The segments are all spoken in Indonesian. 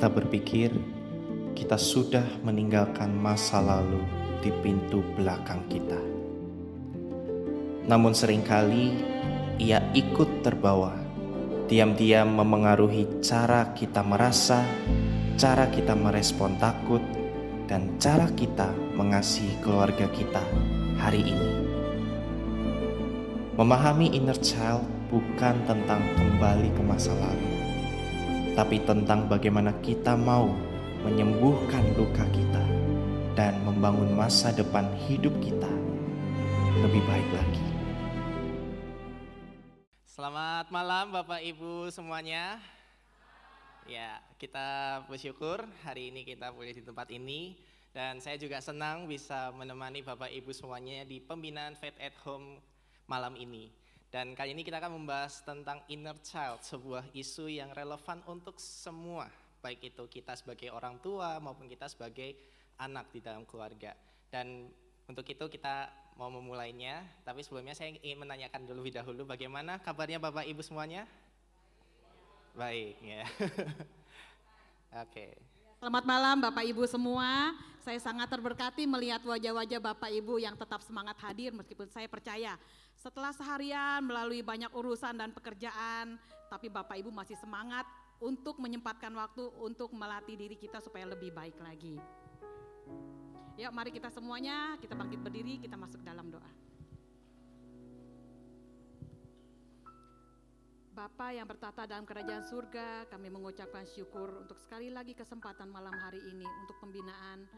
kita berpikir kita sudah meninggalkan masa lalu di pintu belakang kita. Namun seringkali ia ikut terbawa, diam-diam memengaruhi cara kita merasa, cara kita merespon takut, dan cara kita mengasihi keluarga kita hari ini. Memahami inner child bukan tentang kembali ke masa lalu, tapi tentang bagaimana kita mau menyembuhkan luka kita dan membangun masa depan hidup kita lebih baik lagi. Selamat malam Bapak Ibu semuanya. Ya, kita bersyukur hari ini kita boleh di tempat ini. Dan saya juga senang bisa menemani Bapak Ibu semuanya di pembinaan Faith at Home malam ini. Dan kali ini kita akan membahas tentang inner child, sebuah isu yang relevan untuk semua, baik itu kita sebagai orang tua maupun kita sebagai anak di dalam keluarga. Dan untuk itu kita mau memulainya, tapi sebelumnya saya ingin menanyakan lebih dahulu bagaimana kabarnya Bapak Ibu semuanya? Baik ya. Oke. Selamat malam Bapak Ibu semua. Saya sangat terberkati melihat wajah-wajah Bapak Ibu yang tetap semangat hadir, meskipun saya percaya setelah seharian melalui banyak urusan dan pekerjaan, tapi Bapak Ibu masih semangat untuk menyempatkan waktu untuk melatih diri kita supaya lebih baik lagi. Yuk mari kita semuanya, kita bangkit berdiri, kita masuk dalam doa. Bapa yang bertata dalam kerajaan surga, kami mengucapkan syukur untuk sekali lagi kesempatan malam hari ini untuk pembinaan.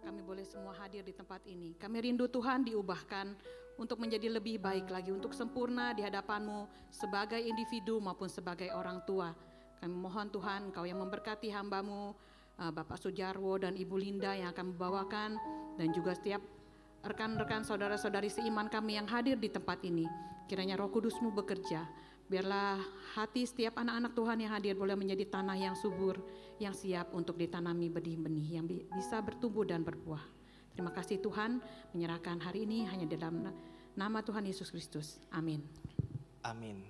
Kami boleh semua hadir di tempat ini. Kami rindu Tuhan diubahkan untuk menjadi lebih baik lagi, untuk sempurna di hadapan-Mu sebagai individu maupun sebagai orang tua. Kami mohon Tuhan Engkau yang memberkati hamba-Mu, Bapak Sujarwo dan Ibu Linda yang akan membawakan, dan juga setiap rekan-rekan saudara-saudari seiman kami yang hadir di tempat ini. Kiranya Roh Kudus-Mu bekerja. Biarlah hati setiap anak-anak Tuhan yang hadir boleh menjadi tanah yang subur, yang siap untuk ditanami benih-benih yang bisa bertumbuh dan berbuah. Terima kasih Tuhan, menyerahkan hari ini hanya dalam nama Tuhan Yesus Kristus. Amin. Amin.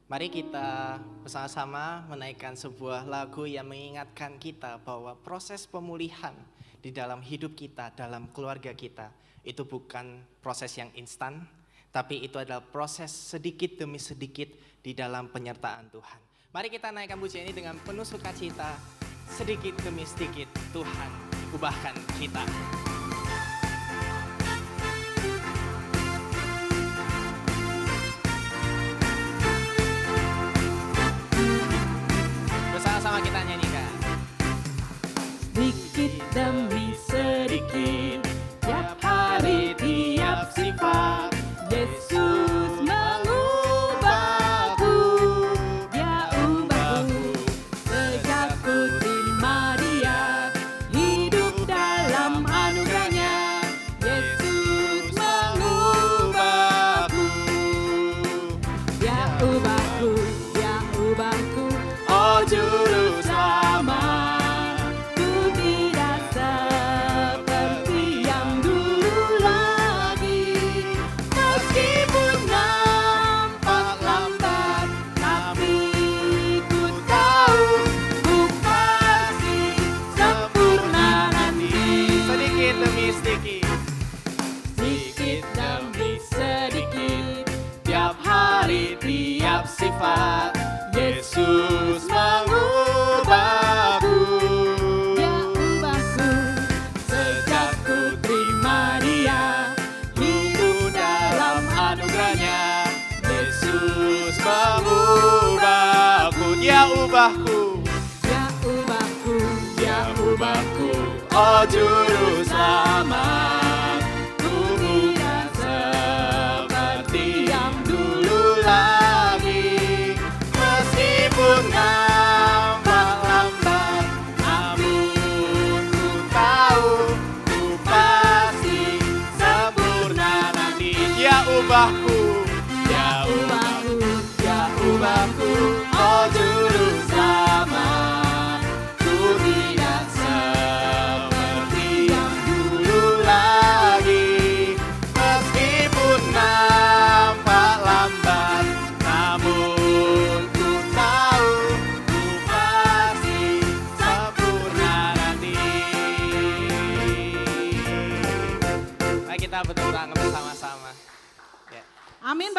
Mari kita bersama-sama menaikkan sebuah lagu yang mengingatkan kita bahwa proses pemulihan di dalam hidup kita, dalam keluarga kita, itu bukan proses yang instan, tapi itu adalah proses sedikit demi sedikit di dalam penyertaan Tuhan. Mari kita naikkan pujian ini dengan penuh sukacita, sedikit demi sedikit Tuhan ubahkan kita. Bersama-sama kita nyanyikan. Sedikit demi sedikit, tiap hari tiap sifat, Yesus mengubahku, Dia ubahku. Sejak ku terima Dia, hidup dalam anugerahnya, Yesus mengubahku. Dia ubahku, Dia ubahku, oh juru selamat. Ku tidak seperti yang dulu lagi, meskipun nampak lambat, tapi ku tahu ku pasti sempurna nanti. Sedikit demi sedikit, Sedikit demi sedikit, tiap hari tiap sifat, Yesus mengubahku. Dia ubahku. Sejak ku terima Dia, hidup dalam anugerahnya, Yesus mengubahku. Dia ubahku. Dia ubahku, Dia ubahku, oh juru selamat. Ku tidak seperti yang dulu lagi, meskipun nampak lambat, namun ku tahu ku pasti sempurna nanti. Dia ubahku. Dia ubahku, Dia ubahku, oh juru selamat. Ku tidak seperti yang dulu lagi.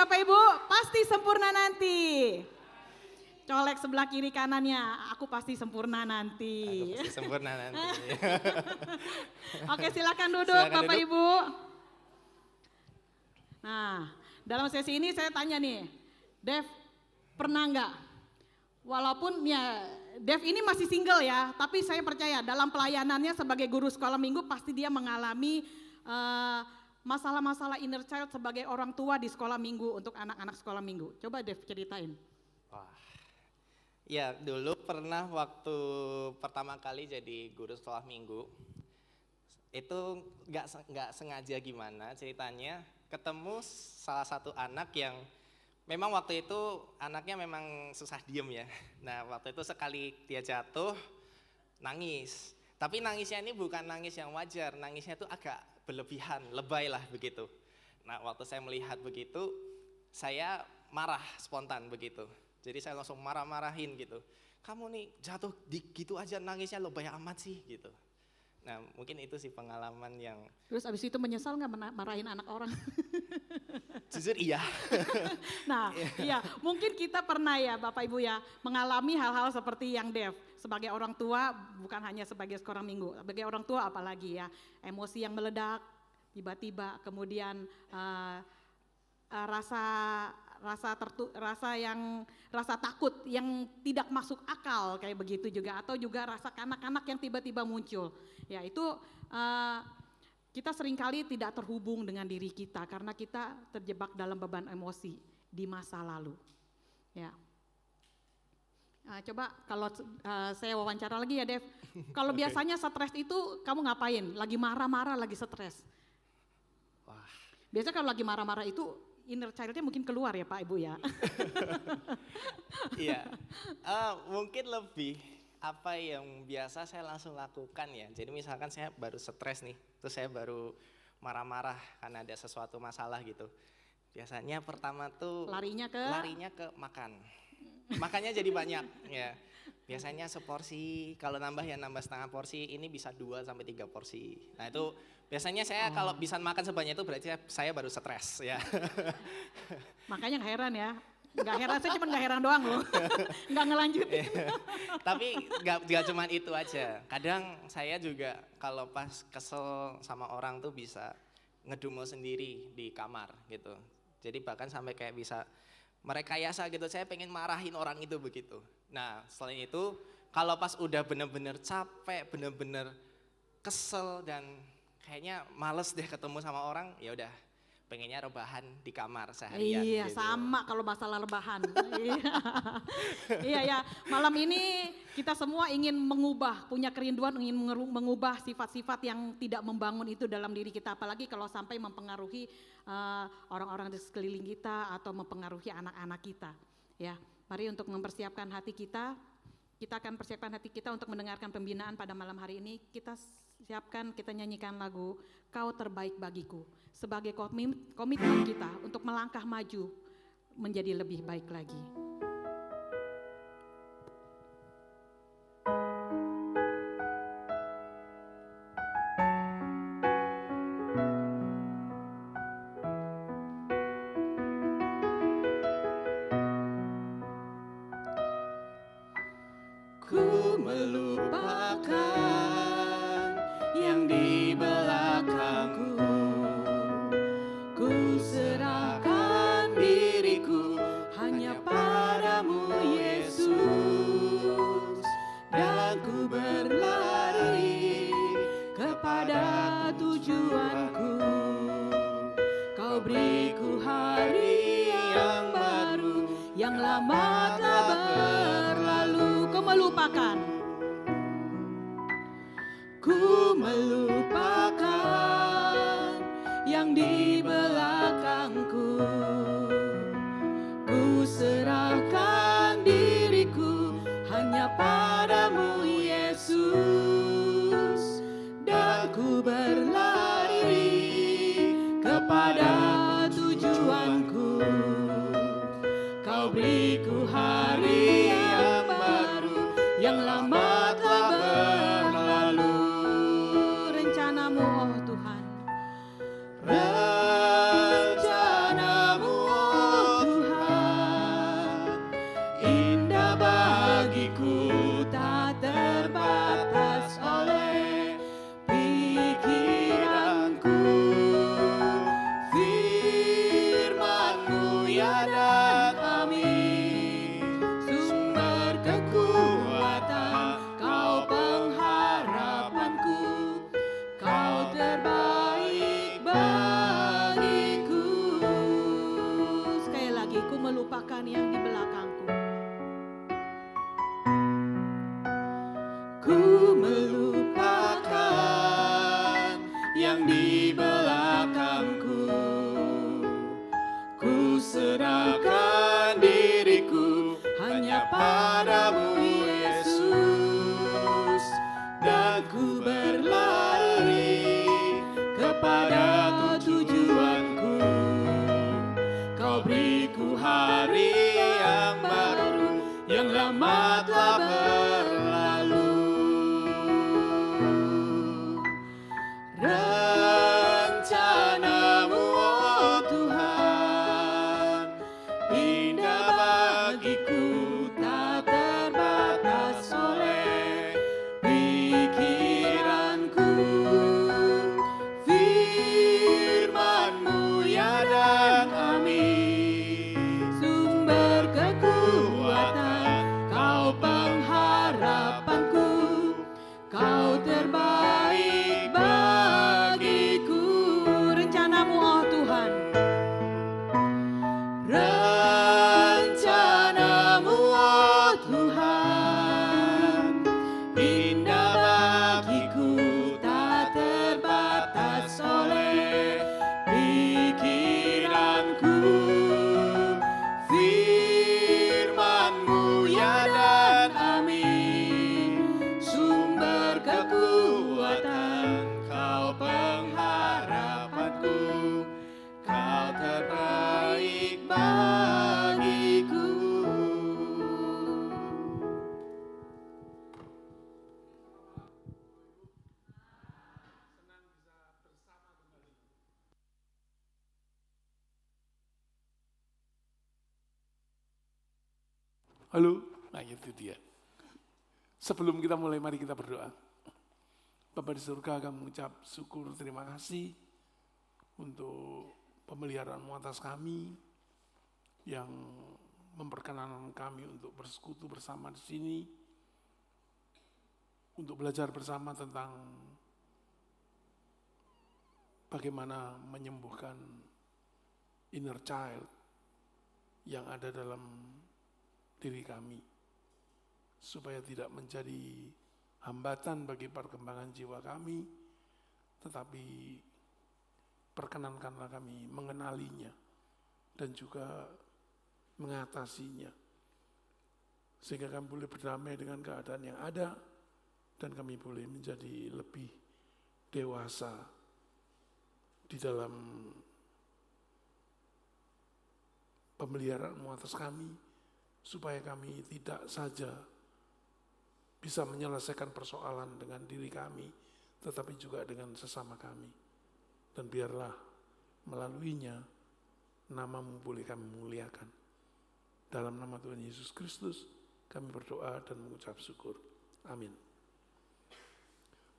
Bapak Ibu, pasti sempurna nanti. Colek sebelah kiri kanannya, aku pasti sempurna nanti. Aku pasti sempurna nanti. Oke, silakan duduk Silakan Bapak duduk. Ibu. Nah, dalam sesi ini saya tanya nih, Dev, pernah nggak? Walaupun ya Dev ini masih single ya, tapi saya percaya dalam pelayanannya sebagai guru sekolah minggu pasti dia mengalami masalah-masalah inner child sebagai orang tua di sekolah minggu untuk anak-anak sekolah minggu. Coba Dev ceritain. Wah. Ya, dulu pernah waktu pertama kali jadi guru sekolah minggu, itu nggak sengaja gimana ceritanya, ketemu salah satu anak yang memang waktu itu anaknya memang susah diem ya. Nah waktu itu sekali dia jatuh, nangis. Tapi nangisnya ini bukan nangis yang wajar, nangisnya itu agak berlebihan, lebay lah begitu. Nah waktu saya melihat begitu, saya marah spontan begitu. Jadi saya langsung marah-marahin gitu. Kamu nih jatuh gitu aja nangisnya lebay amat sih gitu. Nah mungkin itu sih pengalaman yang Terus abis itu menyesal nggak marahin anak orang? jujur iya. Nah, iya, mungkin kita pernah ya Bapak Ibu ya mengalami hal-hal seperti yang Dev sebagai orang tua, bukan hanya sebagai seorang minggu, sebagai orang tua apalagi ya, emosi yang meledak tiba-tiba, kemudian rasa takut yang tidak masuk akal kayak begitu juga, atau juga rasa kanak-kanak yang tiba-tiba muncul. Ya itu kita seringkali tidak terhubung dengan diri kita karena kita terjebak dalam beban emosi di masa lalu. Ya. Coba kalau saya wawancara lagi ya Dev, kalau biasanya stres itu kamu ngapain? Lagi marah-marah, lagi stres? Wah. Biasanya kalau lagi marah-marah itu inner child-nya mungkin keluar ya Pak Ibu ya. Iya, mungkin lebih apa yang biasa saya langsung lakukan ya. Jadi misalkan saya baru stres nih, terus saya baru marah-marah karena ada sesuatu masalah gitu. Biasanya pertama tuh Larinya ke makan. Makannya jadi banyak ya. Biasanya seporsi, kalau nambah ya nambah setengah porsi, ini bisa 2 sampai 3 porsi. Nah itu biasanya saya kalau bisa makan sebanyak itu berarti saya baru stres ya. Makanya gak heran ya. Gak heran, saya cuma gak heran doang loh. Gak ngelanjutin. Tapi gak cuma itu aja. Kadang saya juga kalau pas kesel sama orang tuh bisa ngedumel sendiri di kamar gitu. Jadi bahkan sampai kayak bisa merekayasa gitu, saya pengen marahin orang itu begitu. Nah selain itu kalau pas udah bener-bener capek, bener-bener kesel dan kayaknya males deh ketemu sama orang, ya udah pengennya rebahan di kamar seharian. Iya gitu. sama kalau masalah rebahan. Iya ya, malam ini kita semua ingin mengubah, punya kerinduan ingin mengubah sifat-sifat yang tidak membangun itu dalam diri kita. Apalagi kalau sampai mempengaruhi orang-orang di sekeliling kita atau mempengaruhi anak-anak kita. Ya, mari untuk mempersiapkan hati kita akan persiapkan hati kita untuk mendengarkan pembinaan pada malam hari ini. Kita siapkan, kita nyanyikan lagu Kau Terbaik Bagiku sebagai komitmen kita untuk melangkah maju menjadi lebih baik lagi. Ku melupakan yang di belakangku, ku serahkan diriku hanya padamu Yesus, dan ku berlari kepada tujuanku. Kau beriku hari yang baru, yang lama telah berlalu. Kau melupakan. Ku melupakan yang di belakangku. Ku serahkan diriku hanya padamu Yesus, dan ku berlari kepada tujuanku. Kau beriku hari yang baru, yang lama telah berlalu. Rencanamu oh Tuhan, Rencanamu oh bagiku tak terbatas oleh pikiranku. Firman-Mu ya dan amin, sumber kekuatan, Kau pengharapanku, Kau terbaik bagiku. Sekali lagi, ku melupakan yang di belakangku. Ku melupakan yang di belakangku. Ku serahkan diriku hanya padamu Yesus, dan ku berlari kepada tujuanku. Kau beriku hari yang baru, yang lama telah berlalu. Rencana-Mu, oh Tuhan, indah bagiku, tak terbatas oleh pikiranku. Firman-Mu ya dan amin, sumber kekuatan, Kau pengharapanku, Kau terbaik bagiku. Rencana-Mu, oh Tuhan. Rencana-Mu, oh Tuhan, indah bagiku, tak terbatas oleh pikiranku. Firman-Mu ya dan amin, sumber kekuatan, Kau pengharapanku, Kau terbaik bagiku. Halo, nah itu dia. Sebelum kita mulai, mari kita berdoa. Bapa di surga, kami mengucap syukur, terima kasih untuk pemeliharaan-Mu atas kami, yang memperkenankan kami untuk bersekutu bersama di sini, untuk belajar bersama tentang bagaimana menyembuhkan inner child yang ada dalam diri kami, supaya tidak menjadi hambatan bagi perkembangan jiwa kami, tetapi perkenankanlah kami mengenalinya dan juga mengatasinya, sehingga kami boleh berdamai dengan keadaan yang ada dan kami boleh menjadi lebih dewasa di dalam pemeliharaan-Mu atas kami, supaya kami tidak saja bisa menyelesaikan persoalan dengan diri kami, tetapi juga dengan sesama kami. Dan biarlah melaluinya nama-Mu boleh kami muliakan. Dalam nama Tuhan Yesus Kristus kami berdoa dan mengucap syukur. Amin.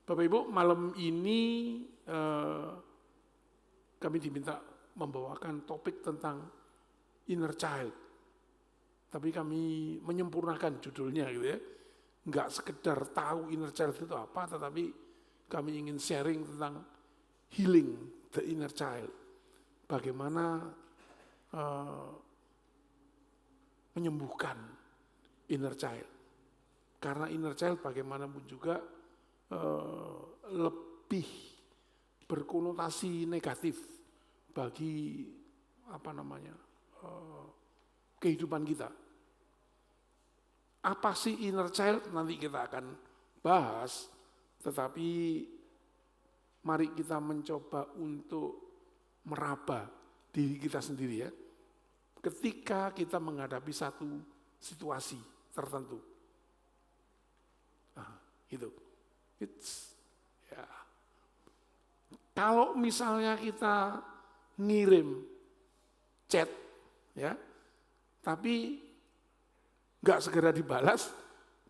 Bapak Ibu, malam ini kami diminta membawakan topik tentang inner child. Tapi kami menyempurnakan judulnya gitu ya. Enggak sekedar tahu inner child itu apa, tetapi kami ingin sharing tentang healing the inner child. Bagaimana menyembuhkan inner child. Karena inner child bagaimanapun juga lebih berkonotasi negatif bagi kehidupan kita. Apa sih inner child? Nanti kita akan bahas, tetapi mari kita mencoba untuk meraba diri kita sendiri ya. Ketika kita menghadapi satu situasi tertentu. Nah, itu. Kalau misalnya kita ngirim chat ya, tapi nggak segera dibalas,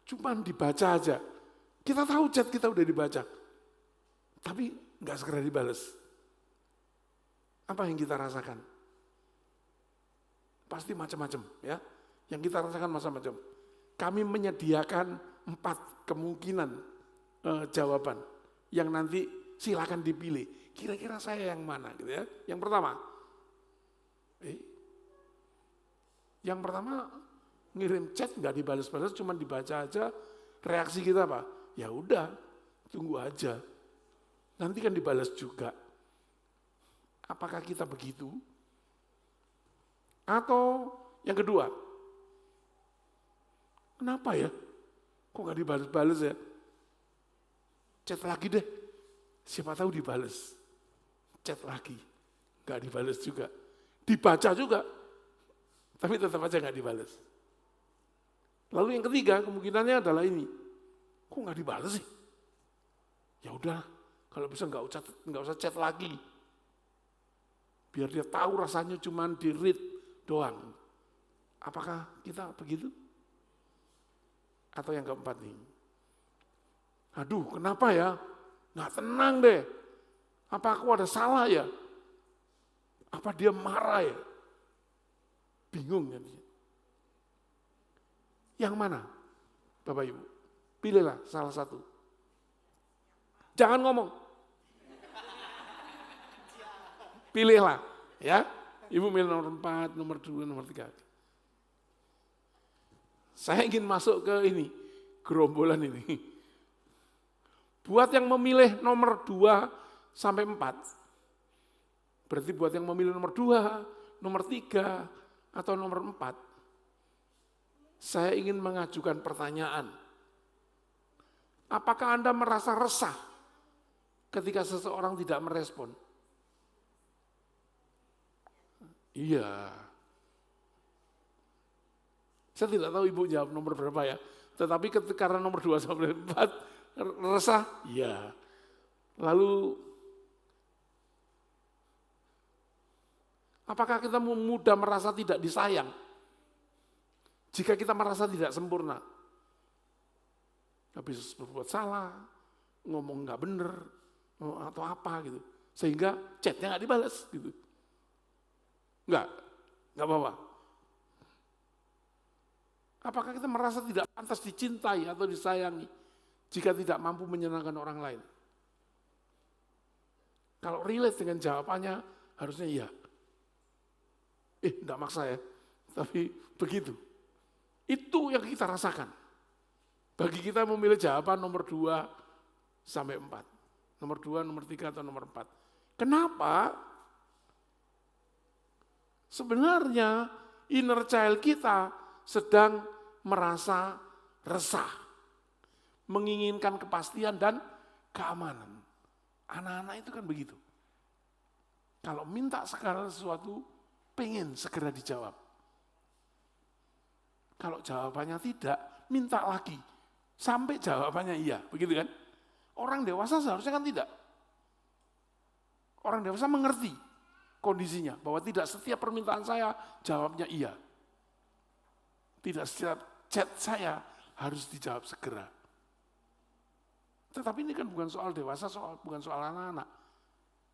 Cuman dibaca aja. Kita tahu chat kita udah dibaca. Tapi nggak segera dibales. Apa yang kita rasakan? Pasti macam-macam ya. Yang kita rasakan macam-macam. Kami menyediakan 4 kemungkinan jawaban yang nanti silakan dipilih. Kira-kira saya yang mana gitu ya. Yang pertama ngirim chat nggak dibalas-balas, cuma dibaca aja. Reaksi kita apa? Ya udah, tunggu aja. Nanti kan dibalas juga. Apakah kita begitu? Atau yang kedua, kenapa ya? Kok nggak dibalas-balas ya? Chat lagi deh, siapa tahu dibalas. Chat lagi, nggak dibalas juga. Dibaca juga, tapi tetap aja nggak dibalas. Lalu yang ketiga kemungkinannya adalah ini, kok nggak dibalas sih? Ya udah, kalau bisa nggak usah chat lagi, biar dia tahu rasanya cuma di read doang. Apakah kita begitu? Atau yang keempat nih, aduh kenapa ya? Nggak tenang deh. Apa aku ada salah ya? Apa dia marah ya? Bingung kan? Yang mana? Bapak Ibu, pilihlah salah satu. Jangan ngomong. Pilihlah, ya. Ibu milih nomor 4, nomor 2, nomor 3. Saya ingin masuk ke ini, gerombolan ini. Buat yang memilih nomor 2 sampai 4, berarti buat yang memilih nomor 2, nomor 3, atau nomor 4, saya ingin mengajukan pertanyaan. Apakah Anda merasa resah ketika seseorang tidak merespon? Iya. Saya tidak tahu Ibu jawab nomor berapa ya, tetapi karena nomor 2 sampai 4, resah? Iya. Lalu, apakah kita mudah merasa tidak disayang? Jika kita merasa tidak sempurna, habis berbuat salah, ngomong nggak bener, atau apa gitu, sehingga chatnya nggak dibalas gitu. Nggak apa-apa. Apakah kita merasa tidak pantas dicintai atau disayangi jika tidak mampu menyenangkan orang lain? Kalau relate dengan jawabannya, harusnya iya. Enggak maksa ya, tapi begitu. Itu yang kita rasakan. Bagi kita memilih jawaban nomor 2 sampai 4. Nomor 2, nomor 3, atau nomor 4. Kenapa? Sebenarnya inner child kita sedang merasa resah. Menginginkan kepastian dan keamanan. Anak-anak itu kan begitu. Kalau minta segala sesuatu, pengen segera dijawab. Kalau jawabannya tidak, minta lagi. Sampai jawabannya iya, begitu kan? Orang dewasa seharusnya kan tidak. Orang dewasa mengerti kondisinya, bahwa tidak setiap permintaan saya jawabnya iya. Tidak setiap chat saya harus dijawab segera. Tetapi ini kan bukan soal dewasa, bukan soal anak-anak.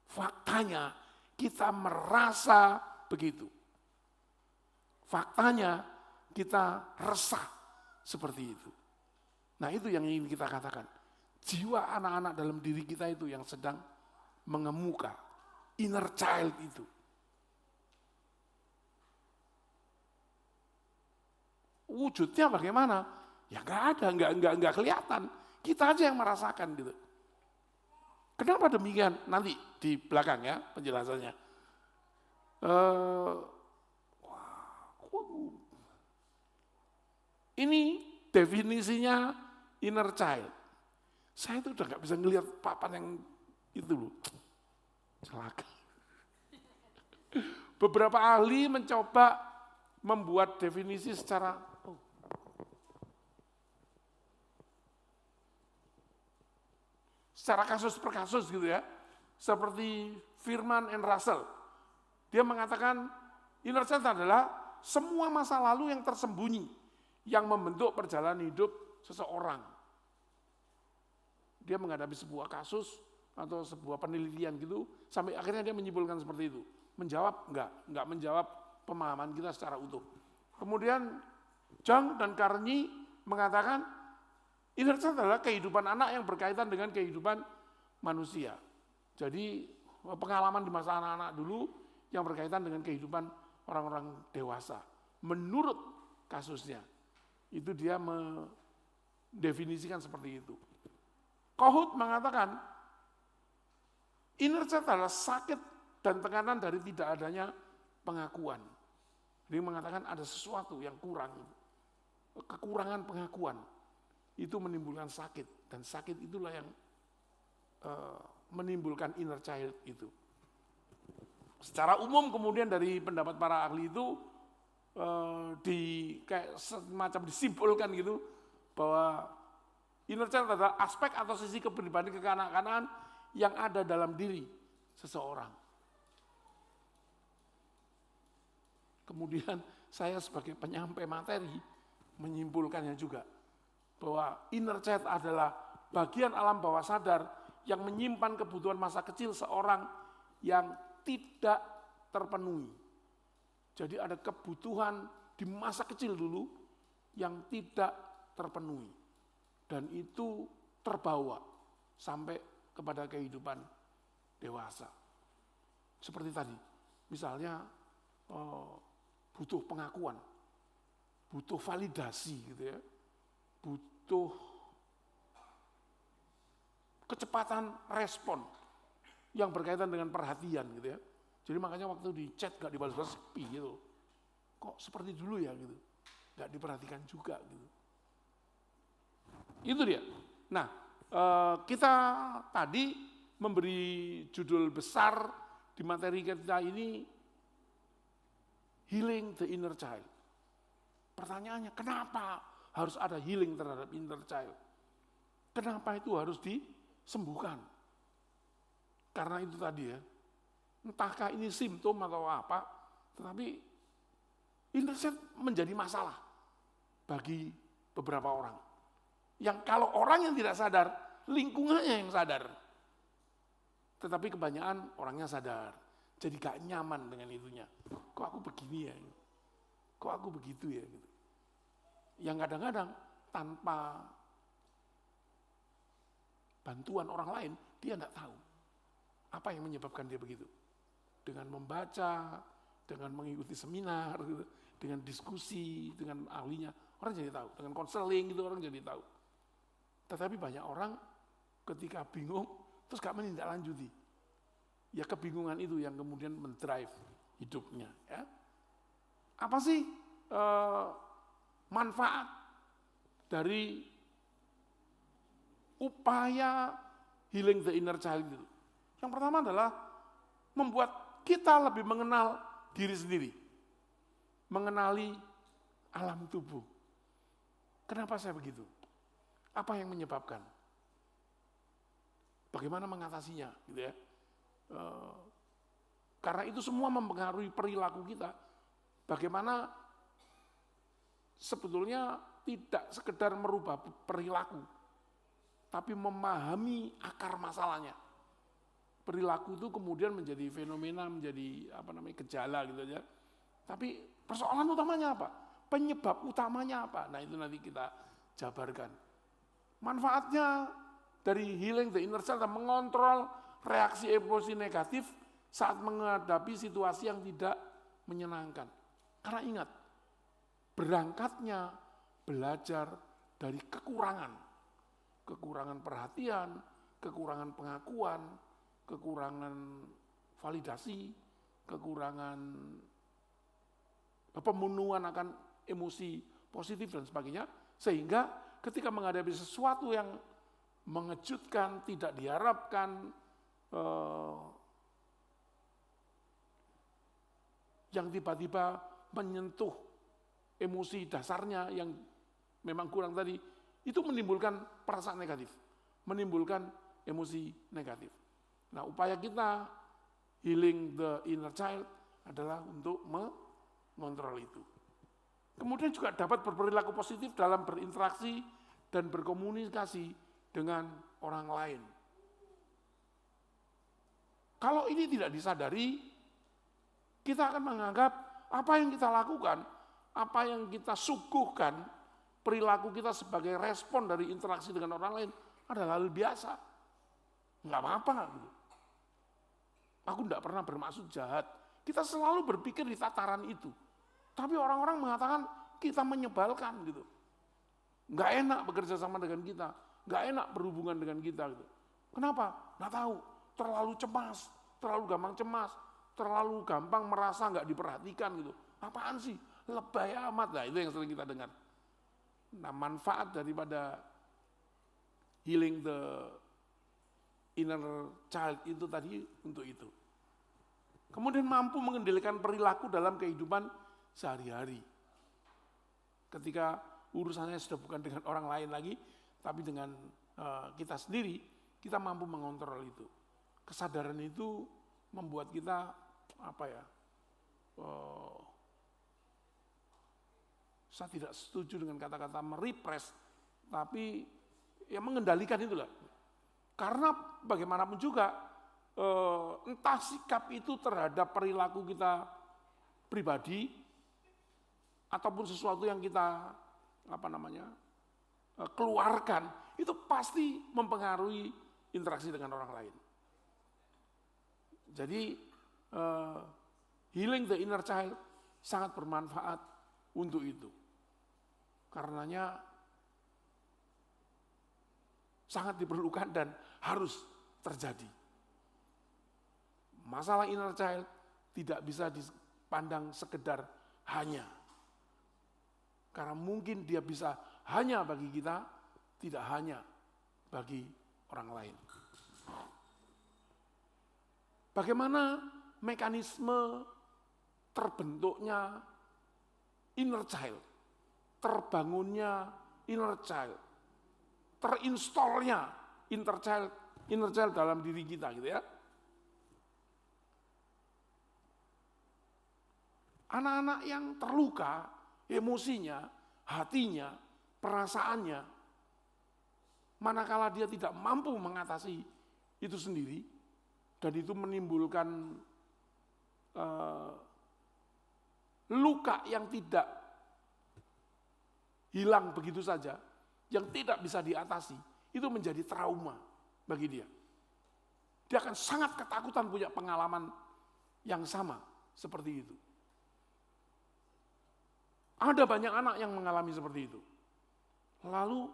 Faktanya kita merasa begitu. Faktanya kita resah seperti itu. Nah itu yang ingin kita katakan. Jiwa anak-anak dalam diri kita itu yang sedang mengemuka. Inner child itu. Wujudnya bagaimana? Ya nggak ada, nggak kelihatan. Kita aja yang merasakan gitu. Kenapa demikian? Nanti di belakang ya penjelasannya. Ini definisinya inner child. Saya itu udah nggak bisa ngelihat papan yang itu loh. Celaka. Beberapa ahli mencoba membuat definisi secara kasus per kasus gitu ya. Seperti Firman and Russell. Dia mengatakan inner child adalah semua masa lalu yang tersembunyi yang membentuk perjalanan hidup seseorang. Dia menghadapi sebuah kasus atau sebuah penelitian gitu, sampai akhirnya dia menyimpulkan seperti itu. Menjawab? Enggak menjawab pemahaman kita secara utuh. Kemudian Jung dan Carney mengatakan, inner child adalah kehidupan anak yang berkaitan dengan kehidupan manusia. Jadi pengalaman di masa anak-anak dulu yang berkaitan dengan kehidupan orang-orang dewasa. Menurut kasusnya, itu dia mendefinisikan seperti itu. Kohut mengatakan, inner child adalah sakit dan tekanan dari tidak adanya pengakuan. Dia mengatakan ada sesuatu yang kurang, kekurangan pengakuan. Itu menimbulkan sakit, dan sakit itulah yang menimbulkan inner child itu. Secara umum kemudian dari pendapat para ahli itu kayak semacam disimpulkan gitu bahwa inner child adalah aspek atau sisi kepribadian kekanak-kanakan yang ada dalam diri seseorang. Kemudian saya sebagai penyampai materi menyimpulkannya juga bahwa inner child adalah bagian alam bawah sadar yang menyimpan kebutuhan masa kecil seorang yang tidak terpenuhi. Jadi ada kebutuhan di masa kecil dulu yang tidak terpenuhi. Dan itu terbawa sampai kepada kehidupan dewasa. Seperti tadi, misalnya butuh pengakuan, butuh validasi gitu ya, butuh kecepatan respon yang berkaitan dengan perhatian gitu ya. Jadi makanya waktu di chat gak dibalas-balas sepi gitu. Kok seperti dulu ya gitu. Gak diperhatikan juga gitu. Itu dia. Nah, kita tadi memberi judul besar di materi kita ini, Healing the Inner Child. Pertanyaannya, kenapa harus ada healing terhadap inner child? Kenapa itu harus disembuhkan? Karena itu tadi ya, entahkah ini simptom atau apa, tetapi inner child menjadi masalah bagi beberapa orang. Yang kalau orang yang tidak sadar, lingkungannya yang sadar. Tetapi kebanyakan orangnya sadar. Jadi gak nyaman dengan itunya. Kok aku begini ya? Kok aku begitu ya? Gitu. Yang kadang-kadang tanpa bantuan orang lain, dia tidak tahu apa yang menyebabkan dia begitu. Dengan membaca, dengan mengikuti seminar, gitu, dengan diskusi, dengan ahlinya, orang jadi tahu. Dengan konseling itu orang jadi tahu. Tetapi banyak orang ketika bingung, terus gak menindaklanjuti. Ya kebingungan itu yang kemudian mendrive hidupnya. Ya. Apa sih manfaat dari upaya healing the inner child itu? Yang pertama adalah membuat kita lebih mengenal diri sendiri. Mengenali alam tubuh. Kenapa saya begitu? Apa yang menyebabkan? Bagaimana mengatasinya? Gitu ya. Karena itu semua mempengaruhi perilaku kita. Bagaimana sebetulnya tidak sekedar merubah perilaku, tapi memahami akar masalahnya. Perilaku itu kemudian menjadi fenomena, menjadi gejala gitu aja. Tapi persoalan utamanya apa? Penyebab utamanya apa? Nah itu nanti kita jabarkan. Manfaatnya dari healing the inner child mengontrol reaksi emosi negatif saat menghadapi situasi yang tidak menyenangkan. Karena ingat, berangkatnya belajar dari kekurangan. Kekurangan perhatian, kekurangan pengakuan, kekurangan validasi, kekurangan pemenuhan akan emosi positif dan sebagainya. Sehingga ketika menghadapi sesuatu yang mengejutkan, tidak diharapkan, yang tiba-tiba menyentuh emosi dasarnya yang memang kurang tadi, itu menimbulkan perasaan negatif, menimbulkan emosi negatif. Nah, upaya kita healing the inner child adalah untuk mengontrol itu. Kemudian juga dapat berperilaku positif dalam berinteraksi dan berkomunikasi dengan orang lain. Kalau ini tidak disadari, kita akan menganggap apa yang kita lakukan, apa yang kita suguhkan, perilaku kita sebagai respon dari interaksi dengan orang lain adalah hal biasa. Enggak apa-apa. Gitu. Aku enggak pernah bermaksud jahat. Kita selalu berpikir di tataran itu. Tapi orang-orang mengatakan kita menyebalkan gitu. Enggak enak bekerja sama dengan kita, enggak enak berhubungan dengan kita gitu. Kenapa? Enggak tahu. Terlalu cemas, terlalu gampang cemas, terlalu gampang merasa enggak diperhatikan gitu. Apaan sih? Lebay amat. Nah, itu yang sering kita dengar. Nah, manfaat daripada healing the inner child itu tadi untuk itu. Kemudian mampu mengendalikan perilaku dalam kehidupan sehari-hari. Ketika urusannya sudah bukan dengan orang lain lagi, tapi dengan kita sendiri, kita mampu mengontrol itu. Kesadaran itu membuat kita saya tidak setuju dengan kata-kata merepress, tapi ya mengendalikan itulah. Karena bagaimanapun juga, entah sikap itu terhadap perilaku kita pribadi, ataupun sesuatu yang kita keluarkan, itu pasti mempengaruhi interaksi dengan orang lain. Jadi healing the inner child sangat bermanfaat untuk itu. Karenanya sangat diperlukan dan harus terjadi. Masalah inner child tidak bisa dipandang sekedar hanya. Karena mungkin dia bisa hanya bagi kita, tidak hanya bagi orang lain. Bagaimana mekanisme terbentuknya inner child, terbangunnya inner child, terinstallnya inner child dalam diri kita gitu ya. Anak-anak yang terluka, emosinya, hatinya, perasaannya, manakala dia tidak mampu mengatasi itu sendiri, dan itu menimbulkan luka yang tidak hilang begitu saja, yang tidak bisa diatasi, itu menjadi trauma bagi dia. Dia akan sangat ketakutan punya pengalaman yang sama seperti itu. Ada banyak anak yang mengalami seperti itu. Lalu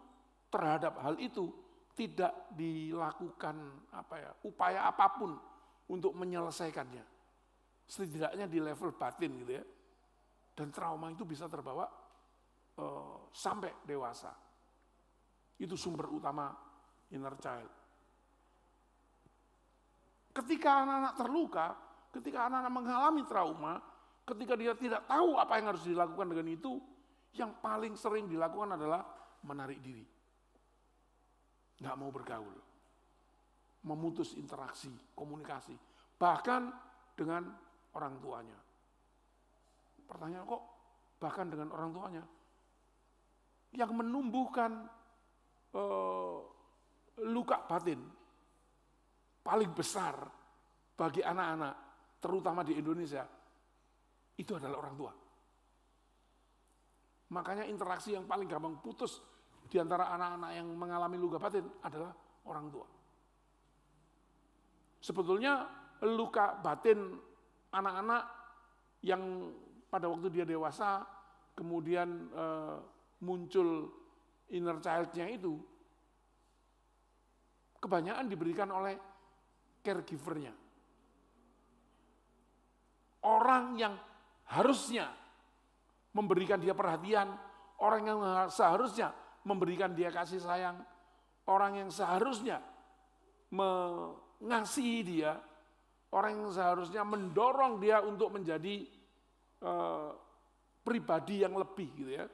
terhadap hal itu tidak dilakukan upaya apapun untuk menyelesaikannya. Setidaknya di level batin gitu ya. Dan trauma itu bisa terbawa sampai dewasa. Itu sumber utama inner child. Ketika anak-anak terluka, ketika anak-anak mengalami trauma, ketika dia tidak tahu apa yang harus dilakukan dengan itu, yang paling sering dilakukan adalah menarik diri. Nggak mau bergaul. Memutus interaksi, komunikasi. Bahkan dengan orang tuanya. Pertanyaan kok bahkan dengan orang tuanya? Yang menumbuhkan luka batin paling besar bagi anak-anak, terutama di Indonesia, itu adalah orang tua. Makanya interaksi yang paling gampang putus di antara anak-anak yang mengalami luka batin adalah orang tua. Sebetulnya luka batin anak-anak yang pada waktu dia dewasa, kemudian muncul inner child-nya itu, kebanyakan diberikan oleh caregiver-nya. Orang yang harusnya memberikan dia perhatian, orang yang seharusnya memberikan dia kasih sayang, orang yang seharusnya mengasihi dia, orang yang seharusnya mendorong dia untuk menjadi pribadi yang lebih gitu ya.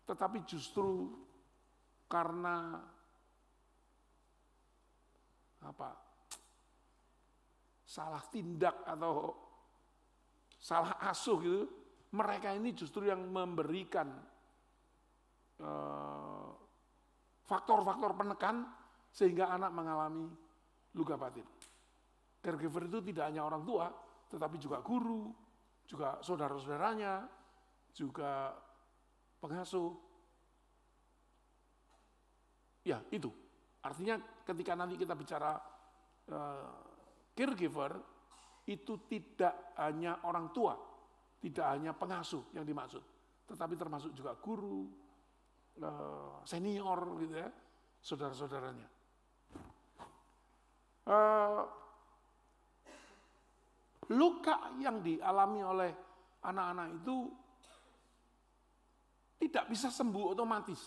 Tetapi justru karena salah tindak atau salah asuh gitu, mereka ini justru yang memberikan faktor-faktor penekan sehingga anak mengalami luka batin. Caregiver itu tidak hanya orang tua, tetapi juga guru, juga saudara-saudaranya, juga pengasuh. Ya, itu. Artinya ketika nanti kita bicara caregiver, itu tidak hanya orang tua, tidak hanya pengasuh yang dimaksud, tetapi termasuk juga guru, senior gitu ya, saudara-saudaranya. Luka yang dialami oleh anak-anak itu tidak bisa sembuh otomatis.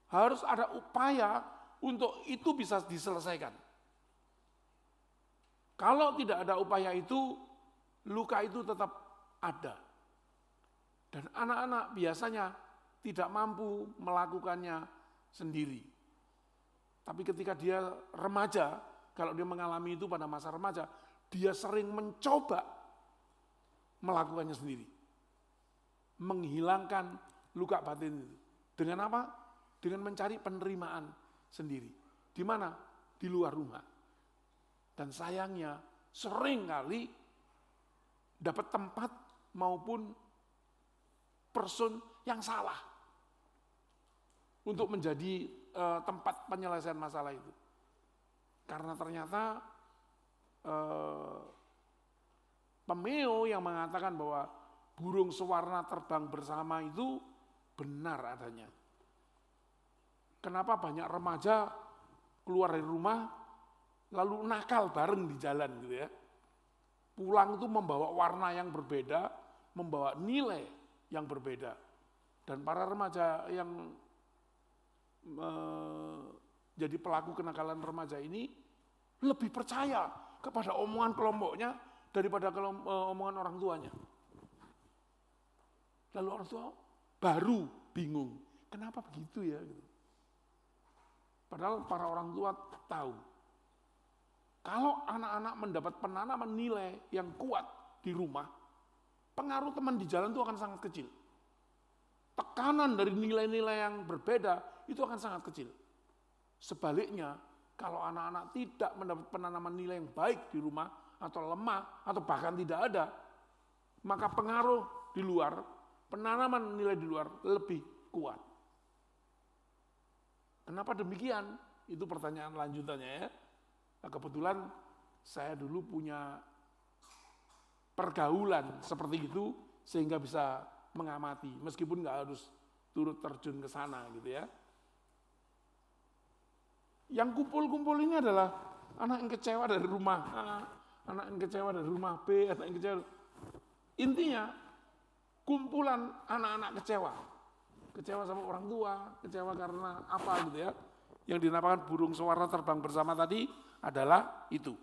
Harus ada upaya untuk itu bisa diselesaikan. Kalau tidak ada upaya itu, luka itu tetap ada. Dan anak-anak biasanya tidak mampu melakukannya sendiri. Tapi ketika dia remaja, kalau dia mengalami itu pada masa remaja, dia sering mencoba melakukannya sendiri. Menghilangkan luka batin itu. Dengan apa? Dengan mencari penerimaan sendiri. Di mana? Di luar rumah. Dan sayangnya sering kali dapat tempat maupun person yang salah untuk menjadi tempat penyelesaian masalah itu. Karena ternyata Pemeo yang mengatakan bahwa burung sewarna terbang bersama itu benar adanya. Kenapa banyak remaja keluar dari rumah lalu nakal bareng di jalan gitu ya. Pulang itu membawa warna yang berbeda, membawa nilai yang berbeda. Dan para remaja yang jadi pelaku kenakalan remaja ini lebih percaya kepada omongan kelompoknya daripada omongan orang tuanya. Lalu orang tua baru bingung, kenapa begitu ya? Padahal para orang tua tahu, kalau anak-anak mendapat penanaman nilai yang kuat di rumah, pengaruh teman di jalan itu akan sangat kecil. Tekanan dari nilai-nilai yang berbeda itu akan sangat kecil. Sebaliknya, kalau anak-anak tidak mendapat penanaman nilai yang baik di rumah, atau lemah, atau bahkan tidak ada, maka pengaruh di luar, penanaman nilai di luar lebih kuat. Kenapa demikian? Itu pertanyaan lanjutannya ya. Nah, kebetulan saya dulu punya pergaulan seperti itu, sehingga bisa mengamati, meskipun nggak harus turut terjun ke sana gitu ya. Yang kumpul-kumpul ini adalah anak yang kecewa dari rumah A, anak yang kecewa dari rumah B, anak yang kecewa. Intinya, kumpulan anak-anak kecewa. Kecewa sama orang tua, kecewa karena apa gitu ya. Yang dinamakan burung sewarna terbang bersama tadi adalah itu.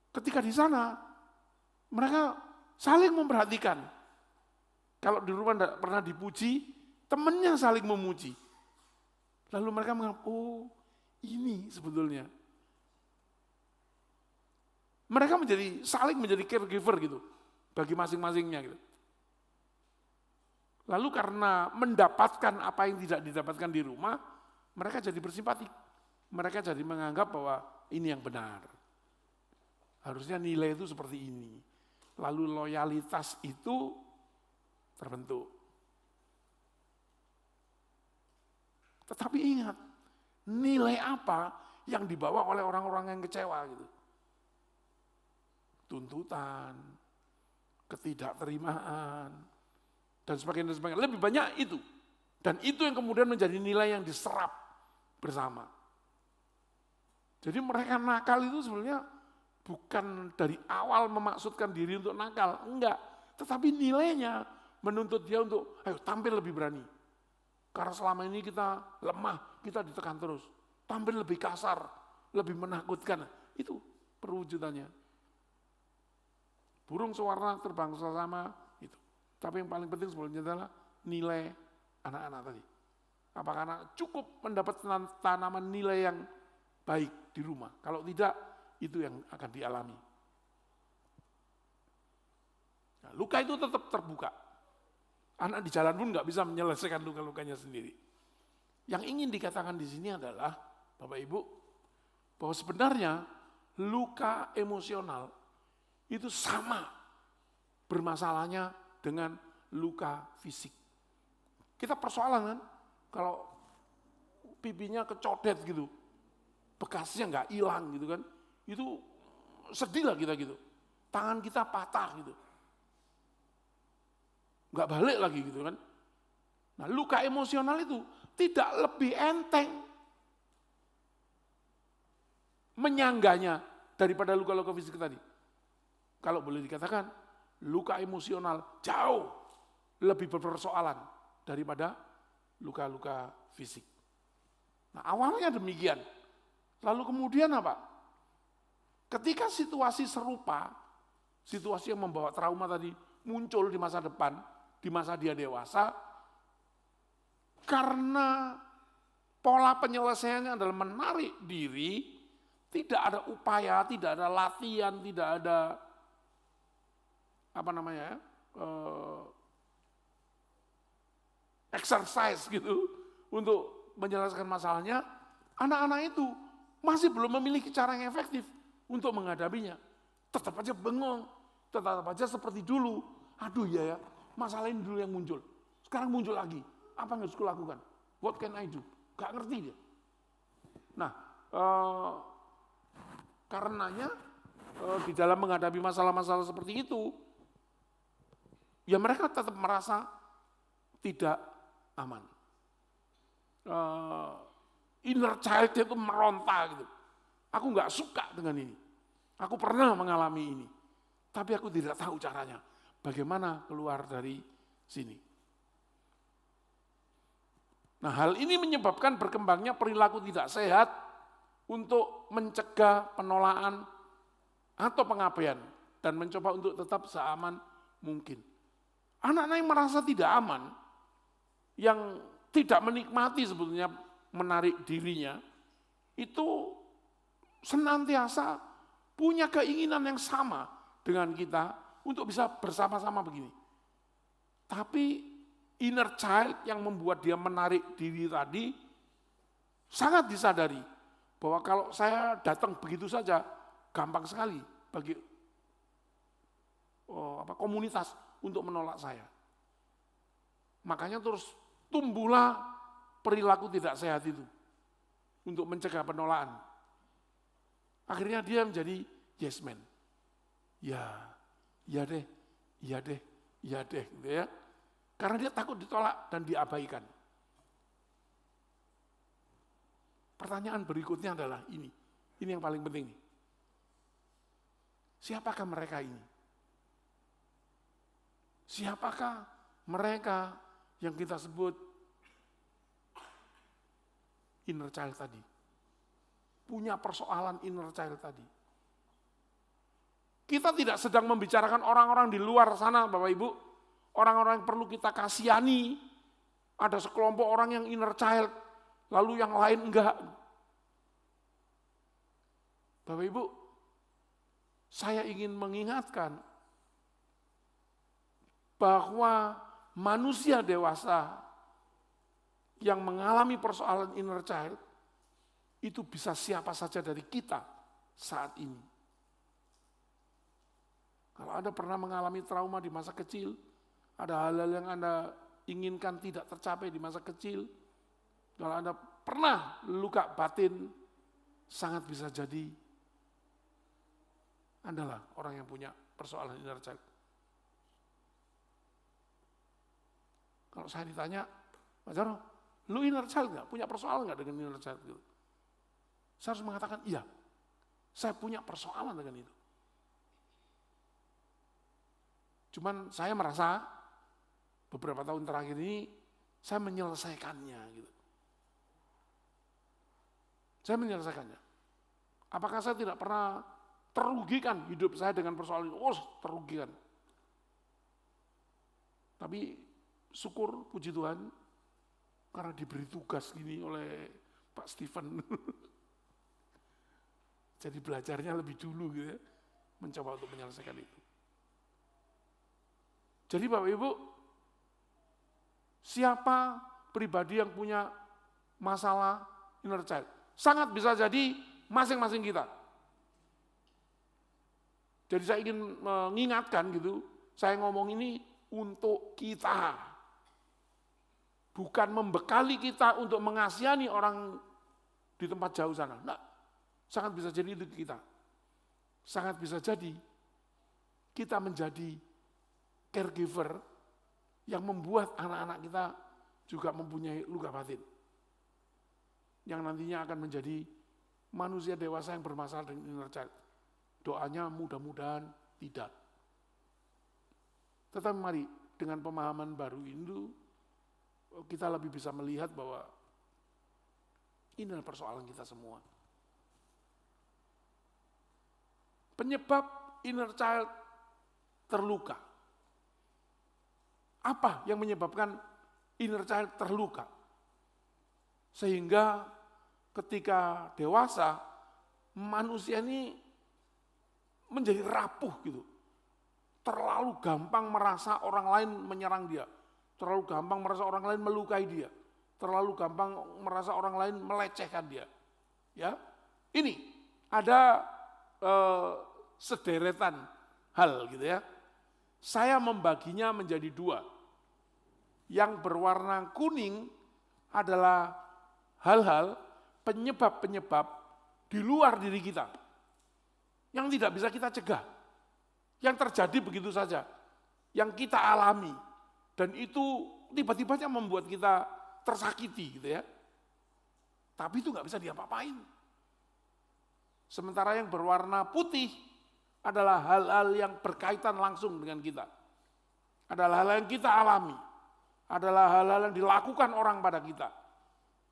Ketika di sana, mereka saling memperhatikan. Kalau di rumah tidak pernah dipuji, temannya saling memuji. Lalu mereka menganggap, oh ini sebetulnya. Mereka saling menjadi caregiver gitu, bagi masing-masingnya gitu. Lalu karena mendapatkan apa yang tidak didapatkan di rumah, mereka jadi bersimpati. Mereka jadi menganggap bahwa ini yang benar. Harusnya nilai itu seperti ini. Lalu loyalitas itu terbentuk. Tetapi ingat, nilai apa yang dibawa oleh orang-orang yang kecewa gitu. Tuntutan, ketidakterimaan, dan sebagainya. Lebih banyak itu. Dan itu yang kemudian menjadi nilai yang diserap bersama. Jadi mereka nakal itu sebenarnya bukan dari awal memaksudkan diri untuk nakal, enggak. Tetapi nilainya menuntut dia untuk, ayo tampil lebih berani. Karena selama ini kita lemah, kita ditekan terus. Tampil lebih kasar, lebih menakutkan. Itu perwujudannya. Burung sewarna terbang bersama itu. Tapi yang paling penting sebelumnya adalah nilai anak-anak tadi. Apakah anak cukup mendapat tanaman nilai yang baik di rumah? Kalau tidak, itu yang akan dialami. Nah, luka itu tetap terbuka. Anak di jalan pun nggak bisa menyelesaikan luka-lukanya sendiri. Yang ingin dikatakan di sini adalah, Bapak Ibu, bahwa sebenarnya luka emosional itu sama bermasalahnya dengan luka fisik. Kita persoalan kan, kalau pipinya kecodet gitu, bekasnya nggak hilang gitu kan, itu sedih lah kita gitu. Tangan kita patah gitu, nggak balik lagi gitu kan. Nah, luka emosional itu tidak lebih enteng menyangganya daripada luka-luka fisik tadi. Kalau boleh dikatakan, luka emosional jauh lebih berpersoalan daripada luka-luka fisik. Nah, awalnya demikian. Lalu kemudian apa? Ketika situasi serupa, situasi yang membawa trauma tadi muncul di masa depan, di masa dia dewasa, karena pola penyelesaiannya adalah menarik diri, tidak ada upaya, tidak ada latihan, tidak ada exercise gitu untuk menyelesaikan masalahnya, anak-anak itu masih belum memiliki cara yang efektif untuk menghadapinya. Tetap aja bengong, tetap aja seperti dulu. Aduh ya, masalah ini dulu yang muncul. Sekarang muncul lagi. Apa yang harus kulakukan? What can I do? Gak ngerti dia. Nah, karenanya di dalam menghadapi masalah-masalah seperti itu, ya mereka tetap merasa tidak aman. Inner child itu meronta gitu. Aku nggak suka dengan ini. Aku pernah mengalami ini, tapi aku tidak tahu caranya. Bagaimana keluar dari sini? Nah, hal ini menyebabkan berkembangnya perilaku tidak sehat untuk mencegah penolakan atau pengabaian dan mencoba untuk tetap seaman mungkin. Anak-anak yang merasa tidak aman, yang tidak menikmati sebetulnya menarik dirinya, itu senantiasa punya keinginan yang sama dengan kita untuk bisa bersama-sama begini. Tapi inner child yang membuat dia menarik diri tadi sangat disadari bahwa kalau saya datang begitu saja gampang sekali bagi komunitas untuk menolak saya. Makanya terus tumbuhlah perilaku tidak sehat itu untuk mencegah penolakan. Akhirnya dia menjadi yes man. Ya deh, gitu ya. Karena dia takut ditolak dan diabaikan. Pertanyaan berikutnya adalah ini yang paling penting. Siapakah mereka ini? Siapakah mereka yang kita sebut inner child tadi? Punya persoalan inner child tadi. Kita tidak sedang membicarakan orang-orang di luar sana, Bapak Ibu. Orang-orang yang perlu kita kasihani. Ada sekelompok orang yang inner child, lalu yang lain enggak. Bapak Ibu, saya ingin mengingatkan bahwa manusia dewasa yang mengalami persoalan inner child itu bisa siapa saja dari kita saat ini. Kalau Anda pernah mengalami trauma di masa kecil, ada hal-hal yang Anda inginkan tidak tercapai di masa kecil, kalau Anda pernah luka batin, sangat bisa jadi Anda lah orang yang punya persoalan inner child. Kalau saya ditanya, Pak Jarno, lu inner child nggak? Punya persoalan nggak dengan inner child? Gitu. Saya harus mengatakan, iya, saya punya persoalan dengan itu. Cuman saya merasa beberapa tahun terakhir ini saya menyelesaikannya gitu. Saya menyelesaikannya. Apakah saya tidak pernah terugikan hidup saya dengan persoalan ini? Oh, terugikan. Tapi syukur, puji Tuhan, karena diberi tugas gini oleh Pak Stephen. Jadi belajarnya lebih dulu gitu ya, mencoba untuk menyelesaikan itu. Jadi Bapak Ibu, siapa pribadi yang punya masalah inner child. Sangat bisa jadi masing-masing kita. Jadi saya ingin mengingatkan gitu, saya ngomong ini untuk kita. Bukan membekali kita untuk mengasihani orang di tempat jauh sana. Nah, sangat bisa jadi itu kita. Sangat bisa jadi kita menjadi caregiver yang membuat anak-anak kita juga mempunyai luka batin. Yang nantinya akan menjadi manusia dewasa yang bermasalah dengan inner child. Doanya mudah-mudahan tidak. Tetapi mari dengan pemahaman baru itu kita lebih bisa melihat bahwa ini adalah persoalan kita semua. Penyebab inner child terluka. Apa yang menyebabkan inner child terluka? Sehingga ketika dewasa, manusia ini menjadi rapuh gitu. Terlalu gampang merasa orang lain menyerang dia. Terlalu gampang merasa orang lain melukai dia. Terlalu gampang merasa orang lain melecehkan dia. Ya, ini ada sederetan hal gitu ya. Saya membaginya menjadi dua. Yang berwarna kuning adalah hal-hal penyebab-penyebab di luar diri kita. Yang tidak bisa kita cegah. Yang terjadi begitu saja. Yang kita alami. Dan itu tiba-tibanya membuat kita tersakiti gitu ya. Tapi itu nggak bisa diapa-apain. Sementara yang berwarna putih adalah hal-hal yang berkaitan langsung dengan kita. Adalah hal yang kita alami. Adalah hal-hal yang dilakukan orang pada kita.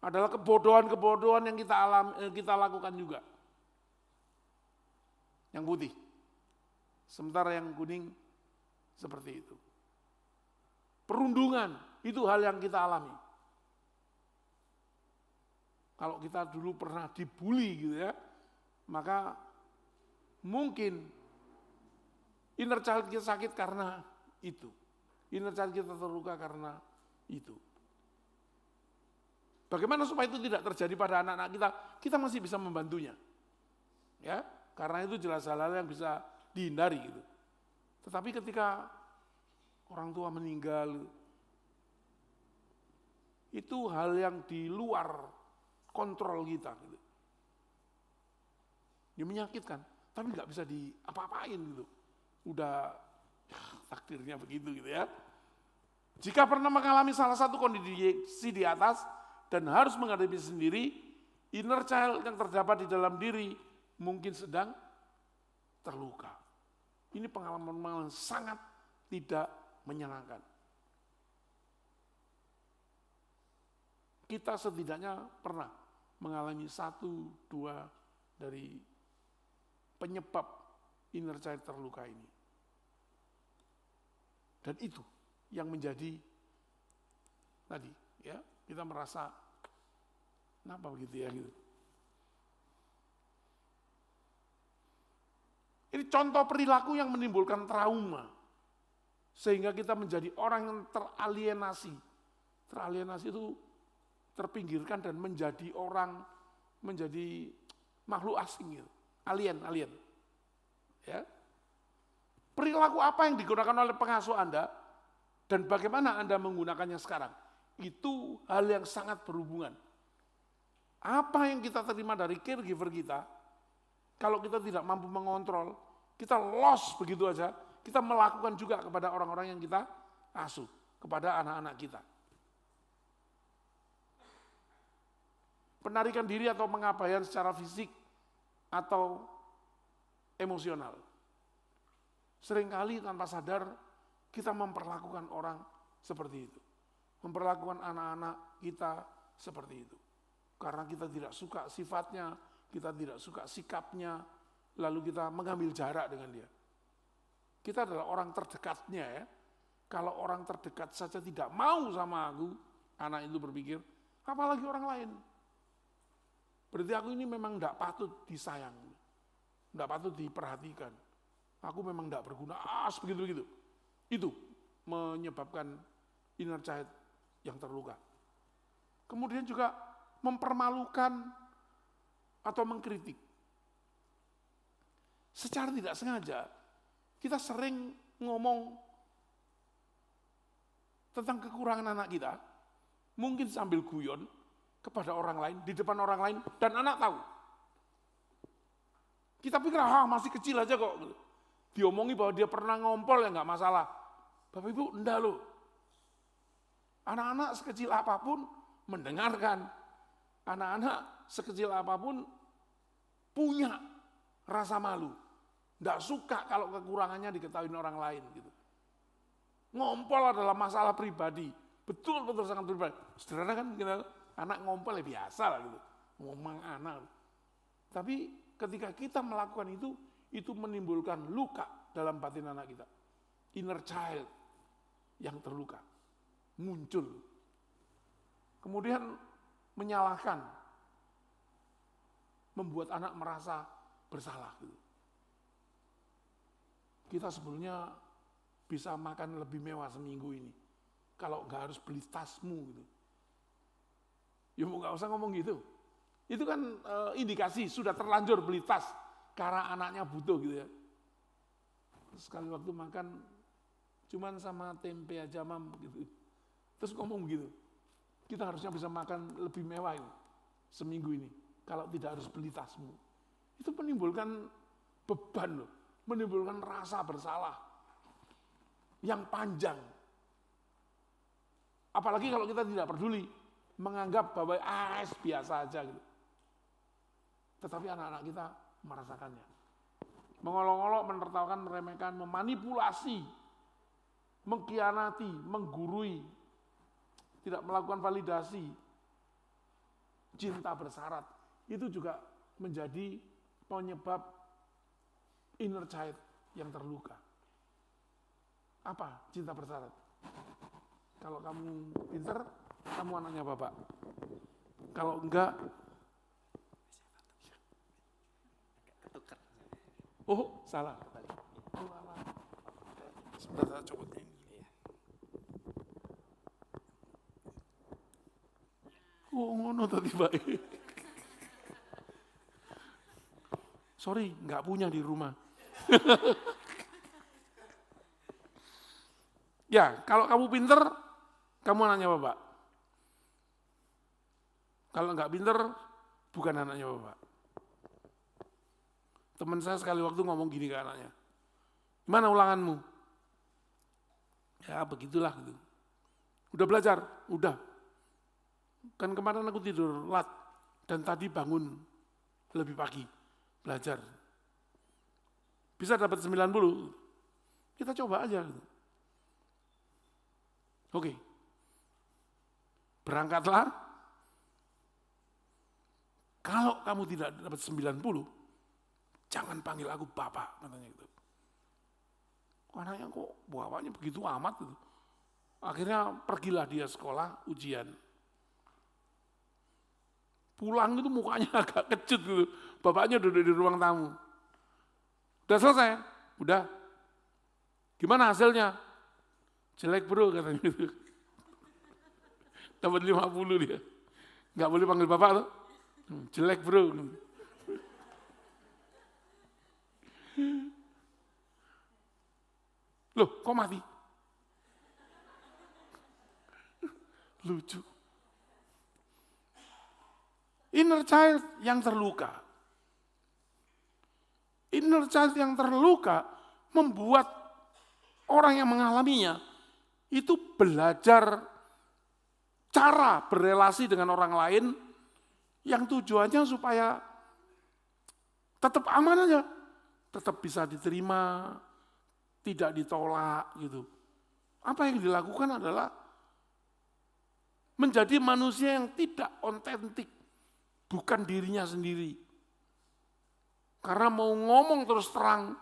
Adalah kebodohan-kebodohan yang kita lakukan juga. Yang putih. Sementara yang kuning seperti itu. Perundungan, itu hal yang kita alami. Kalau kita dulu pernah dibully gitu ya, maka mungkin inner child kita sakit karena itu. Inner child kita terluka karena itu. Bagaimana supaya itu tidak terjadi pada anak-anak kita? Kita masih bisa membantunya. Ya, karena itu jelas hal-hal yang bisa dihindari gitu. Tetapi ketika orang tua meninggal, itu hal yang di luar kontrol kita gitu. Dia menyakitkan, tapi nggak bisa diapa-apain gitu. Udah ya, takdirnya begitu gitu ya. Jika pernah mengalami salah satu kondisi di atas dan harus menghadapi sendiri, inner child yang terdapat di dalam diri mungkin sedang terluka. Ini pengalaman sangat tidak menyenangkan. Kita setidaknya pernah mengalami 1-2 dari penyebab inner child terluka ini. Dan itu yang menjadi tadi ya, kita merasa kenapa begitu ya gitu. Ini contoh perilaku yang menimbulkan trauma. Sehingga kita menjadi orang yang teralienasi. Teralienasi itu terpinggirkan dan menjadi orang, menjadi makhluk asing gitu. Alien. Ya. Perilaku apa yang digunakan oleh pengasuh Anda dan bagaimana Anda menggunakannya sekarang? Itu hal yang sangat berhubungan. Apa yang kita terima dari caregiver kita, kalau kita tidak mampu mengontrol, kita lost begitu aja, kita melakukan juga kepada orang-orang yang kita asuh, kepada anak-anak kita. Penarikan diri atau pengabaian secara fisik atau emosional. Seringkali tanpa sadar kita memperlakukan orang seperti itu. Memperlakukan anak-anak kita seperti itu. Karena kita tidak suka sifatnya, kita tidak suka sikapnya, lalu kita mengambil jarak dengan dia. Kita adalah orang terdekatnya ya. Kalau orang terdekat saja tidak mau sama aku, anak itu berpikir, apalagi orang lain. Berarti aku ini memang tidak patut disayang, tidak patut diperhatikan. Aku memang tidak berguna, begitu-begitu. Itu menyebabkan inner child yang terluka. Kemudian juga mempermalukan, atau mengkritik. Secara tidak sengaja, kita sering ngomong tentang kekurangan anak kita, mungkin sambil guyon kepada orang lain, di depan orang lain, dan anak tahu. Kita pikir, masih kecil aja kok. Diomongi bahwa dia pernah ngompol ya nggak masalah. Bapak Ibu, enggak loh. Anak-anak sekecil apapun mendengarkan. Anak-anak sekecil apapun punya rasa malu. Enggak suka kalau kekurangannya diketahui orang lain gitu. Ngompol adalah masalah pribadi. Betul-betul sangat pribadi. Sederhana kan kita anak ngompol ya biasa lah gitu. Ngomong anak. Tapi ketika kita melakukan itu menimbulkan luka dalam batin anak kita. Inner child yang terluka. Muncul. Kemudian menyalahkan. Membuat anak merasa bersalah gitu. Kita sebetulnya bisa makan lebih mewah seminggu ini. Kalau nggak harus beli tasmu gitu. Ya nggak usah ngomong gitu. Itu kan indikasi sudah terlanjur beli tas karena anaknya butuh gitu ya. Sekali waktu makan cuman sama tempe aja mam gitu. Terus ngomong begitu. Kita harusnya bisa makan lebih mewah ini seminggu ini. Kalau tidak harus beli tasmu. Itu menimbulkan beban loh. Menimbulkan rasa bersalah yang panjang. Apalagi kalau kita tidak peduli, menganggap bahwa biasa aja gitu. Tetapi anak-anak kita merasakannya. Mengolok-olok, menertawakan, meremehkan, memanipulasi, mengkhianati, menggurui, tidak melakukan validasi, cinta bersyarat. Itu juga menjadi penyebab inner child yang terluka. Apa cinta bersyarat? Kalau kamu pinter, kamu anaknya bapak. Kalau enggak, salah. Sebentar saya copot ini. Ngono tadi Pak. Sorry, enggak punya di rumah. Ya, kalau kamu pinter, kamu anaknya bapak. Kalau enggak pinter, bukan anaknya bapak. Teman saya sekali waktu ngomong gini ke anaknya, gimana ulanganmu? Ya begitulah gitu. Udah belajar? Udah. Kan kemarin aku tidur lat, dan tadi bangun lebih pagi, belajar. Bisa dapat 90, kita coba aja. Oke. Berangkatlah. Kalau kamu tidak dapat 90, jangan panggil aku bapak, katanya gitu. Anaknya kok bapaknya begitu amat gitu. Akhirnya pergilah dia sekolah ujian. Pulang itu mukanya agak kecut gitu. Bapaknya duduk di ruang tamu. Udah selesai? Udah. Gimana hasilnya? Jelek bro, katanya gitu. Dapat 50 dia. Nggak boleh panggil bapak tuh. Jelek bro. Loh, kok mati? Lucu. Inner child yang terluka. Inner child yang terluka membuat orang yang mengalaminya itu belajar cara berelasi dengan orang lain yang tujuannya supaya tetap aman aja, tetap bisa diterima, tidak ditolak gitu. Apa yang dilakukan adalah menjadi manusia yang tidak otentik, bukan dirinya sendiri. Karena mau ngomong terus terang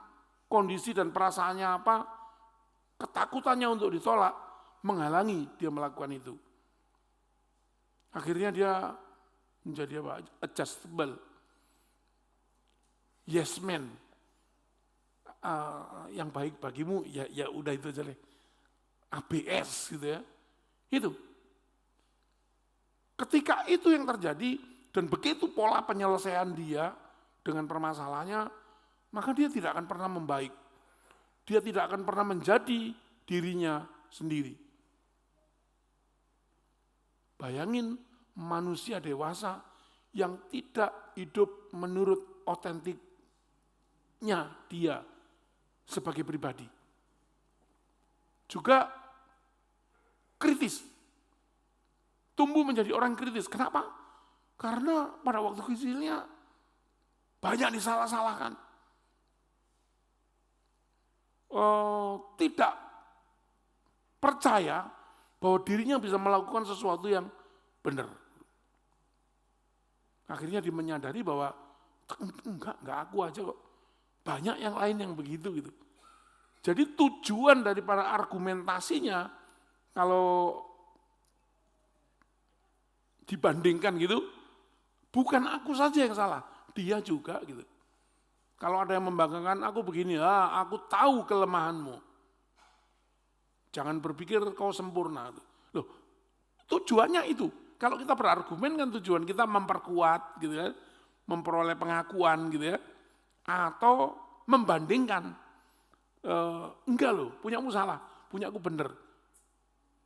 kondisi dan perasaannya apa, ketakutannya untuk ditolak menghalangi dia melakukan itu. Akhirnya dia menjadi apa? Adjustable, yes man. Yang baik bagimu ya udah itu aja deh. ABS gitu ya. Itu. Ketika itu yang terjadi dan begitu pola penyelesaian dia dengan permasalahannya, maka dia tidak akan pernah membaik. Dia tidak akan pernah menjadi dirinya sendiri. Bayangin manusia dewasa yang tidak hidup menurut otentiknya dia sebagai pribadi. Juga kritis. Tumbuh menjadi orang kritis. Kenapa? Karena pada waktu kecilnya banyak disalah-salahkan. Tidak percaya bahwa dirinya bisa melakukan sesuatu yang benar. Akhirnya dia menyadari bahwa enggak aku aja kok. Banyak yang lain yang begitu gitu. Jadi tujuan daripada argumentasinya kalau dibandingkan gitu, bukan aku saja yang salah, dia juga gitu. Kalau ada yang membanggakan aku begini, aku tahu kelemahanmu. Jangan berpikir kau sempurna. Loh, tujuannya itu. Kalau kita berargumen kan tujuan kita memperkuat gitu ya, memperoleh pengakuan gitu ya, atau membandingkan. Enggak loh, punyamu salah, punyaku benar.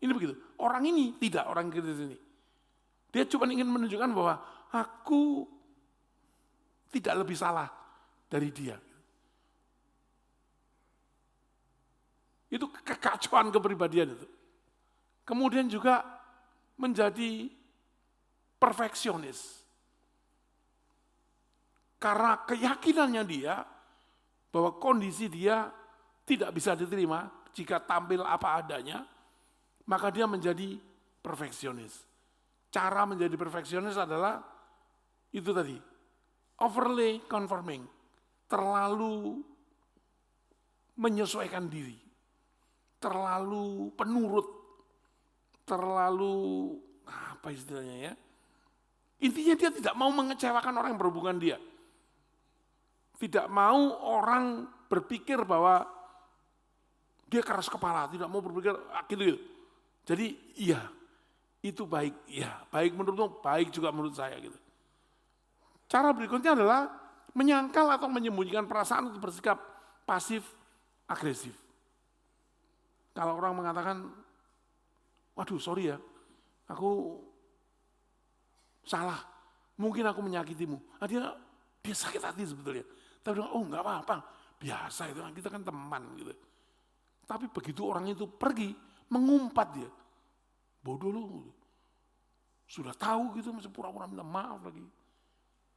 Ini begitu. Orang ini tidak, orang kritis ini. Dia cuma ingin menunjukkan bahwa aku tidak lebih salah dari dia. Itu kekacauan kepribadian itu. Kemudian juga menjadi perfeksionis. Karena keyakinannya dia bahwa kondisi dia tidak bisa diterima jika tampil apa adanya, maka dia menjadi perfeksionis. Cara menjadi perfeksionis adalah itu tadi, overly conforming, terlalu menyesuaikan diri, terlalu penurut, terlalu apa istilahnya ya? Intinya dia tidak mau mengecewakan orang yang berhubungan dia. Tidak mau orang berpikir bahwa dia keras kepala, tidak mau berpikir gitu. Jadi iya, itu baik, ya baik menurutmu, baik juga menurut saya gitu. Cara berikutnya adalah menyangkal atau menyembunyikan perasaan untuk bersikap pasif agresif. Kalau orang mengatakan, waduh sorry ya, aku salah, mungkin aku menyakitimu. Dia sakit hati sebetulnya. Tapi dia, oh enggak apa-apa, biasa itu, kita kan teman gitu. Tapi begitu orang itu pergi, mengumpat dia. Bodoh lu, sudah tahu gitu masih pura-pura minta maaf lagi.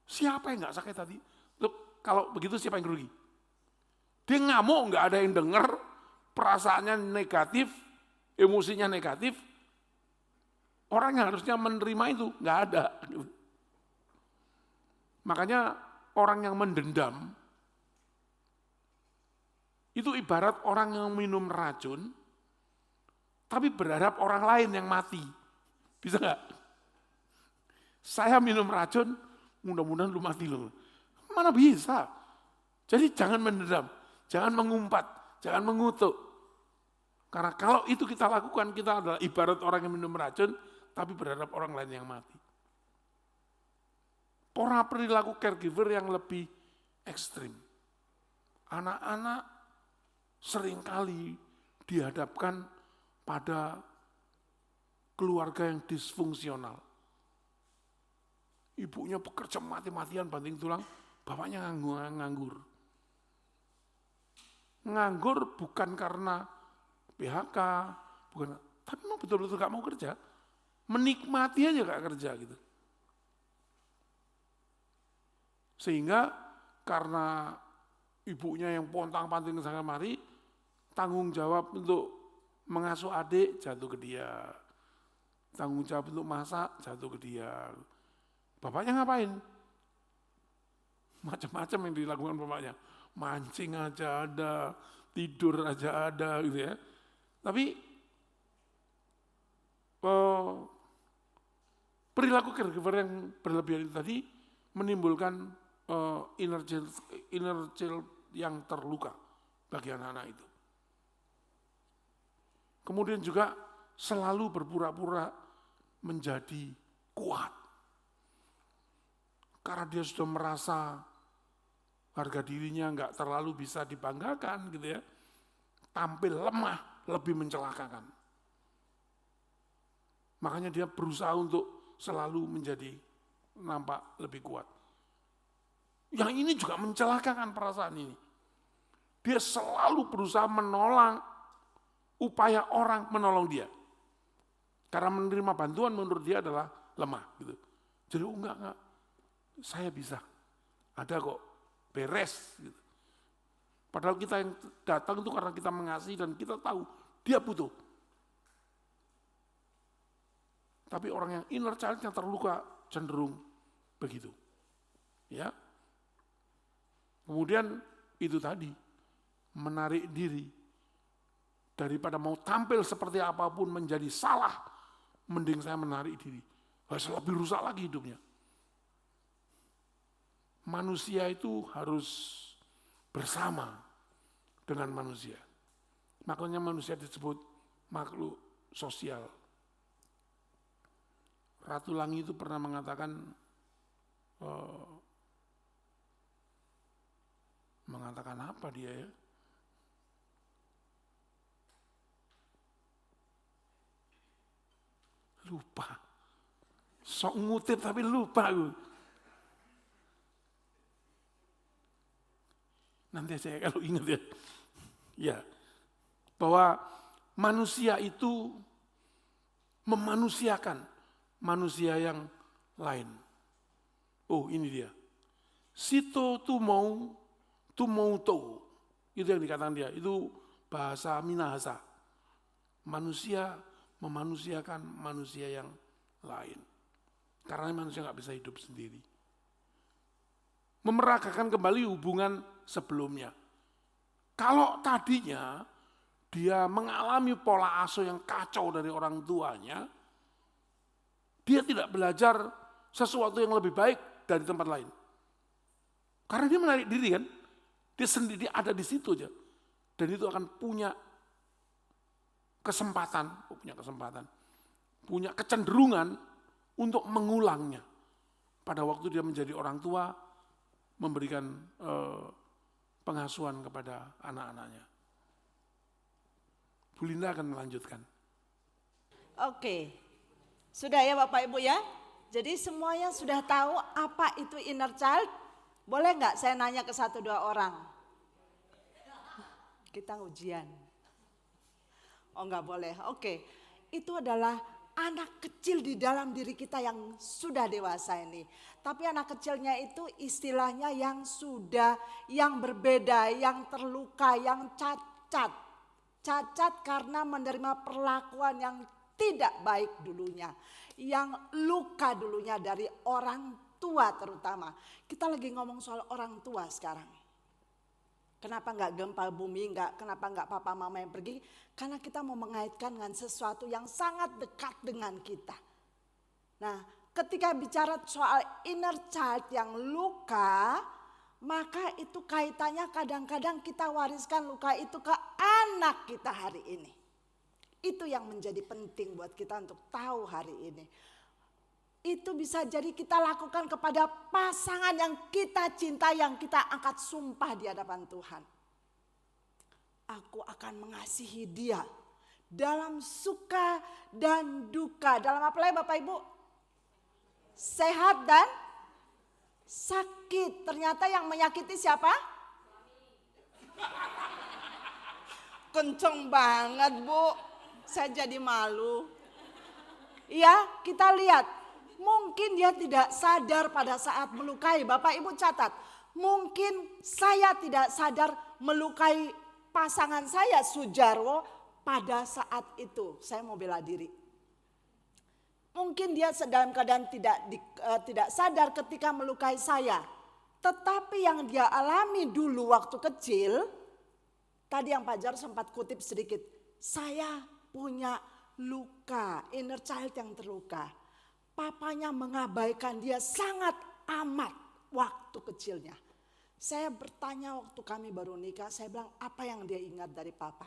Siapa yang nggak sakit hati? Loh, kalau begitu siapa yang rugi? Dia ngamuk nggak ada yang dengar, perasaannya negatif, emosinya negatif. Orang yang harusnya menerima itu nggak ada. Makanya orang yang mendendam itu ibarat orang yang minum racun, tapi berharap orang lain yang mati. Bisa nggak? Saya minum racun, mudah-mudahan lu mati lu. Mana bisa? Jadi jangan mendendam, jangan mengumpat, jangan mengutuk. Karena kalau itu kita lakukan, kita adalah ibarat orang yang minum racun, tapi berharap orang lain yang mati. Pola perilaku caregiver yang lebih ekstrim. Anak-anak seringkali dihadapkan pada keluarga yang disfungsional. Ibunya bekerja mati-matian banting tulang, bapaknya nganggur. Nganggur bukan karena PHK, bukan, tapi memang betul-betul gak mau kerja. Menikmati aja gak kerja gitu. Sehingga karena ibunya yang pontang-panting sana mari, tanggung jawab untuk mengasuh adik jatuh ke dia. Tanggung jawab untuk masak jatuh ke dia. Bapaknya ngapain? Macam-macam yang dilakukan bapaknya. Mancing aja ada, tidur aja ada gitu ya. Tapi perilaku caregiver yang berlebihan itu tadi menimbulkan inner child yang terluka bagi anak-anak itu. Kemudian juga selalu berpura-pura menjadi kuat. Karena dia sudah merasa harga dirinya nggak terlalu bisa dibanggakan gitu ya. Tampil lemah, lebih mencelakakan. Makanya dia berusaha untuk selalu menjadi nampak lebih kuat. Yang ini juga mencelakakan perasaan ini. Dia selalu berusaha menolak upaya orang menolong dia. Karena menerima bantuan menurut dia adalah lemah. Gitu. Jadi enggak, saya bisa. Ada kok, beres. Gitu. Padahal kita yang datang itu karena kita mengasihi dan kita tahu dia butuh. Tapi orang yang inner child yang terluka cenderung begitu. Ya. Kemudian itu tadi, menarik diri. Daripada mau tampil seperti apapun menjadi salah, mending saya menarik diri. Harus lebih rusak lagi hidupnya. Manusia itu harus bersama dengan manusia. Makanya manusia disebut makhluk sosial. Ratu Langi itu pernah mengatakan apa dia ya? Lupa. Sok ngutip tapi lupa gue. Nanti saya kalau ingat ya. Ya. Bahwa manusia itu memanusiakan manusia yang lain. Oh, ini dia. Sito tu mau to. Itu yang dikatakan dia. Itu bahasa Minahasa. Manusia memanusiakan manusia yang lain. Karena manusia nggak bisa hidup sendiri. Memeragakan kembali hubungan sebelumnya. Kalau tadinya dia mengalami pola asuh yang kacau dari orang tuanya, dia tidak belajar sesuatu yang lebih baik dari tempat lain. Karena dia menarik diri kan, dia sendiri ada di situ aja. Dan itu akan punya kesempatan, punya kecenderungan untuk mengulangnya. Pada waktu dia menjadi orang tua, memberikan pengasuhan kepada anak-anaknya. Bu Linda akan melanjutkan. Oke. Sudah ya Bapak Ibu ya? Jadi semuanya sudah tahu apa itu inner child? Boleh nggak saya nanya ke 1-2 orang? Kita ujian. Oh nggak boleh, oke. Itu adalah anak kecil di dalam diri kita yang sudah dewasa ini. Tapi anak kecilnya itu istilahnya yang sudah, yang berbeda, yang terluka, yang cacat. Cacat karena menerima perlakuan yang tidak baik dulunya, yang luka dulunya dari orang tua terutama. Kita lagi ngomong soal orang tua sekarang. Kenapa nggak gempa bumi, kenapa nggak papa mama yang pergi? Karena kita mau mengaitkan dengan sesuatu yang sangat dekat dengan kita. Nah, ketika bicara soal inner child yang luka, maka itu kaitannya kadang-kadang kita wariskan luka itu ke anak kita hari ini. Itu yang menjadi penting buat kita untuk tahu hari ini. Itu bisa jadi kita lakukan kepada pasangan yang kita cintai, yang kita angkat sumpah di hadapan Tuhan. Aku akan mengasihi dia dalam suka dan duka. Dalam apa lagi Bapak Ibu? Sehat dan sakit. Ternyata yang menyakiti siapa? Kenceng banget Bu. Saya jadi malu. Ya, kita lihat. Mungkin dia tidak sadar pada saat melukai. Bapak Ibu catat. Mungkin saya tidak sadar melukai pasangan saya, Sujarwo, pada saat itu. Saya mau bela diri. Mungkin dia dalam keadaan tidak sadar ketika melukai saya. Tetapi yang dia alami dulu waktu kecil, tadi yang Pak Jar sempat kutip sedikit. Saya punya luka, inner child yang terluka. Papanya mengabaikan dia sangat amat waktu kecilnya. Saya bertanya waktu kami baru nikah, saya bilang apa yang dia ingat dari papa?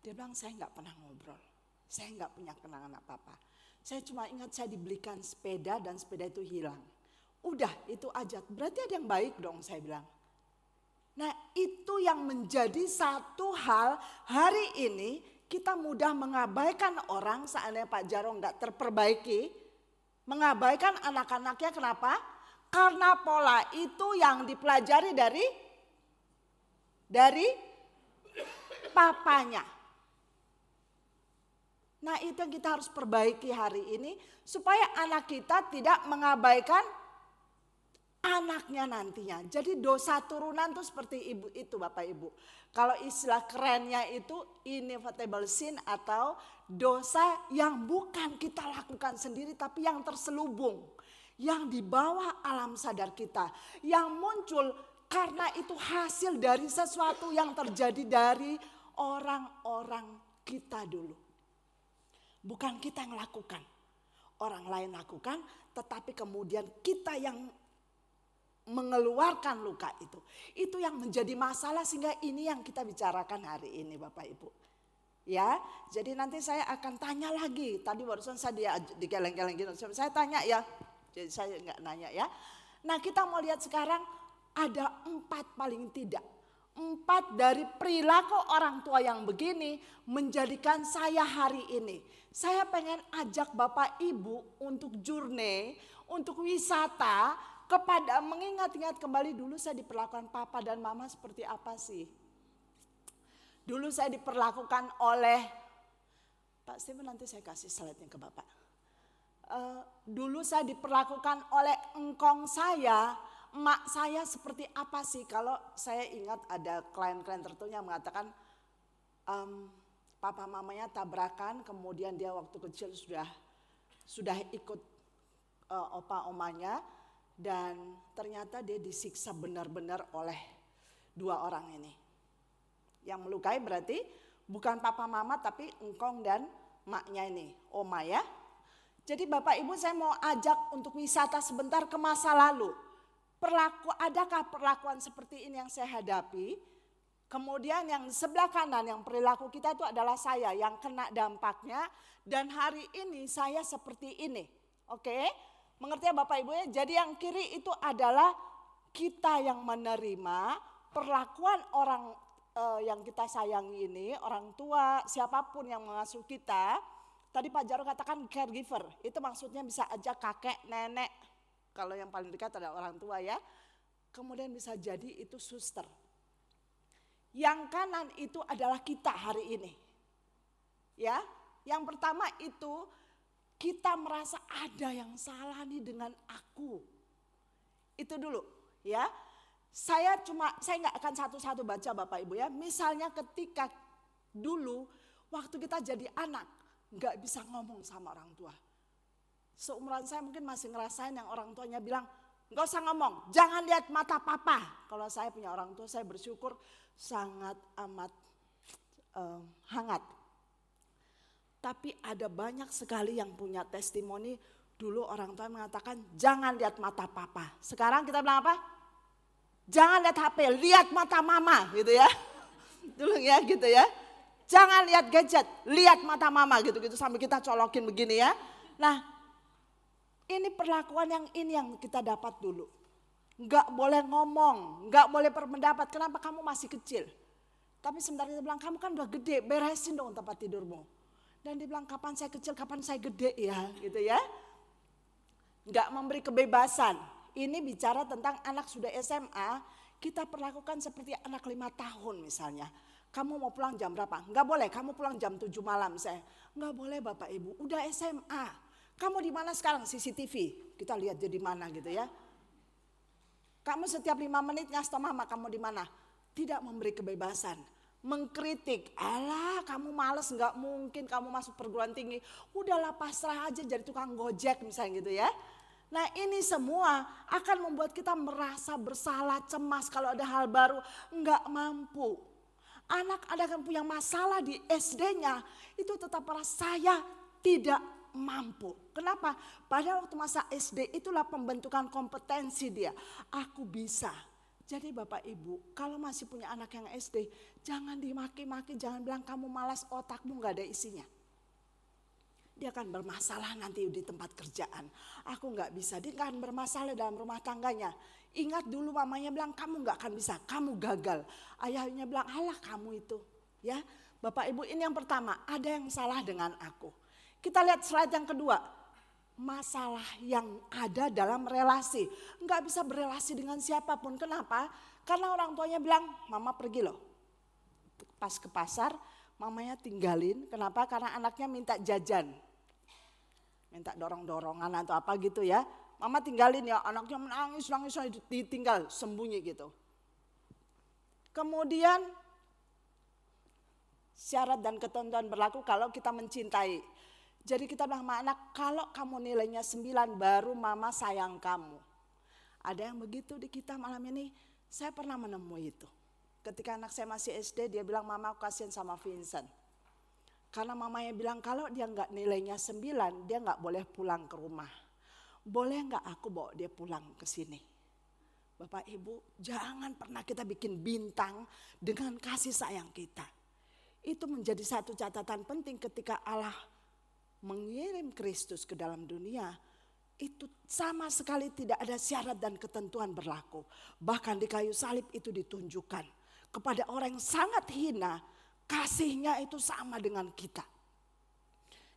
Dia bilang saya nggak pernah ngobrol, saya nggak punya kenangan apa-apa. Saya cuma ingat saya dibelikan sepeda dan sepeda itu hilang. Udah itu aja, berarti ada yang baik dong saya bilang. Nah itu yang menjadi satu hal hari ini kita mudah mengabaikan orang seandainya Pak Jarwo nggak terperbaiki. Mengabaikan anak-anaknya kenapa? Karena pola itu yang dipelajari dari papanya. Nah itu yang kita harus perbaiki hari ini supaya anak kita tidak mengabaikan anaknya nantinya. Jadi dosa turunan tuh seperti ibu itu Bapak Ibu. Kalau istilah kerennya itu inevitable sin atau dosa yang bukan kita lakukan sendiri tapi yang terselubung. Yang di bawah alam sadar kita. Yang muncul karena itu hasil dari sesuatu yang terjadi dari orang-orang kita dulu. Bukan kita yang lakukan. Orang lain lakukan tetapi kemudian kita yang mengeluarkan luka itu. Itu yang menjadi masalah sehingga ini yang kita bicarakan hari ini Bapak Ibu. Ya, jadi nanti saya akan tanya lagi. Tadi barusan saya digeleng-geleng gitu. Saya tanya ya, jadi saya nggak nanya ya. Nah kita mau lihat sekarang ada 4 paling tidak. 4 dari perilaku orang tua yang begini menjadikan saya hari ini. Saya pengen ajak Bapak Ibu untuk journey, untuk wisata, kepada mengingat-ingat kembali dulu saya diperlakukan papa dan mama seperti apa sih. Dulu saya diperlakukan oleh, Pak Steven nanti saya kasih slide-nya ke Bapak. Dulu saya diperlakukan oleh engkong saya, emak saya seperti apa sih. Kalau saya ingat ada klien-klien tertentu yang mengatakan papa mamanya tabrakan, kemudian dia waktu kecil sudah ikut opa omanya. Dan ternyata dia disiksa benar-benar oleh 2 orang ini. Yang melukai berarti bukan papa mama tapi engkong dan maknya ini, oma ya. Jadi Bapak Ibu saya mau ajak untuk wisata sebentar ke masa lalu. Adakah perlakuan seperti ini yang saya hadapi? Kemudian yang sebelah kanan yang perilaku kita itu adalah saya yang kena dampaknya. Dan hari ini saya seperti ini, oke? Mengerti ya Bapak Ibu ya? Jadi yang kiri itu adalah kita yang menerima perlakuan orang yang kita sayangi ini, orang tua, siapapun yang mengasuh kita. Tadi Pak Jarwo katakan caregiver, itu maksudnya bisa aja kakek, nenek. Kalau yang paling dekat adalah orang tua ya. Kemudian bisa jadi itu suster. Yang kanan itu adalah kita hari ini. Ya, yang pertama itu kita merasa ada yang salah nih dengan aku. Itu dulu ya. Saya nggak akan satu-satu baca Bapak Ibu ya. Misalnya ketika dulu waktu kita jadi anak nggak bisa ngomong sama orang tua. Seumuran saya mungkin masih ngerasain yang orang tuanya bilang nggak usah ngomong, jangan lihat mata papa. Kalau saya punya orang tua saya bersyukur sangat amat hangat. Tapi ada banyak sekali yang punya testimoni dulu orang tua mengatakan jangan lihat mata papa. Sekarang kita bilang apa? Jangan lihat HP, lihat mata mama gitu ya. Dulu ya gitu ya. Jangan lihat gadget, lihat mata mama gitu-gitu sampai kita colokin begini ya. Nah ini perlakuan yang kita dapat dulu. Enggak boleh ngomong, enggak boleh berpendapat. Kenapa kamu masih kecil? Tapi sebentar kita bilang kamu kan udah gede, beresin dong tempat tidurmu. Dan dia bilang kapan saya kecil, kapan saya gede ya gitu ya. Enggak memberi kebebasan. Ini bicara tentang anak sudah SMA, kita perlakukan seperti anak 5 tahun misalnya. Kamu mau pulang jam berapa? Enggak boleh, kamu pulang jam 7 malam saya. Enggak boleh Bapak Ibu, udah SMA. Kamu di mana sekarang CCTV? Kita lihat dia di mana gitu ya. Kamu setiap 5 menit ngasih tau mama kamu di mana? Tidak memberi kebebasan. Mengkritik, alah kamu males nggak mungkin kamu masuk perguruan tinggi. Udahlah pasrah aja jadi tukang gojek misalnya gitu ya. Nah ini semua akan membuat kita merasa bersalah, cemas kalau ada hal baru, nggak mampu. Anak ada kan punya masalah di SD-nya, itu tetap merasa saya tidak mampu. Kenapa? Pada waktu masa SD itulah pembentukan kompetensi dia. Aku bisa. Jadi Bapak Ibu, kalau masih punya anak yang SD, jangan dimaki-maki, jangan bilang kamu malas, otakmu nggak ada isinya. dia akan bermasalah nanti di tempat kerjaan. Aku nggak bisa, dia akan bermasalah dalam rumah tangganya. Ingat dulu mamanya bilang kamu nggak akan bisa, kamu gagal. Ayahnya bilang alah kamu itu. Ya, Bapak Ibu, ini yang pertama, ada yang salah dengan aku. Kita lihat slide yang kedua. Masalah yang ada dalam relasi. Nggak bisa berelasi dengan siapapun. Kenapa? Karena orang tuanya bilang, mama pergi loh. Pas ke pasar, mamanya tinggalin. Kenapa? Karena anaknya minta jajan. Minta dorong-dorongan atau apa gitu ya. Mama tinggalin ya, anaknya menangis, ditinggal, sembunyi gitu. Kemudian syarat dan ketentuan berlaku kalau kita mencintai. Jadi kita bilang sama anak, kalau kamu nilainya 9 baru mama sayang kamu. Ada yang begitu di kita malam ini, saya pernah menemui itu. Ketika anak saya masih SD, dia bilang mama aku kasihan sama Vincent. Karena mamanya bilang kalau dia nggak nilainya 9, dia nggak boleh pulang ke rumah. Boleh nggak aku bawa dia pulang ke sini? Bapak Ibu, jangan pernah kita bikin bintang dengan kasih sayang kita. Itu menjadi satu catatan penting ketika Allah mengirim Kristus ke dalam dunia, itu sama sekali tidak ada syarat dan ketentuan berlaku. Bahkan di kayu salib itu ditunjukkan kepada orang yang sangat hina, kasihnya itu sama dengan kita.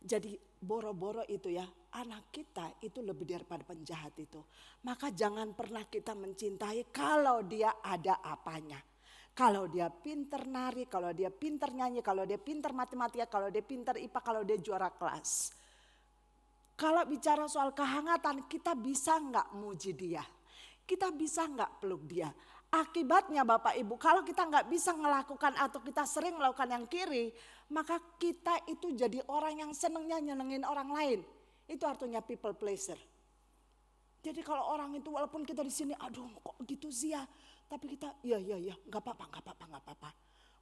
Jadi boro-boro itu ya, anak kita itu lebih daripada penjahat itu. Maka jangan pernah kita mencintai kalau dia ada apanya. Kalau dia pinter nari, kalau dia pinter nyanyi, kalau dia pinter matematika, kalau dia pinter IPA, kalau dia juara kelas. Kalau bicara soal kehangatan, kita bisa nggak muji dia? Kita bisa nggak peluk dia? Akibatnya Bapak Ibu, kalau kita nggak bisa melakukan atau kita sering melakukan yang kiri, maka kita itu jadi orang yang senengnya nyenengin orang lain. Itu artinya people pleaser. Jadi kalau orang itu walaupun kita di sini, aduh kok gitu sih ya. Tapi kita, iya, nggak apa-apa.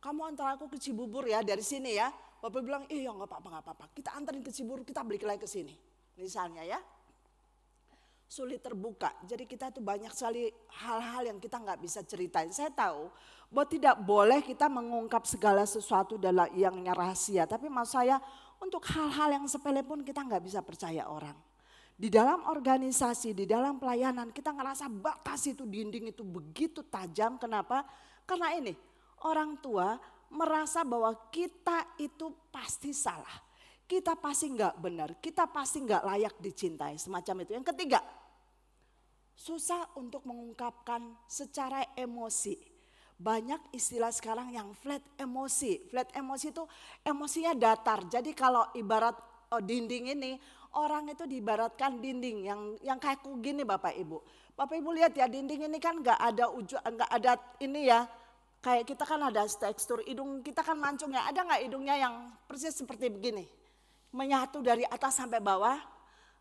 Kamu antar aku ke Cibubur ya dari sini ya. Bapak bilang, iya nggak apa-apa. Kita antarin ke Cibubur, kita balik lagi ke sini. Misalnya ya. Sulit terbuka. Jadi kita tuh banyak sekali hal-hal yang kita nggak bisa ceritain. Saya tahu bahwa tidak boleh kita mengungkap segala sesuatu dalam yang rahasia. Tapi maksud saya untuk hal-hal yang sepele pun kita nggak bisa percaya orang. Di dalam organisasi, di dalam pelayanan kita ngerasa batas itu, dinding itu begitu tajam. Kenapa? Karena ini orang tua merasa bahwa kita itu pasti salah. Kita pasti nggak benar, kita pasti nggak layak dicintai, semacam itu. Yang ketiga, susah untuk mengungkapkan secara emosi. Banyak istilah sekarang yang flat emosi. Flat emosi itu emosinya datar. Jadi kalau ibarat dinding ini, orang itu diibaratkan dinding yang kayak gini Bapak Ibu. Bapak Ibu lihat ya, dinding ini kan nggak ada ujung, nggak ada ini ya. Kayak kita kan ada tekstur hidung kita kan mancung ya. Ada nggak hidungnya yang persis seperti begini? Menyatu dari atas sampai bawah?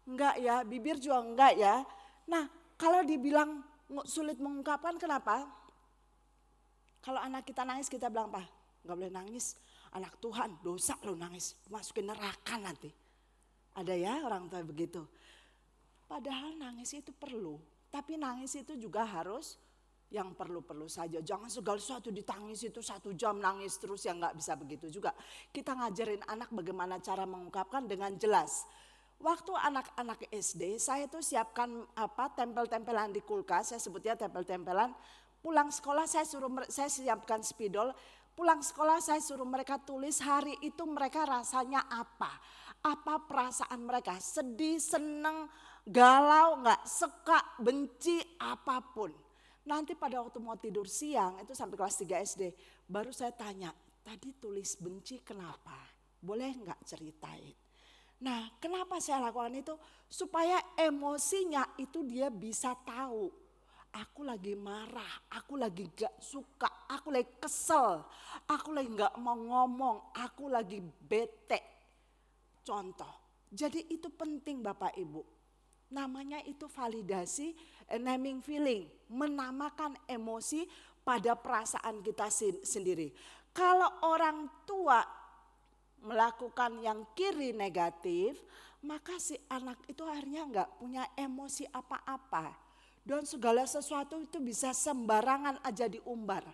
Enggak ya, bibir juga enggak ya. Nah, kalau dibilang sulit mengungkapkan kenapa? Kalau anak kita nangis kita bilang apa? Enggak boleh nangis, anak Tuhan dosa lo nangis, masukin neraka nanti. Ada ya orang tua begitu. Padahal nangis itu perlu, tapi nangis itu juga harus yang perlu-perlu saja. Jangan segala sesuatu ditangis itu 1 jam nangis terus, ya nggak bisa begitu juga. Kita ngajarin anak bagaimana cara mengungkapkan dengan jelas. Waktu anak-anak SD saya tuh siapkan tempel-tempelan di kulkas, saya sebutnya tempel-tempelan. Pulang sekolah saya siapkan spidol. Pulang sekolah saya suruh mereka tulis hari itu mereka rasanya apa. Apa perasaan mereka, sedih, seneng, galau, nggak suka, benci, apapun. Nanti pada waktu mau tidur siang, itu sampai kelas 3 SD, baru saya tanya, tadi tulis benci kenapa? Boleh nggak ceritain? Nah, kenapa saya lakukan itu? Supaya emosinya itu dia bisa tahu. Aku lagi marah, aku lagi gak suka, aku lagi kesel, aku lagi gak mau ngomong, aku lagi bete. Contoh, jadi itu penting Bapak Ibu. Namanya itu validasi, naming feeling, menamakan emosi pada perasaan kita sendiri. Kalau orang tua melakukan yang kiri negatif, maka si anak itu akhirnya nggak punya emosi apa-apa. Dan segala sesuatu itu bisa sembarangan aja diumbar.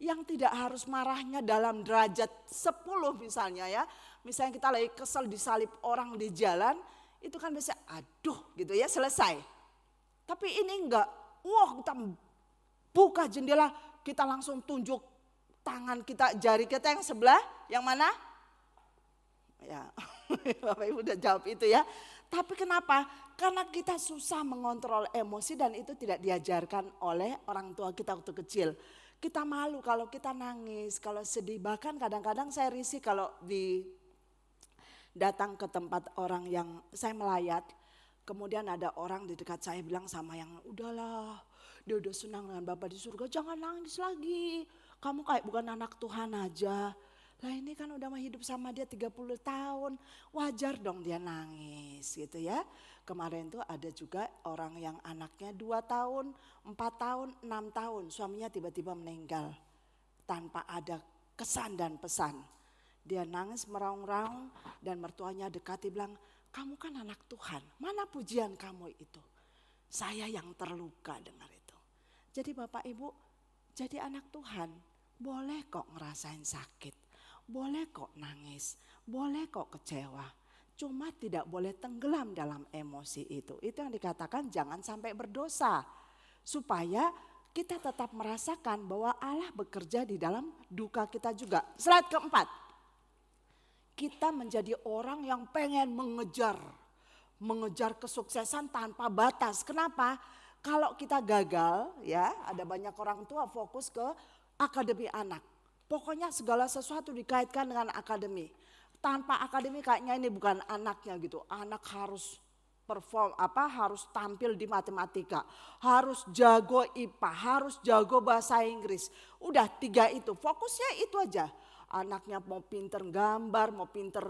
yang tidak harus marahnya dalam derajat 10 misalnya ya. Misalnya kita lagi kesel disalib orang di jalan, itu kan biasa aduh gitu ya, selesai. Tapi ini enggak, wah kita buka jendela, kita langsung tunjuk tangan kita, jari kita yang sebelah, yang mana? Ya, Bapak Ibu udah jawab itu ya. Tapi kenapa? Karena kita susah mengontrol emosi dan itu tidak diajarkan oleh orang tua kita waktu kecil. Kita malu kalau kita nangis, kalau sedih. Bahkan kadang-kadang saya risih kalau datang ke tempat orang yang saya melayat. Kemudian ada orang di dekat saya bilang sama yang udahlah, dia udah senang dengan Bapak di surga, jangan nangis lagi. Kamu kayak bukan anak Tuhan aja. Lah ini kan udah mau hidup sama dia 30 tahun, wajar dong dia nangis gitu ya. Kemarin tuh ada juga orang yang anaknya 2 tahun, 4 tahun, 6 tahun, suaminya tiba-tiba meninggal tanpa ada kesan dan pesan. Dia nangis meraung-raung dan mertuanya dekati bilang, kamu kan anak Tuhan, mana pujian kamu itu? Saya yang terluka dengar itu. Jadi Bapak Ibu, jadi anak Tuhan, boleh kok ngerasain sakit, boleh kok nangis, boleh kok kecewa. Cuma tidak boleh tenggelam dalam emosi itu. Itu yang dikatakan jangan sampai berdosa. Supaya kita tetap merasakan bahwa Allah bekerja di dalam duka kita juga. Slide keempat. Kita menjadi orang yang pengen mengejar kesuksesan tanpa batas. Kenapa? Kalau kita gagal ya, ada banyak orang tua fokus ke akademi anak. Pokoknya segala sesuatu dikaitkan dengan akademi. Tanpa akademi kayaknya ini bukan anaknya gitu. Anak harus perform harus tampil di matematika, harus jago IPA, harus jago bahasa Inggris. Udah 3 itu, fokusnya itu aja. Anaknya mau pinter gambar, mau pinter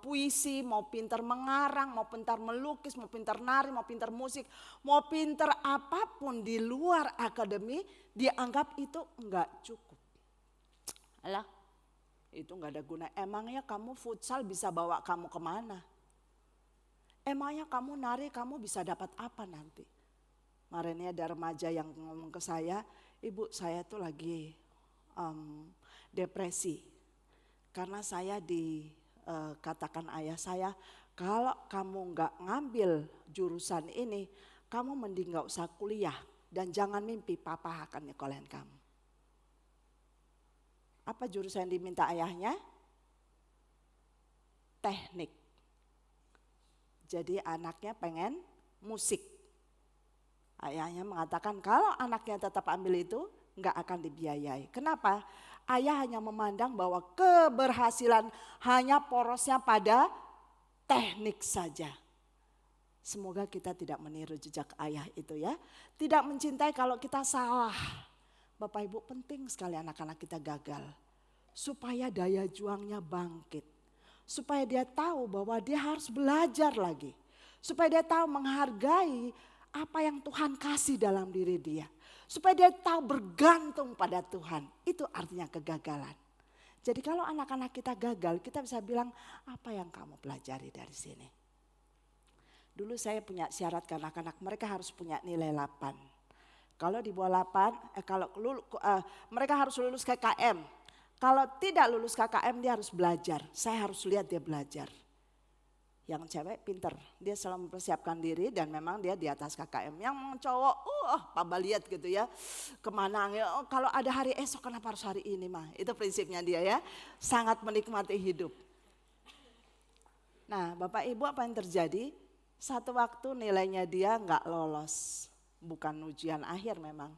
puisi, mau pinter mengarang, mau pinter melukis, mau pinter nari, mau pinter musik, mau pinter apapun di luar akademi, dianggap itu enggak cukup. Alah, itu enggak ada guna. Emangnya kamu futsal bisa bawa kamu kemana? Emangnya kamu nari kamu bisa dapat apa nanti? Kemarin ini ada remaja yang ngomong ke saya, ibu saya tuh lagi depresi. Karena saya dikatakan ayah saya, kalau kamu enggak ngambil jurusan ini, kamu mending enggak usah kuliah. Dan jangan mimpi papa akan nyekolahin kamu. Apa jurusan yang diminta ayahnya? Teknik. Jadi anaknya pengen musik. Ayahnya mengatakan kalau anaknya tetap ambil itu enggak akan dibiayai. Kenapa? Ayah hanya memandang bahwa keberhasilan hanya porosnya pada teknik saja. Semoga kita tidak meniru jejak ayah itu ya. Tidak mencintai kalau kita salah. Bapak Ibu, penting sekali anak-anak kita gagal. Supaya daya juangnya bangkit. Supaya dia tahu bahwa dia harus belajar lagi. Supaya dia tahu menghargai apa yang Tuhan kasih dalam diri dia. Supaya dia tahu bergantung pada Tuhan. Itu artinya kegagalan. Jadi kalau anak-anak kita gagal, kita bisa bilang, apa yang kamu pelajari dari sini? Dulu saya punya syarat ke anak-anak, mereka harus punya nilai 8. Kalau di bawah 8, mereka harus lulus KKM. Kalau tidak lulus KKM dia harus belajar. Saya harus lihat dia belajar. Yang cewek pinter, dia selalu mempersiapkan diri dan memang dia di atas KKM. Yang cowok, papa lihat gitu ya, kemana, kalau ada hari esok kenapa harus hari ini mah. Itu prinsipnya dia ya, sangat menikmati hidup. Nah Bapak Ibu apa yang terjadi? Satu waktu nilainya dia nggak lolos. Bukan ujian akhir memang.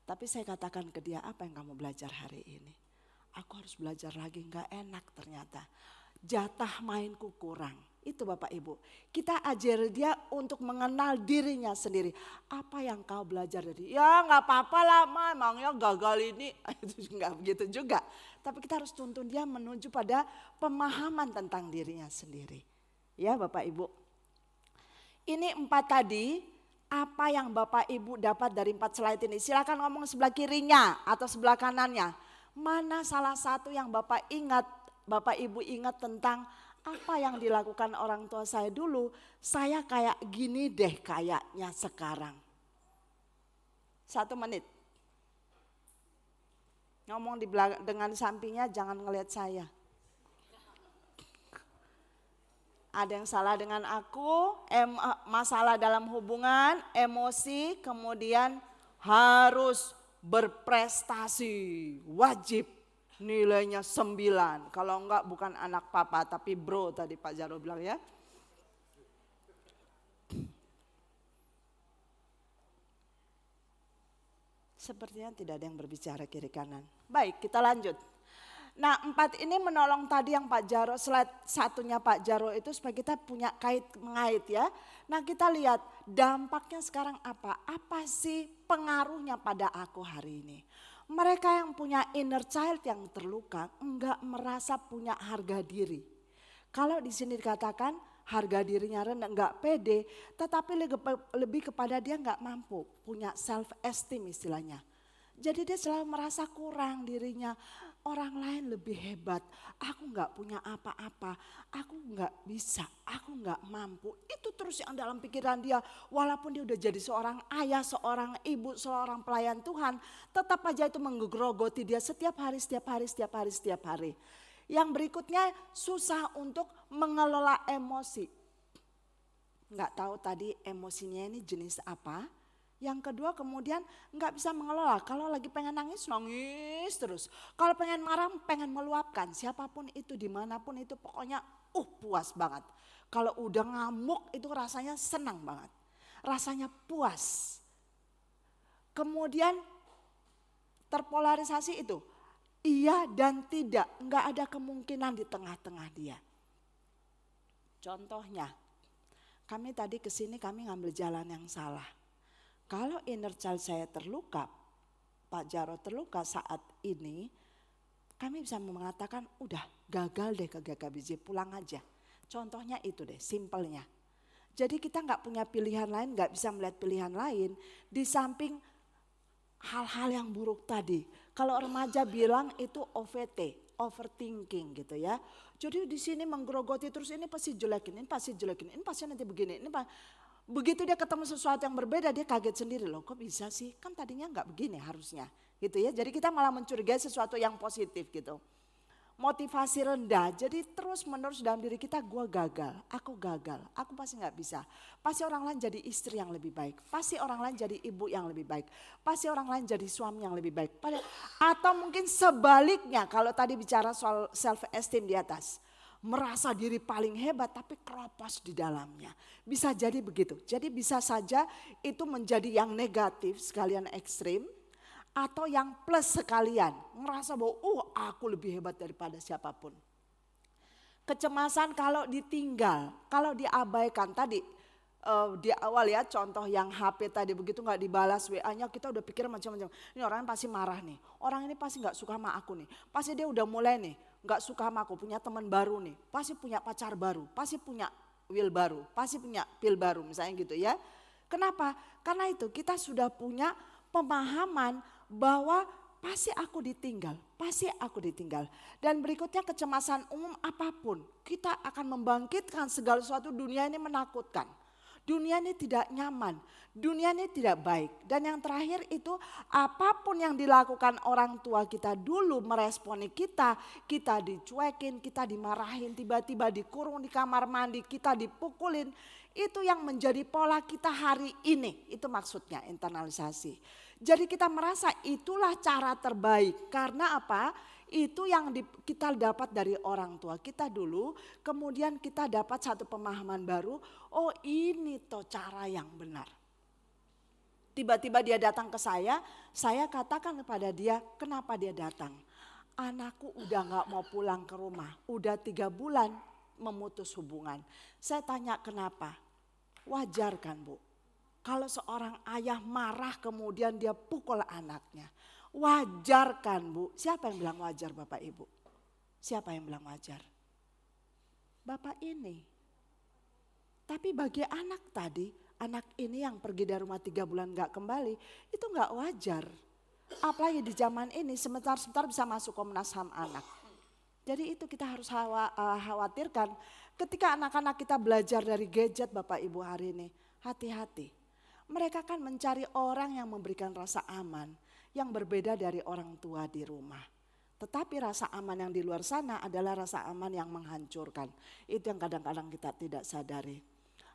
Tapi saya katakan ke dia, apa yang kamu belajar hari ini? Aku harus belajar lagi, gak enak ternyata. Jatah mainku kurang. Itu Bapak Ibu. Kita ajar dia untuk mengenal dirinya sendiri. Apa yang kau belajar dari? Ya gak apa-apa lah Ma, emangnya gagal ini. Itu gak begitu juga. Tapi kita harus tuntun dia menuju pada pemahaman tentang dirinya sendiri. Ya Bapak Ibu. Ini 4 tadi. Apa yang Bapak Ibu dapat dari 4 slide ini? Silakan ngomong sebelah kirinya atau sebelah kanannya. Mana salah satu yang Bapak Ibu ingat tentang apa yang dilakukan orang tua saya dulu. Saya kayak gini deh kayaknya sekarang. 1 menit. Ngomong dengan sampingnya, jangan ngelihat saya. Ada yang salah dengan aku, masalah dalam hubungan, emosi, kemudian harus berprestasi, wajib nilainya 9. Kalau enggak bukan anak papa, tapi bro tadi Pak Jaro bilang ya. Sepertinya tidak ada yang berbicara kiri kanan. Baik, kita lanjut. Nah 4 ini menolong tadi yang Pak Jaro, slide satunya Pak Jaro itu supaya kita punya mengait ya. Nah kita lihat dampaknya sekarang apa? Apa sih pengaruhnya pada aku hari ini? Mereka yang punya inner child yang terluka enggak merasa punya harga diri. Kalau di sini dikatakan harga dirinya rendah, enggak pede, tetapi lebih kepada dia enggak mampu, punya self esteem istilahnya. Jadi dia selalu merasa kurang dirinya. Orang lain lebih hebat, aku nggak punya apa-apa, aku nggak bisa, aku nggak mampu. Itu terus yang dalam pikiran dia, walaupun dia udah jadi seorang ayah, seorang ibu, seorang pelayan Tuhan, tetap aja itu menggerogoti dia setiap hari. Yang berikutnya susah untuk mengelola emosi. Nggak tahu tadi emosinya ini jenis apa. Yang kedua kemudian nggak bisa mengelola. Kalau lagi pengen nangis, nangis terus. Kalau pengen marah, pengen meluapkan. Siapapun itu, dimanapun itu pokoknya puas banget. Kalau udah ngamuk itu rasanya senang banget. Rasanya puas. Kemudian terpolarisasi itu. Iya dan tidak, nggak ada kemungkinan di tengah-tengah dia. Contohnya, kami tadi kesini kami ngambil jalan yang salah. Kalau inner child saya terluka, Pak Jaro terluka saat ini, kami bisa mengatakan udah gagal deh ke GKBJ, pulang aja. Contohnya itu deh, simpelnya. Jadi kita nggak punya pilihan lain, nggak bisa melihat pilihan lain di samping hal-hal yang buruk tadi. Kalau remaja bilang itu OVT, overthinking gitu ya. Jadi di sini menggerogoti terus ini pasti jelekin, ini pasti nanti begini, begitu dia ketemu sesuatu yang berbeda dia kaget sendiri loh, kok bisa sih? Kan tadinya nggak begini harusnya, gitu ya. Jadi kita malah mencurigai sesuatu yang positif gitu. Motivasi rendah, jadi terus menerus dalam diri kita gue gagal, aku pasti nggak bisa. Pasti orang lain jadi istri yang lebih baik, pasti orang lain jadi ibu yang lebih baik, pasti orang lain jadi suami yang lebih baik. Atau mungkin sebaliknya kalau tadi bicara soal self esteem di atas. Merasa diri paling hebat tapi keropos di dalamnya. Bisa jadi begitu. Jadi bisa saja itu menjadi yang negatif sekalian ekstrim. Atau yang plus sekalian. Merasa bahwa aku lebih hebat daripada siapapun. Kecemasan kalau ditinggal, kalau diabaikan tadi. Di awal ya contoh yang HP tadi begitu gak dibalas WA-nya kita udah pikir macam-macam. Ini orang pasti marah nih. Orang ini pasti gak suka sama aku nih. Pasti dia udah mulai nih. Gak suka sama aku, punya teman baru nih, pasti punya pacar baru, pasti punya will baru, pasti punya pil baru misalnya gitu ya. Kenapa? Karena itu kita sudah punya pemahaman bahwa pasti aku ditinggal. Dan berikutnya kecemasan umum apapun, kita akan membangkitkan segala sesuatu. Dunia ini menakutkan. Dunia ini tidak nyaman, dunia ini tidak baik. Dan yang terakhir itu apapun yang dilakukan orang tua kita dulu meresponi kita dicuekin, kita dimarahin, tiba-tiba dikurung di kamar mandi, kita dipukulin. Itu yang menjadi pola kita hari ini, itu maksudnya internalisasi. Jadi kita merasa itulah cara terbaik, karena apa? Itu yang kita dapat dari orang tua kita dulu, kemudian kita dapat satu pemahaman baru, oh ini toh cara yang benar. Tiba-tiba dia datang ke saya katakan kepada dia, kenapa dia datang? Anakku udah gak mau pulang ke rumah, udah 3 bulan memutus hubungan. Saya tanya kenapa? Wajar kan Bu? Kalau seorang ayah marah kemudian dia pukul anaknya. Wajar kan Bu? Siapa yang bilang wajar Bapak Ibu? Siapa yang bilang wajar? Bapak ini. Tapi bagi anak tadi, anak ini yang pergi dari rumah 3 bulan gak kembali, itu gak wajar. Apalagi di zaman ini sebentar-sebentar bisa masuk Komnas HAM anak. Jadi itu kita harus khawatirkan ketika anak-anak kita belajar dari gadget Bapak Ibu hari ini. Hati-hati. Mereka kan mencari orang yang memberikan rasa aman, yang berbeda dari orang tua di rumah. Tetapi rasa aman yang di luar sana adalah rasa aman yang menghancurkan. Itu yang kadang-kadang kita tidak sadari.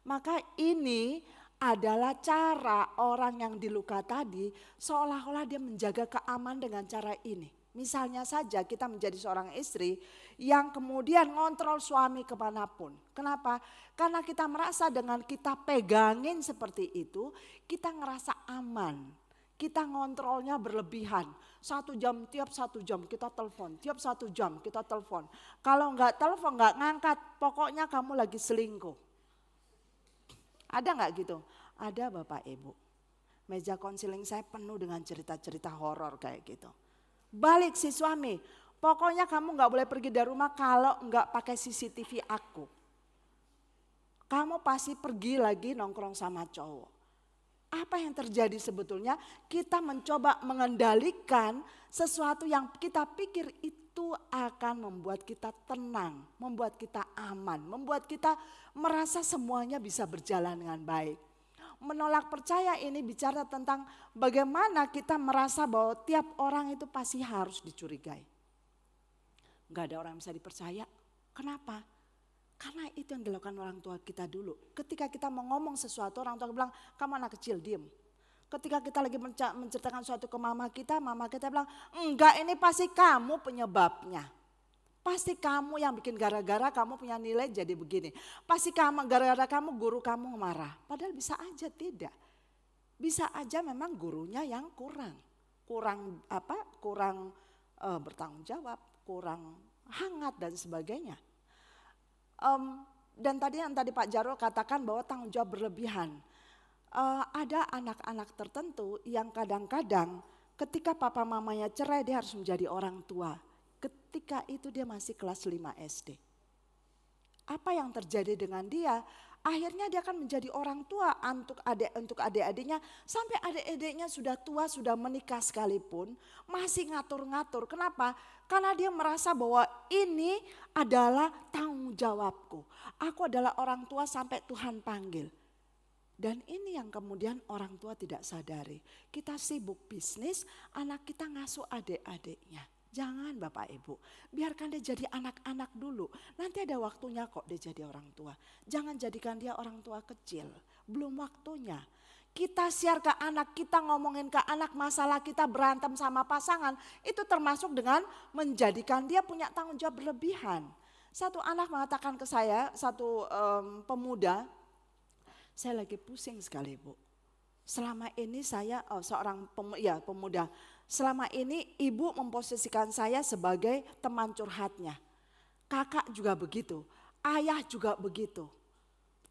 Maka ini adalah cara orang yang diluka tadi seolah-olah dia menjaga keamanan dengan cara ini. Misalnya saja kita menjadi seorang istri yang kemudian ngontrol suami kemanapun. Kenapa? Karena kita merasa dengan kita pegangin seperti itu, kita ngerasa aman. Kita ngontrolnya berlebihan. 1 jam, tiap 1 jam kita telepon. Tiap 1 jam kita telepon. Kalau enggak telepon, enggak ngangkat, pokoknya kamu lagi selingkuh. Ada enggak gitu? Ada Bapak Ibu. Meja konseling saya penuh dengan cerita-cerita horor kayak gitu. Balik si suami, pokoknya kamu enggak boleh pergi dari rumah kalau enggak pakai CCTV aku. Kamu pasti pergi lagi nongkrong sama cowok. Apa yang terjadi sebetulnya? Kita mencoba mengendalikan sesuatu yang kita pikir itu akan membuat kita tenang, membuat kita aman, membuat kita merasa semuanya bisa berjalan dengan baik. Menolak percaya ini bicara tentang bagaimana kita merasa bahwa tiap orang itu pasti harus dicurigai. Enggak ada orang yang bisa dipercaya. Kenapa? Karena itu yang dilakukan orang tua kita dulu. Ketika kita mau ngomong sesuatu, orang tua bilang, kamu anak kecil, diem. Ketika kita lagi menceritakan sesuatu ke mama kita bilang, enggak, ini pasti kamu penyebabnya. Pasti kamu yang bikin gara-gara kamu punya nilai jadi begini. Pasti kamu gara-gara kamu guru kamu marah. Padahal bisa aja tidak. Bisa aja memang gurunya yang kurang bertanggung jawab, kurang hangat dan sebagainya. Dan tadi Pak Jarwo katakan bahwa tanggung jawab berlebihan. Ada anak-anak tertentu yang kadang-kadang ketika papa mamanya cerai dia harus menjadi orang tua. Ketika itu dia masih kelas 5 SD. Apa yang terjadi dengan dia? Akhirnya dia akan menjadi orang tua untuk adik-adiknya. Sampai adik-adiknya sudah tua, sudah menikah sekalipun masih ngatur-ngatur. Kenapa? Karena dia merasa bahwa ini adalah tanggung jawabku. Aku adalah orang tua sampai Tuhan panggil. Dan ini yang kemudian orang tua tidak sadari. Kita sibuk bisnis, anak kita ngasuh adik-adiknya. Jangan Bapak Ibu, biarkan dia jadi anak-anak dulu. Nanti ada waktunya kok dia jadi orang tua. Jangan jadikan dia orang tua kecil, belum waktunya. Kita share ke anak, kita ngomongin ke anak masalah kita berantem sama pasangan. Itu termasuk dengan menjadikan dia punya tanggung jawab berlebihan. Satu anak mengatakan ke saya, satu pemuda, saya lagi pusing sekali Bu. Selama ini saya, pemuda, selama ini ibu memposisikan saya sebagai teman curhatnya. Kakak juga begitu, ayah juga begitu.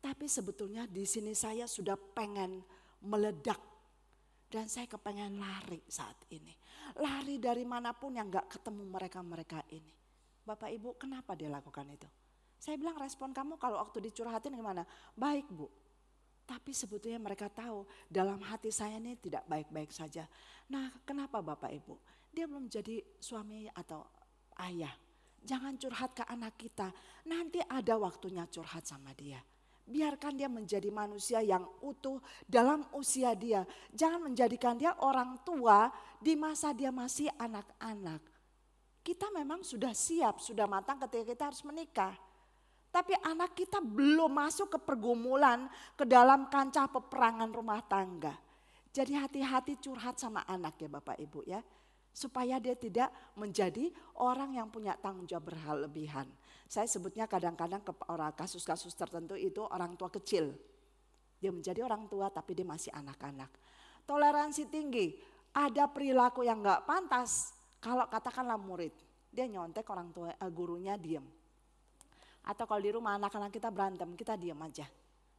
Tapi sebetulnya di sini saya sudah pengen meledak. Dan saya kepengen lari saat ini. Lari dari manapun yang gak ketemu mereka-mereka ini. Bapak Ibu kenapa dia lakukan itu? Saya bilang respon kamu kalau waktu dicurhatin gimana? Baik Bu. Tapi sebetulnya mereka tahu dalam hati saya ini tidak baik-baik saja. Nah kenapa Bapak Ibu? Dia belum jadi suami atau ayah. Jangan curhat ke anak kita. Nanti ada waktunya curhat sama dia. Biarkan dia menjadi manusia yang utuh dalam usia dia. Jangan menjadikan dia orang tua di masa dia masih anak-anak. Kita memang sudah siap, sudah matang ketika kita harus menikah. Tapi anak kita belum masuk ke pergumulan, ke dalam kancah peperangan rumah tangga. Jadi hati-hati curhat sama anak ya Bapak Ibu ya. Supaya dia tidak menjadi orang yang punya tanggung jawab berlebihan. Saya sebutnya kadang-kadang ke orang kasus-kasus tertentu itu orang tua kecil. Dia menjadi orang tua tapi dia masih anak-anak. Toleransi tinggi, ada perilaku yang gak pantas. Kalau katakanlah murid, dia nyontek orang tua, gurunya diem. Atau kalau di rumah anak-anak kita berantem, kita diam aja.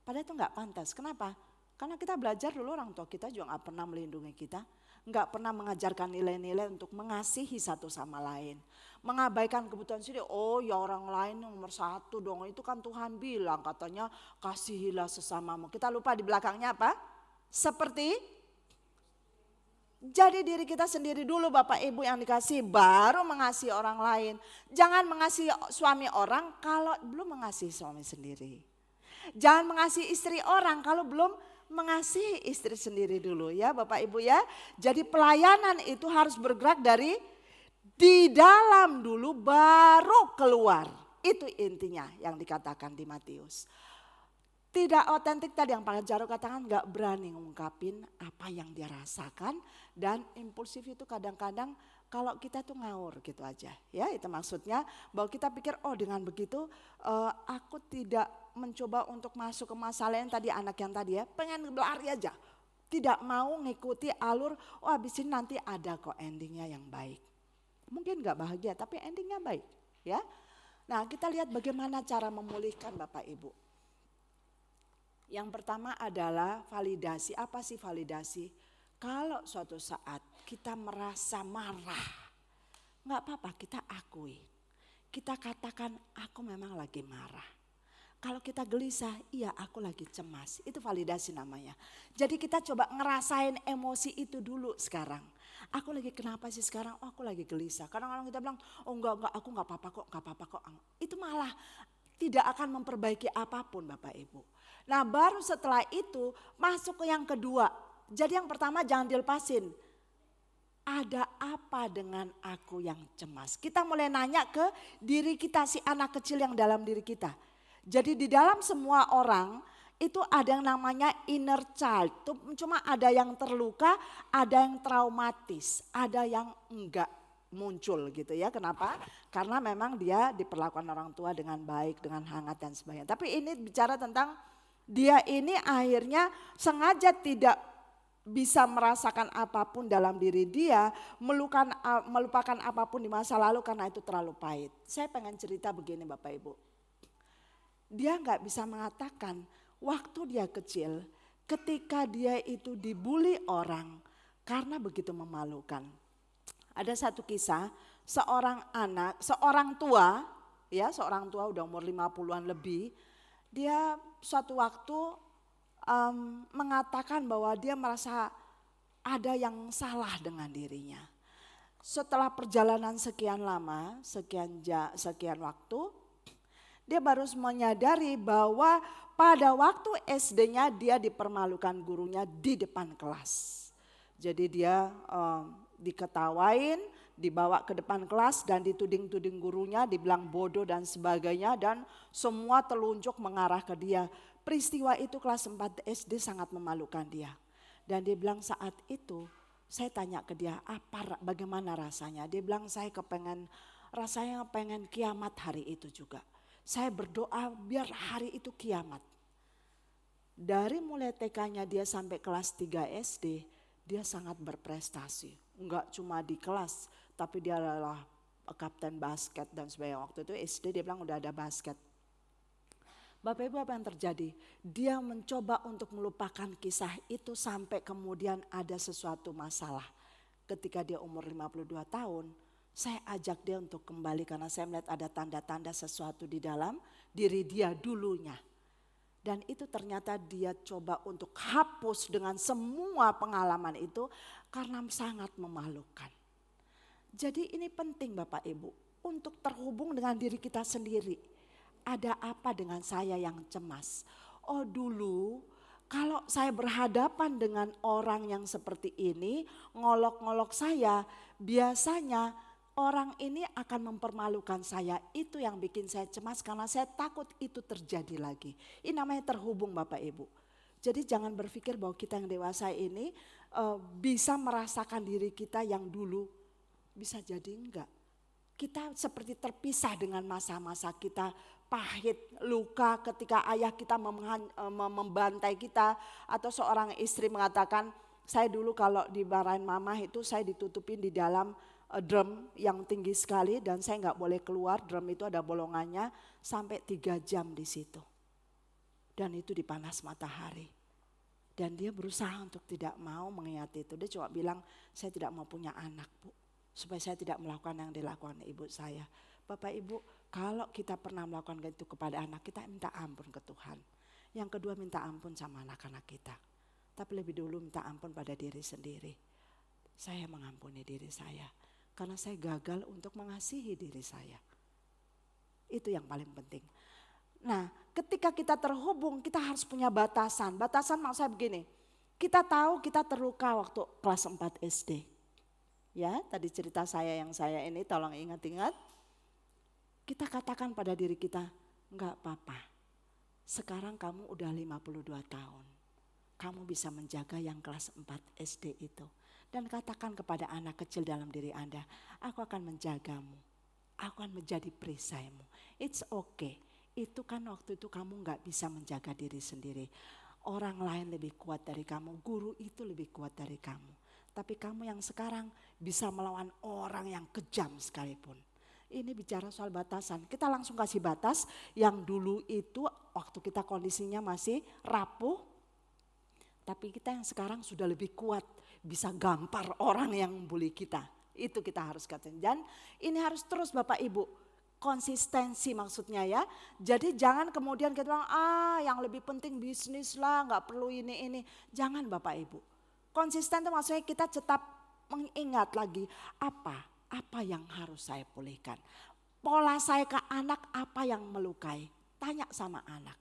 Padahal itu gak pantas. Kenapa? Karena kita belajar dulu orang tua kita juga gak pernah melindungi kita. Gak pernah mengajarkan nilai-nilai untuk mengasihi satu sama lain. Mengabaikan kebutuhan sendiri. Oh ya orang lain nomor satu dong. Itu kan Tuhan bilang katanya kasihilah sesamamu. Kita lupa di belakangnya apa? Seperti jadi diri kita sendiri dulu Bapak Ibu yang dikasih, baru mengasihi orang lain. Jangan mengasihi suami orang kalau belum mengasihi suami sendiri. Jangan mengasihi istri orang kalau belum mengasihi istri sendiri dulu ya Bapak Ibu ya. Jadi pelayanan itu harus bergerak dari di dalam dulu baru keluar. Itu intinya yang dikatakan di Matius. Tidak otentik tadi yang Pak Jaro katakan, gak berani ngungkapin apa yang dia rasakan. Dan impulsif itu kadang-kadang kalau kita tuh ngawur gitu aja. Ya itu maksudnya bahwa kita pikir oh dengan begitu aku tidak mencoba untuk masuk ke masalah yang tadi anak yang tadi ya. Pengen berlari aja. Tidak mau ngikuti alur, oh habis ini nanti ada kok endingnya yang baik. Mungkin gak bahagia tapi endingnya baik ya. Nah kita lihat bagaimana cara memulihkan Bapak Ibu. Yang pertama adalah validasi. Apa sih validasi? Kalau suatu saat kita merasa marah, nggak apa-apa kita akui. Kita katakan aku memang lagi marah. Kalau kita gelisah, iya aku lagi cemas. Itu validasi namanya. Jadi kita coba ngerasain emosi itu dulu sekarang. Aku lagi kenapa sih sekarang? Oh aku lagi gelisah. Kadang-kadang kita bilang, oh enggak aku nggak apa-apa kok. Itu malah tidak akan memperbaiki apapun Bapak Ibu. Nah baru setelah itu masuk ke yang kedua. Jadi yang pertama jangan dilepasin. Ada apa dengan aku yang cemas? Kita mulai nanya ke diri kita, si anak kecil yang dalam diri kita. Jadi di dalam semua orang itu ada yang namanya inner child. Cuma ada yang terluka, ada yang traumatis, ada yang enggak muncul gitu ya. Kenapa? Karena memang dia diperlakukan orang tua dengan baik, dengan hangat dan sebagainya. Tapi ini bicara tentang dia ini akhirnya sengaja tidak bisa merasakan apapun dalam diri dia, melupakan apapun di masa lalu karena itu terlalu pahit. Saya pengen cerita begini Bapak Ibu. Dia nggak bisa mengatakan waktu dia kecil ketika dia itu dibully orang karena begitu memalukan. Ada satu kisah seorang tua udah umur 50-an lebih, dia suatu waktu mengatakan bahwa dia merasa ada yang salah dengan dirinya. Setelah perjalanan sekian lama, sekian waktu, dia baru menyadari bahwa pada waktu SD-nya dia dipermalukan gurunya di depan kelas. Jadi dia diketawain, dibawa ke depan kelas dan dituding-tuding gurunya, dibilang bodoh dan sebagainya dan semua telunjuk mengarah ke dia. Peristiwa itu kelas 4 SD sangat memalukan dia. Dan dia bilang saat itu saya tanya ke dia bagaimana rasanya. Dia bilang rasanya pengen kiamat hari itu juga. Saya berdoa biar hari itu kiamat. Dari mulai TK-nya dia sampai kelas 3 SD dia sangat berprestasi. Enggak cuma di kelas tapi dia adalah kapten basket dan sebagainya. Waktu itu SD dia bilang udah ada basket. Bapak Ibu apa yang terjadi? Dia mencoba untuk melupakan kisah itu sampai kemudian ada sesuatu masalah. Ketika dia umur 52 tahun, saya ajak dia untuk kembali karena saya melihat ada tanda-tanda sesuatu di dalam diri dia dulunya. Dan itu ternyata dia coba untuk hapus dengan semua pengalaman itu karena sangat memalukan. Jadi ini penting Bapak Ibu untuk terhubung dengan diri kita sendiri. Ada apa dengan saya yang cemas? Oh dulu kalau saya berhadapan dengan orang yang seperti ini, ngolok-ngolok saya, biasanya orang ini akan mempermalukan saya. Itu yang bikin saya cemas karena saya takut itu terjadi lagi. Ini namanya terhubung Bapak Ibu. Jadi jangan berpikir bahwa kita yang dewasa ini bisa merasakan diri kita yang dulu. Bisa jadi enggak. Kita seperti terpisah dengan masa-masa kita pahit, luka ketika ayah kita membantai kita. Atau seorang istri mengatakan, saya dulu kalau dimarahin mama itu saya ditutupin di dalam drum yang tinggi sekali dan saya nggak boleh keluar. Drum itu ada bolongannya sampai 3 jam di situ. Dan itu di panas matahari. Dan dia berusaha untuk tidak mau mengingat itu. Dia cuma bilang, saya tidak mau punya anak Bu. Supaya saya tidak melakukan yang dilakukan ibu saya. Bapak Ibu, kalau kita pernah melakukan itu kepada anak kita, minta ampun ke Tuhan. Yang kedua minta ampun sama anak-anak kita. Tapi lebih dulu minta ampun pada diri sendiri. Saya mengampuni diri saya. Karena saya gagal untuk mengasihi diri saya. Itu yang paling penting. Nah, ketika kita terhubung, kita harus punya batasan. Batasan maksud saya begini, kita tahu kita terluka waktu kelas 4 SD. Ya, tadi cerita saya yang saya ini tolong ingat-ingat. Kita katakan pada diri kita, enggak apa-apa. Sekarang kamu udah 52 tahun. Kamu bisa menjaga yang kelas 4 SD itu. Dan katakan kepada anak kecil dalam diri Anda, aku akan menjagamu. Aku akan menjadi perisaimu. It's okay. Itu kan waktu itu kamu gak bisa menjaga diri sendiri. Orang lain lebih kuat dari kamu, guru itu lebih kuat dari kamu. Tapi kamu yang sekarang bisa melawan orang yang kejam sekalipun. Ini bicara soal batasan. Kita langsung kasih batas yang dulu itu waktu kita kondisinya masih rapuh. Tapi kita yang sekarang sudah lebih kuat, bisa gampar orang yang membuli kita. Itu kita harus katakan. Dan ini harus terus Bapak Ibu. Konsistensi maksudnya ya. Jadi jangan kemudian kita bilang yang lebih penting bisnis lah, gak perlu ini. Jangan Bapak Ibu. Konsisten itu maksudnya kita tetap mengingat lagi apa yang harus saya pulihkan. Pola saya ke anak apa yang melukai. Tanya sama anak.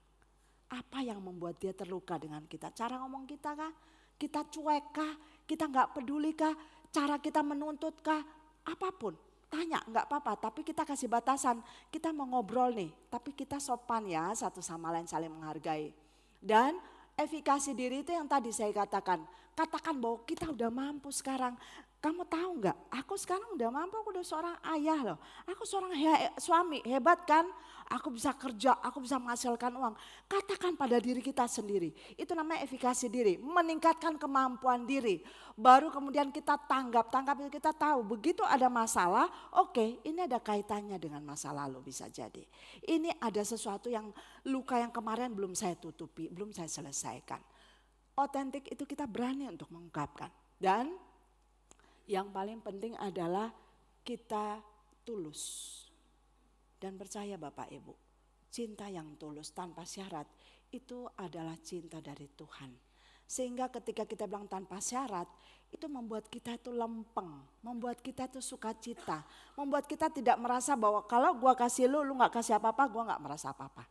Apa yang membuat dia terluka dengan kita? Cara ngomong kita kah? Kita cuek kah? Kita gak peduli kah? Cara kita menuntut kah? Apapun. Tanya, enggak apa-apa, tapi kita kasih batasan. Kita mau ngobrol nih, tapi kita sopan ya, satu sama lain saling menghargai. Dan efikasi diri itu yang tadi saya katakan. Katakan bahwa kita udah mampu sekarang. Kamu tahu enggak, aku sekarang udah mampu, aku udah seorang ayah loh. Aku seorang suami, hebat kan? Aku bisa kerja, aku bisa menghasilkan uang. Katakan pada diri kita sendiri. Itu namanya efikasi diri, meningkatkan kemampuan diri. Baru kemudian kita tanggap itu kita tahu. Begitu ada masalah, oke, ini ada kaitannya dengan masa lalu bisa jadi. Ini ada sesuatu yang luka yang kemarin belum saya tutupi, belum saya selesaikan. Otentik itu kita berani untuk mengungkapkan. Dan yang paling penting adalah kita tulus. Dan percaya Bapak Ibu, cinta yang tulus tanpa syarat itu adalah cinta dari Tuhan. Sehingga ketika kita bilang tanpa syarat, itu membuat kita itu lempeng, membuat kita itu sukacita, membuat kita tidak merasa bahwa kalau gua kasih lu gak kasih apa-apa, gua gak merasa apa-apa.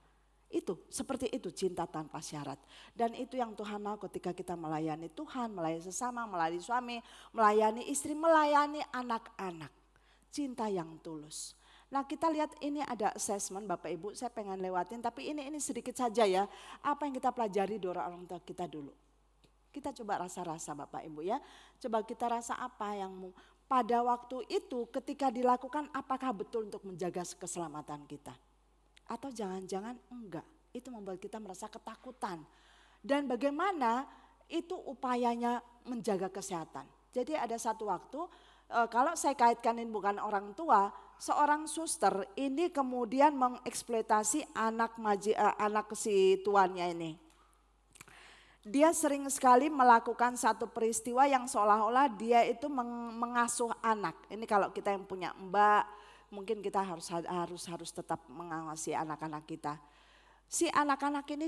Itu, seperti itu cinta tanpa syarat. Dan itu yang Tuhan mau ketika kita melayani Tuhan, melayani sesama, melayani suami, melayani istri, melayani anak-anak. Cinta yang tulus. Nah kita lihat ini ada assessment Bapak Ibu, saya pengen lewatin tapi ini sedikit saja ya. Apa yang kita pelajari dari orang tua kita dulu. Kita coba rasa-rasa Bapak Ibu ya. Coba kita rasa apa yang pada waktu itu ketika dilakukan apakah betul untuk menjaga keselamatan kita. Atau jangan-jangan enggak, itu membuat kita merasa ketakutan. Dan bagaimana itu upayanya menjaga kesehatan. Jadi ada satu waktu, kalau saya kaitkan ini bukan orang tua, seorang suster ini kemudian mengeksploitasi anak si tuannya ini. Dia sering sekali melakukan satu peristiwa yang seolah-olah dia itu mengasuh anak. Ini kalau kita yang punya mbak, mungkin kita harus tetap mengawasi anak-anak kita. Si anak-anak ini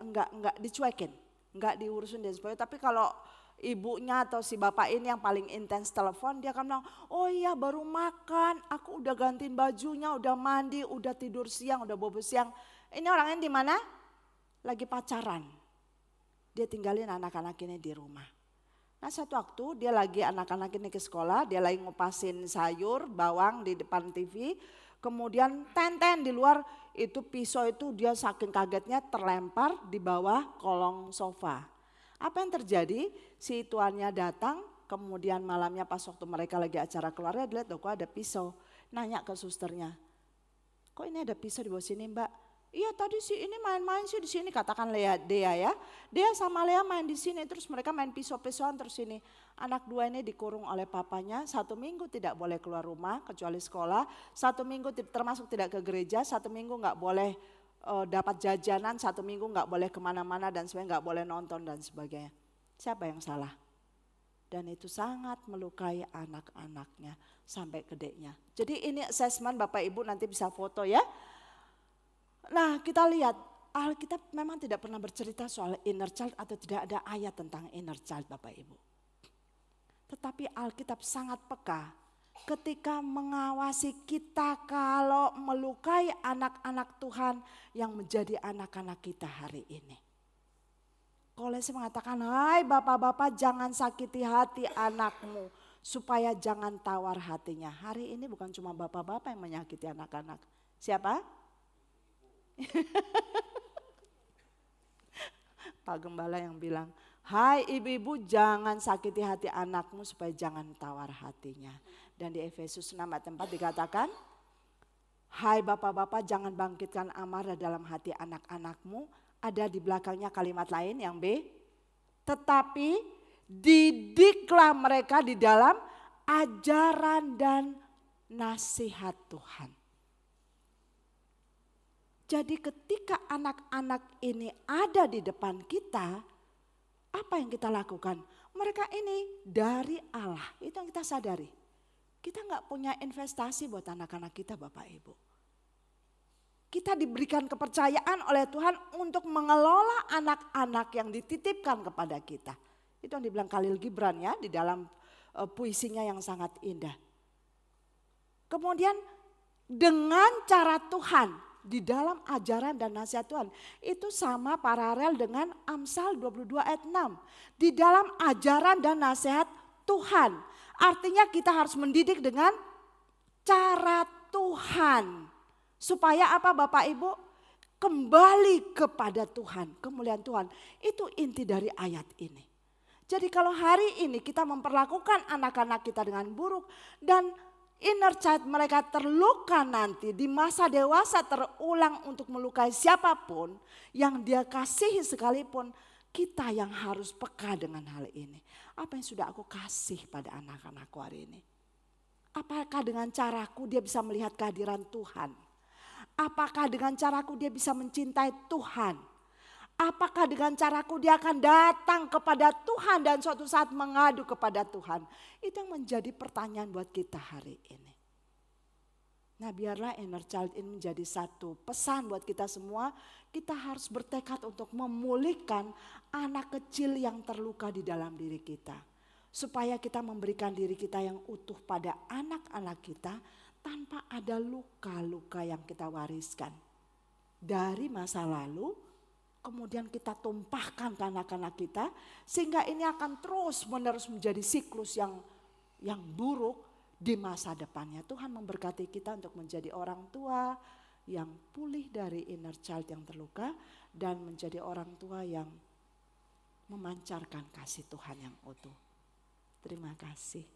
enggak dicuekin, enggak diurusin dan sebagainya. Tapi kalau ibunya atau si bapak ini yang paling intens telepon, dia akan bilang, oh iya baru makan, aku udah gantiin bajunya, udah mandi, udah tidur siang, udah bobo siang. Ini orangnya di mana? Lagi pacaran. Dia tinggalin anak-anak ini di rumah. Nah satu waktu dia lagi anak-anak ini ke sekolah, dia lagi ngupasin sayur, bawang di depan TV. Kemudian tenten di luar itu pisau itu dia saking kagetnya terlempar di bawah kolong sofa. Apa yang terjadi? Si tuannya datang, kemudian malamnya pas waktu mereka lagi acara keluarga, dia lihat kok ada pisau. Nanya ke susternya, kok ini ada pisau di bawah sini mbak? Iya tadi sih ini main-main sih di sini, katakan Dea ya. Dea sama Lea main di sini, terus mereka main pisau-pisauan terus ini. Anak dua ini dikurung oleh papanya, 1 minggu tidak boleh keluar rumah kecuali sekolah. 1 minggu termasuk tidak ke gereja, 1 minggu nggak boleh dapat jajanan, 1 minggu nggak boleh kemana-mana dan sebenarnya nggak boleh nonton dan sebagainya. Siapa yang salah? Dan itu sangat melukai anak-anaknya sampai gedenya. Jadi ini assessment Bapak Ibu nanti bisa foto ya. Nah kita lihat Alkitab memang tidak pernah bercerita soal inner child atau tidak ada ayat tentang inner child Bapak Ibu. Tetapi Alkitab sangat peka ketika mengawasi kita kalau melukai anak-anak Tuhan yang menjadi anak-anak kita hari ini. Kolese mengatakan, hai bapak-bapak jangan sakiti hati anakmu supaya jangan tawar hatinya. Hari ini bukan cuma bapak-bapak yang menyakiti anak-anak. Siapa? Pak Gembala yang bilang, hai ibu-ibu jangan sakiti hati anakmu supaya jangan tawar hatinya. Dan di Efesus 6 ayat 4 dikatakan, hai bapak-bapak jangan bangkitkan amarah dalam hati anak-anakmu. Ada di belakangnya kalimat lain yang B. Tetapi didiklah mereka di dalam ajaran dan nasihat Tuhan. Jadi ketika anak-anak ini ada di depan kita, apa yang kita lakukan? Mereka ini dari Allah, itu yang kita sadari. Kita nggak punya investasi buat anak-anak kita Bapak Ibu. Kita diberikan kepercayaan oleh Tuhan untuk mengelola anak-anak yang dititipkan kepada kita. Itu yang dibilang Khalil Gibran ya di dalam puisinya yang sangat indah. Kemudian dengan cara Tuhan di dalam ajaran dan nasihat Tuhan itu sama paralel dengan Amsal 22 ayat 6. Di dalam ajaran dan nasihat Tuhan. Artinya kita harus mendidik dengan cara Tuhan. Supaya apa Bapak Ibu? Kembali kepada Tuhan, kemuliaan Tuhan. Itu inti dari ayat ini. Jadi kalau hari ini kita memperlakukan anak-anak kita dengan buruk dan inner child mereka terluka nanti di masa dewasa terulang untuk melukai siapapun yang dia kasihi sekalipun, kita yang harus peka dengan hal ini. Apa yang sudah aku kasih pada anak-anakku hari ini? Apakah dengan caraku dia bisa melihat kehadiran Tuhan? Apakah dengan caraku dia bisa mencintai Tuhan? Apakah dengan caraku dia akan datang kepada Tuhan dan suatu saat mengadu kepada Tuhan? Itu yang menjadi pertanyaan buat kita hari ini. Nah biarlah inner child ini menjadi satu pesan buat kita semua. Kita harus bertekad untuk memulihkan anak kecil yang terluka di dalam diri kita. Supaya kita memberikan diri kita yang utuh pada anak-anak kita tanpa ada luka-luka yang kita wariskan. Dari masa lalu kemudian kita tumpahkan ke anak-anak kita. Sehingga ini akan terus menerus menjadi siklus yang buruk. Di masa depannya Tuhan memberkati kita untuk menjadi orang tua yang pulih dari inner child yang terluka dan menjadi orang tua yang memancarkan kasih Tuhan yang utuh. Terima kasih.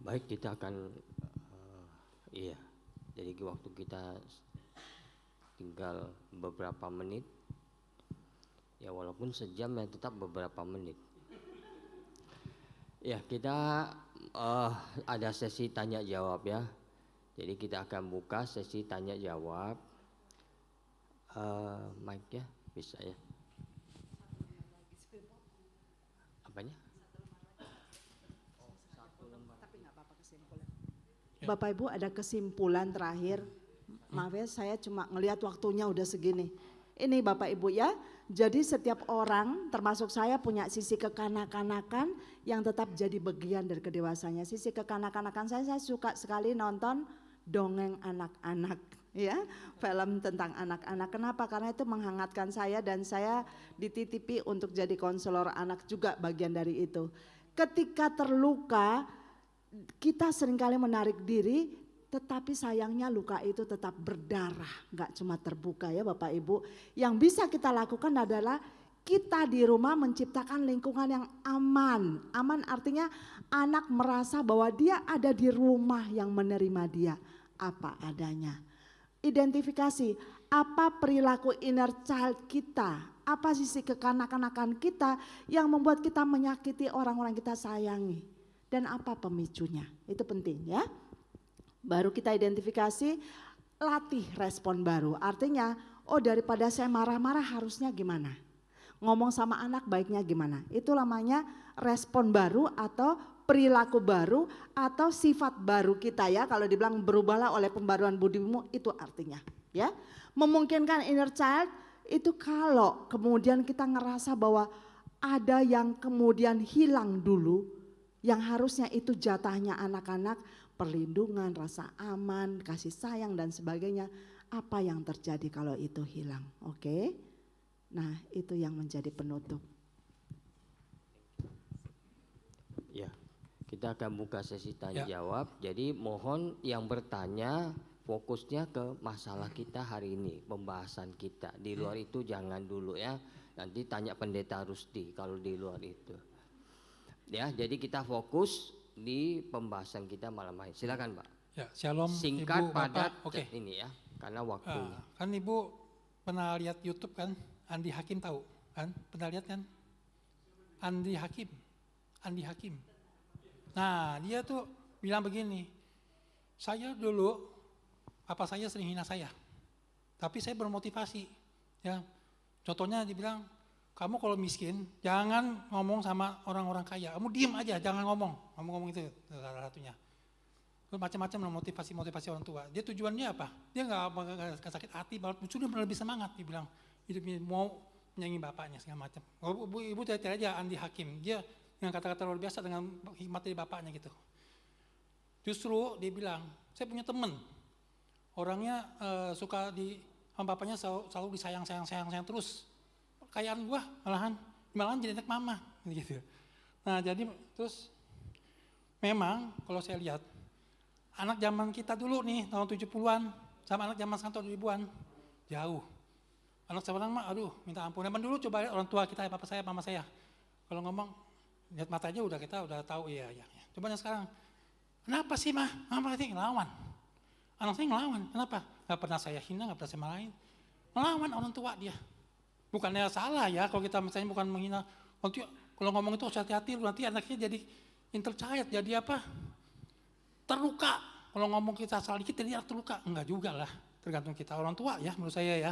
Baik, kita akan jadi waktu kita tinggal beberapa menit. Ya walaupun sejam ya tetap beberapa menit. Ya kita ada sesi tanya jawab ya. Jadi kita akan buka sesi tanya jawab. Mic ya bisa ya. Apanya? Bapak Ibu ada kesimpulan terakhir. Maaf ya saya cuma ngelihat waktunya udah segini. Ini Bapak Ibu ya. Jadi setiap orang termasuk saya punya sisi kekanak-kanakan yang tetap jadi bagian dari kedewasanya. Sisi kekanak-kanakan saya suka sekali nonton dongeng anak-anak ya. Film tentang anak-anak. Kenapa? Karena itu menghangatkan saya dan saya dititipi untuk jadi konselor anak juga bagian dari itu. Ketika terluka kita seringkali menarik diri. Tetapi sayangnya luka itu tetap berdarah, gak cuma terbuka ya Bapak Ibu. Yang bisa kita lakukan adalah kita di rumah menciptakan lingkungan yang aman. Aman artinya anak merasa bahwa dia ada di rumah yang menerima dia apa adanya. Identifikasi apa perilaku inner child kita, apa sisi kekanak-kanakan kita yang membuat kita menyakiti orang-orang kita sayangi. Dan apa pemicunya, itu penting ya. Baru kita identifikasi, latih respon baru. Artinya, oh daripada saya marah-marah harusnya gimana? Ngomong sama anak baiknya gimana? Itu namanya respon baru atau perilaku baru atau sifat baru kita ya. Kalau dibilang berubahlah oleh pembaruan budimu itu artinya ya. Memungkinkan inner child itu kalau kemudian kita ngerasa bahwa ada yang kemudian hilang dulu yang harusnya itu jatahnya anak-anak, perlindungan, rasa aman, kasih sayang dan sebagainya. Apa yang terjadi kalau itu hilang? Oke? Nah, itu yang menjadi penutup. Ya, kita akan buka sesi Ya. tanya jawab. Jadi mohon yang bertanya fokusnya ke masalah kita hari ini, pembahasan kita. Di luar itu jangan dulu ya. Nanti tanya Pendeta Rusti kalau di luar itu. Ya, jadi kita fokus di pembahasan kita malam hari. Silakan, Pak. Ya, shalom Singkat, Ibu, Bapak. padat, Oke. ini ya, karena waktunya. Kan Ibu pernah lihat YouTube kan? Andi Hakim tahu kan? Pernah lihat kan? Andi Hakim. Nah, dia tuh bilang begini, saya dulu, papa saya sering hina saya, tapi saya bermotivasi. Ya, contohnya dibilang, kamu kalau miskin, jangan ngomong sama orang-orang kaya, kamu diem aja, jangan ngomong itu salah satunya. Terus macam-macam motivasi orang tua. Dia tujuannya apa? Dia nggak sakit hati, sudah lebih semangat. Dia bilang hidupnya mau menyayangi bapaknya segala macam. Ibu cari aja Andi Hakim. Dia dengan kata-kata luar biasa dengan hikmat dari bapaknya gitu. Justru dia bilang, saya punya teman, orangnya suka sama bapaknya selalu disayang terus. Kekayaan gua malahan jadi anak mama gitu. Nah jadi terus memang kalau saya lihat anak zaman kita dulu nih tahun 70-an sama anak zaman sekarang tahun 2000-an jauh. Anak sekarang mah aduh minta ampun. Zaman dulu coba lihat orang tua kita, papa saya, mama saya. Kalau ngomong lihat mata aja kita udah tahu iya. Coba yang sekarang, kenapa sih mah? Mama sih ngelawan. Anak saya ngelawan, kenapa? Gak pernah saya hina, gak pernah saya marahin. Ngelawan orang tua dia. Bukannya salah ya kalau kita misalnya bukan menghina. Kalau ngomong itu harus hati-hati, nanti anaknya jadi interchild, jadi apa? Terluka. Kalau ngomong kita salah dikit, jadi terluka. Enggak juga lah, tergantung kita orang tua ya menurut saya ya.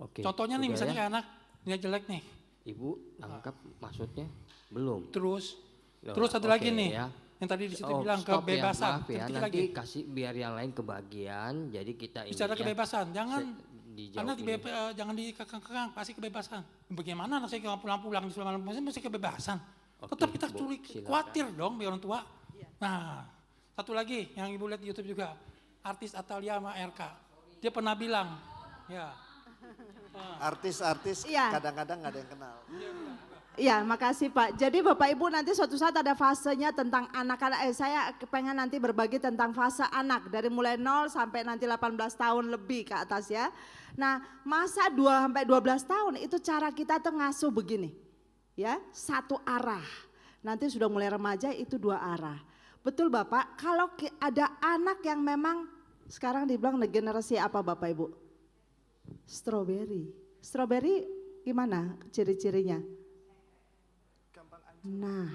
Oke. Contohnya nih udah misalnya ya. kayak anak, dia jelek nih. Ibu nangkap maksudnya? Belum. Terus Loh, satu oke lagi nih, ya. yang tadi di situ Oh, bilang stop kebebasan. Ya, maaf ya, Sedikit nanti lagi. kasih biar yang lain kebagian. Jadi kita ini Bicara ya, kebebasan, jangan dijawab karena dulu. jangan dikekang-kekang, pasti kebebasan. Bagaimana anak saya kalau pulang-pulang di malam mesti kebebasan. Oke, Tetap kita Bu, curi, silakan. khawatir dong biar orang tua. Nah, satu lagi yang ibu lihat di YouTube juga, artis Atalia sama RK. Dia pernah bilang, ya. Artis-artis Iya. kadang-kadang nggak ada yang kenal. Iya, makasih Pak. Jadi Bapak Ibu nanti suatu saat ada fasenya tentang anak-anak. Saya pengen nanti berbagi tentang fase anak dari mulai 0 sampai nanti 18 tahun lebih ke atas ya. Nah, masa 2 sampai 12 tahun itu cara kita tuh ngasuh begini. Ya, satu arah. Nanti sudah mulai remaja itu 2 arah. Betul Bapak, kalau ada anak yang memang sekarang dibilang generasi apa Bapak Ibu? Strawberry. Strawberry gimana ciri-cirinya? Nah,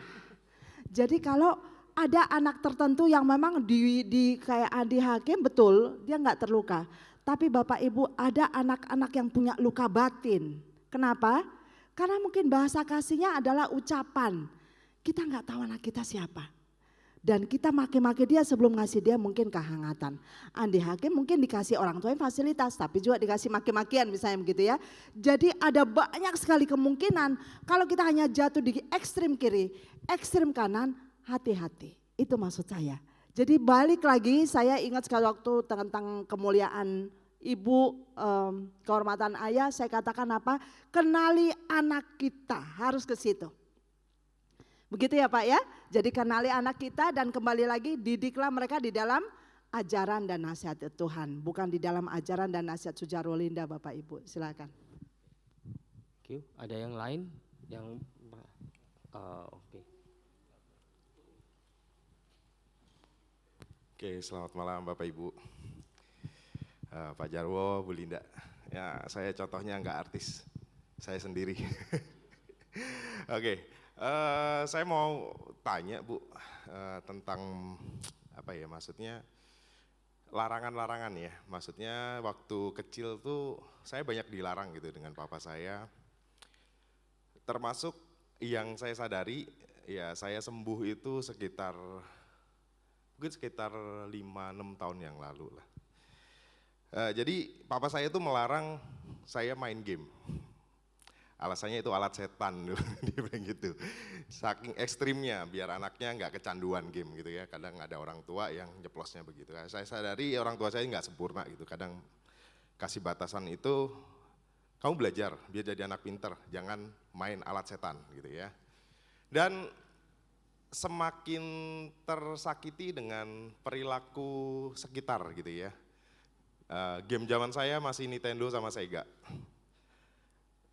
jadi kalau ada anak tertentu yang memang di kayak Andi Hakim betul dia nggak terluka. Tapi Bapak Ibu ada anak-anak yang punya luka batin. Kenapa? Karena mungkin bahasa kasihnya adalah ucapan. Kita nggak tahu anak kita siapa. Dan kita maki-maki dia sebelum ngasih dia mungkin kehangatan. Andi Hakim mungkin dikasih orang tuanya fasilitas tapi juga dikasih maki-makian misalnya begitu ya. Jadi ada banyak sekali kemungkinan kalau kita hanya jatuh di ekstrim kiri, ekstrim kanan, hati-hati. Itu maksud saya. Jadi balik lagi saya ingat sekali waktu tentang kemuliaan ibu, kehormatan ayah, saya katakan apa? Kenali anak kita, harus ke situ. Begitu ya Pak ya, jadi kenali anak kita dan kembali lagi didiklah mereka di dalam ajaran dan nasihat Tuhan. Bukan di dalam ajaran dan nasihat Sujarolinda Bapak Ibu, silakan. Oke, ada yang lain? Yang oke. Oke, selamat malam Bapak Ibu, Pak Jarwo, Bu Linda. Ya, saya contohnya nggak artis, saya sendiri. Oke, saya mau tanya Bu tentang apa ya, maksudnya larangan-larangan ya. Maksudnya waktu kecil tuh saya banyak dilarang gitu dengan papa saya. Termasuk yang saya sadari, ya saya sembuh itu sekitar 5-6 tahun yang lalu lah. Jadi papa saya itu melarang saya main game. alasannya itu alat setan, dia bilang gitu. Saking ekstrimnya, biar anaknya nggak kecanduan game gitu ya. Kadang ada orang tua yang nyeplosnya begitu. Saya sadari orang tua saya nggak sempurna gitu. Kadang kasih batasan itu, kamu belajar biar jadi anak pinter, jangan main alat setan gitu ya. Dan semakin tersakiti dengan perilaku sekitar gitu ya. Game zaman saya masih Nintendo sama Sega.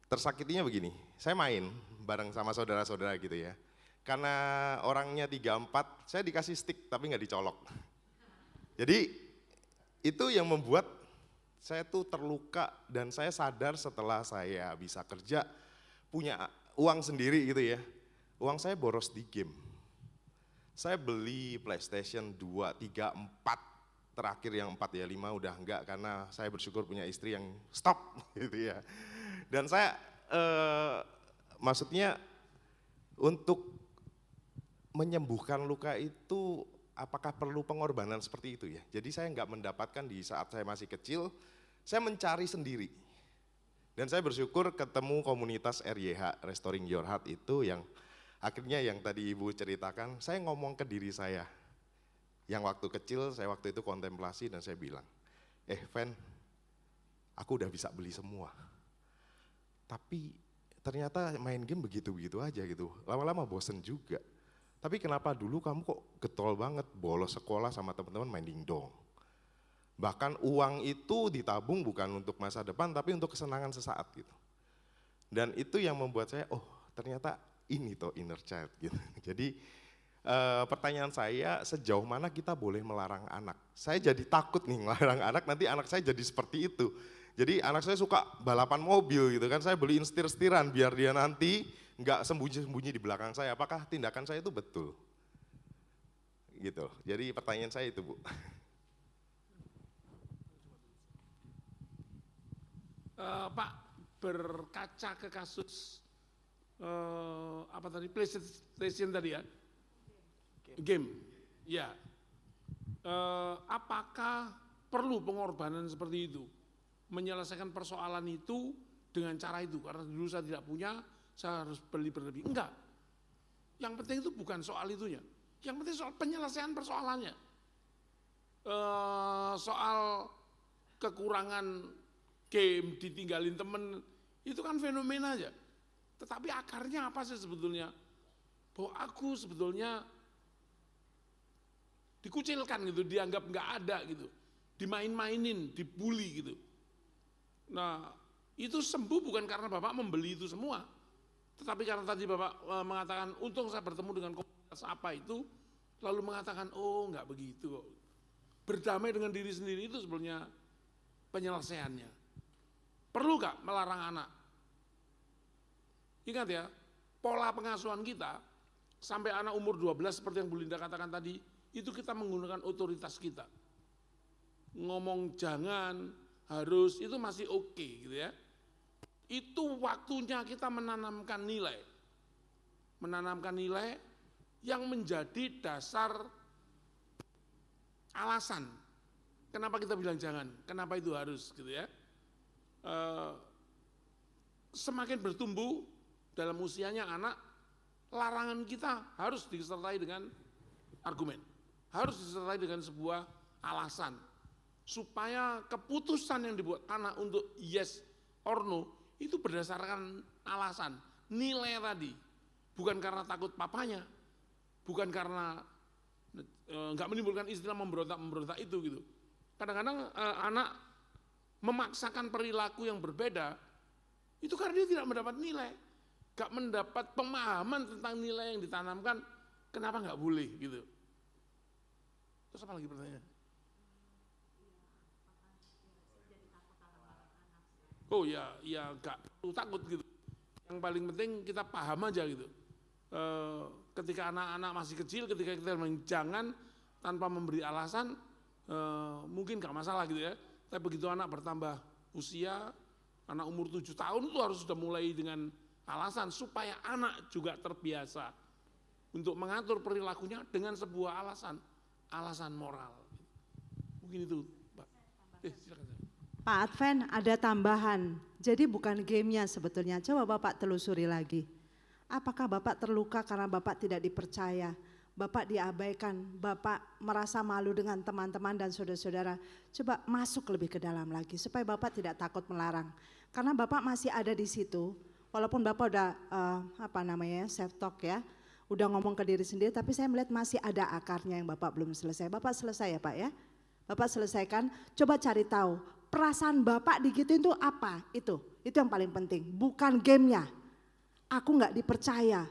Tersakitinya begini, saya main bareng sama saudara-saudara gitu ya. Karena orangnya 3-4, saya dikasih stick tapi nggak dicolok. Jadi itu yang membuat saya tuh terluka dan saya sadar setelah saya bisa kerja, punya uang sendiri gitu ya. Uang saya boros di game. Saya beli PlayStation 2, 3, 4, terakhir yang 4 ya 5 udah enggak karena saya bersyukur punya istri yang stop gitu ya. Dan saya maksudnya untuk menyembuhkan luka itu apakah perlu pengorbanan seperti itu ya. Jadi saya enggak mendapatkan di saat saya masih kecil, saya mencari sendiri. Dan saya bersyukur ketemu komunitas RYH, Restoring Your Heart itu yang akhirnya yang tadi Ibu ceritakan, saya ngomong ke diri saya. Yang waktu kecil, saya waktu itu kontemplasi dan saya bilang, Fen, aku udah bisa beli semua. Tapi ternyata main game begitu-begitu aja gitu, lama-lama bosen juga. Tapi kenapa dulu kamu kok getol banget, bolos sekolah sama teman-teman main dingdong. Bahkan uang itu ditabung bukan untuk masa depan, tapi untuk kesenangan sesaat gitu. Dan itu yang membuat saya, oh ternyata ini toh inner child gitu. Jadi pertanyaan saya, sejauh mana kita boleh melarang anak? Saya jadi takut nih melarang anak, nanti anak saya jadi seperti itu. Jadi anak saya suka balapan mobil gitu kan, saya beliin setir-setiran biar dia nanti nggak sembunyi-sembunyi di belakang saya. Apakah tindakan saya itu betul? Gitu. Jadi pertanyaan saya itu, Bu. Pak, berkaca ke kasus apa tadi PlayStation tadi ya, game, ya. Apakah perlu pengorbanan seperti itu, menyelesaikan persoalan itu dengan cara itu? Karena dulu saya tidak punya, saya harus beli berlebih. Enggak. Yang penting itu bukan soal itunya. Yang penting soal penyelesaian persoalannya. Soal kekurangan game, ditinggalin temen, itu kan fenomena aja. Tetapi akarnya apa sih sebetulnya? Bahwa aku sebetulnya dikucilkan gitu, dianggap nggak ada gitu, dimain-mainin, dibully gitu. Nah, itu sembuh bukan karena Bapak membeli itu semua, tetapi karena tadi Bapak mengatakan, untung saya bertemu dengan komunitas apa itu, lalu mengatakan, oh nggak begitu kok. Berdamai dengan diri sendiri itu sebetulnya penyelesaiannya. Perlu nggak melarang anak? Ingat ya, pola pengasuhan kita, sampai anak umur 12 seperti yang Bu Linda katakan tadi, itu kita menggunakan otoritas kita. Ngomong jangan, harus, itu masih oke gitu ya. Itu waktunya kita menanamkan nilai. Menanamkan nilai yang menjadi dasar alasan. Kenapa kita bilang jangan, kenapa itu harus gitu ya. Semakin bertumbuh dalam usianya anak, larangan kita harus disertai dengan argumen, harus disertai dengan sebuah alasan, supaya keputusan yang dibuat anak untuk yes or no itu berdasarkan alasan, nilai tadi, bukan karena takut papanya, bukan karena nggak menimbulkan istilah memberontak itu gitu. Kadang-kadang anak memaksakan perilaku yang berbeda, itu karena dia tidak mendapat nilai, gak mendapat pemahaman tentang nilai yang ditanamkan, kenapa gak boleh gitu. Terus apa lagi pertanyaan? Oh ya gak perlu takut gitu. Yang paling penting kita paham aja gitu. Ketika anak-anak masih kecil, ketika kita bilang jangan tanpa memberi alasan, mungkin gak masalah gitu ya. Tapi begitu anak bertambah usia, anak umur 7 tahun itu harus sudah mulai dengan alasan supaya anak juga terbiasa untuk mengatur perilakunya dengan sebuah alasan moral. Mungkin itu, Pak. Silakan. Pak Adven ada tambahan, jadi bukan gamenya sebetulnya. Coba Bapak telusuri lagi. Apakah Bapak terluka karena Bapak tidak dipercaya? Bapak diabaikan, Bapak merasa malu dengan teman-teman dan saudara-saudara. Coba masuk lebih ke dalam lagi supaya Bapak tidak takut melarang. Karena Bapak masih ada di situ, walaupun Bapak udah self talk ya, udah ngomong ke diri sendiri, tapi saya melihat masih ada akarnya yang Bapak belum selesai. Bapak selesai ya Pak ya? Bapak selesaikan, coba cari tahu perasaan Bapak digituin itu apa? Itu yang paling penting, bukan gamenya. Aku nggak dipercaya,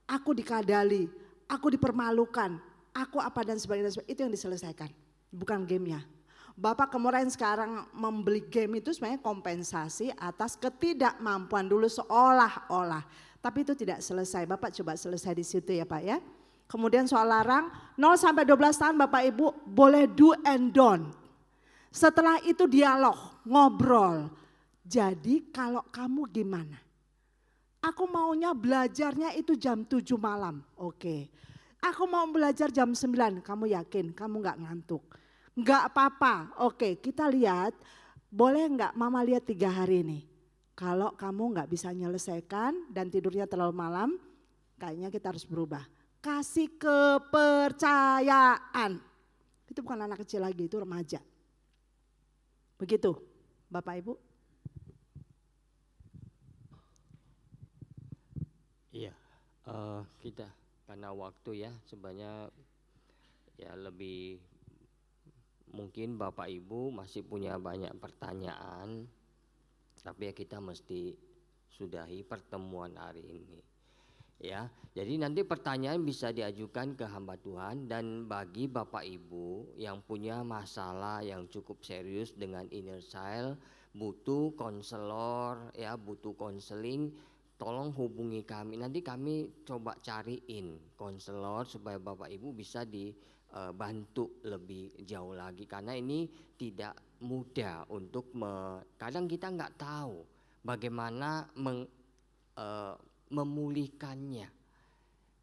aku dikadali, aku dipermalukan, aku apa dan sebagainya, itu yang diselesaikan, bukan gamenya. Bapak kemarin sekarang membeli game itu sebenarnya kompensasi atas ketidakmampuan dulu seolah-olah. Tapi itu tidak selesai, Bapak coba selesai di situ ya Pak ya. Kemudian soal larang, 0 sampai 12 tahun Bapak Ibu boleh do and don't. Setelah itu dialog, ngobrol. Jadi kalau kamu gimana? Aku maunya belajarnya itu jam 7 malam, oke. Aku mau belajar jam 9, kamu yakin kamu gak ngantuk? Gak apa-apa, oke kita lihat, boleh gak mama lihat 3 hari ini? Kalau kamu gak bisa menyelesaikan dan tidurnya terlalu malam, kayaknya kita harus berubah. Kasih kepercayaan, itu bukan anak kecil lagi, itu remaja. Begitu Bapak Ibu. Iya, kita karena waktu ya sebenarnya ya lebih mungkin Bapak Ibu masih punya banyak pertanyaan, tapi ya kita mesti sudahi pertemuan hari ini. Ya, jadi nanti pertanyaan bisa diajukan ke hamba Tuhan, dan bagi Bapak Ibu yang punya masalah yang cukup serius dengan inner child, butuh konselor ya, butuh konseling, tolong hubungi kami. Nanti kami coba cariin konselor supaya Bapak Ibu bisa dibantu lebih jauh lagi, karena ini tidak mudah untuk kadang kita nggak tahu bagaimana memulihkannya.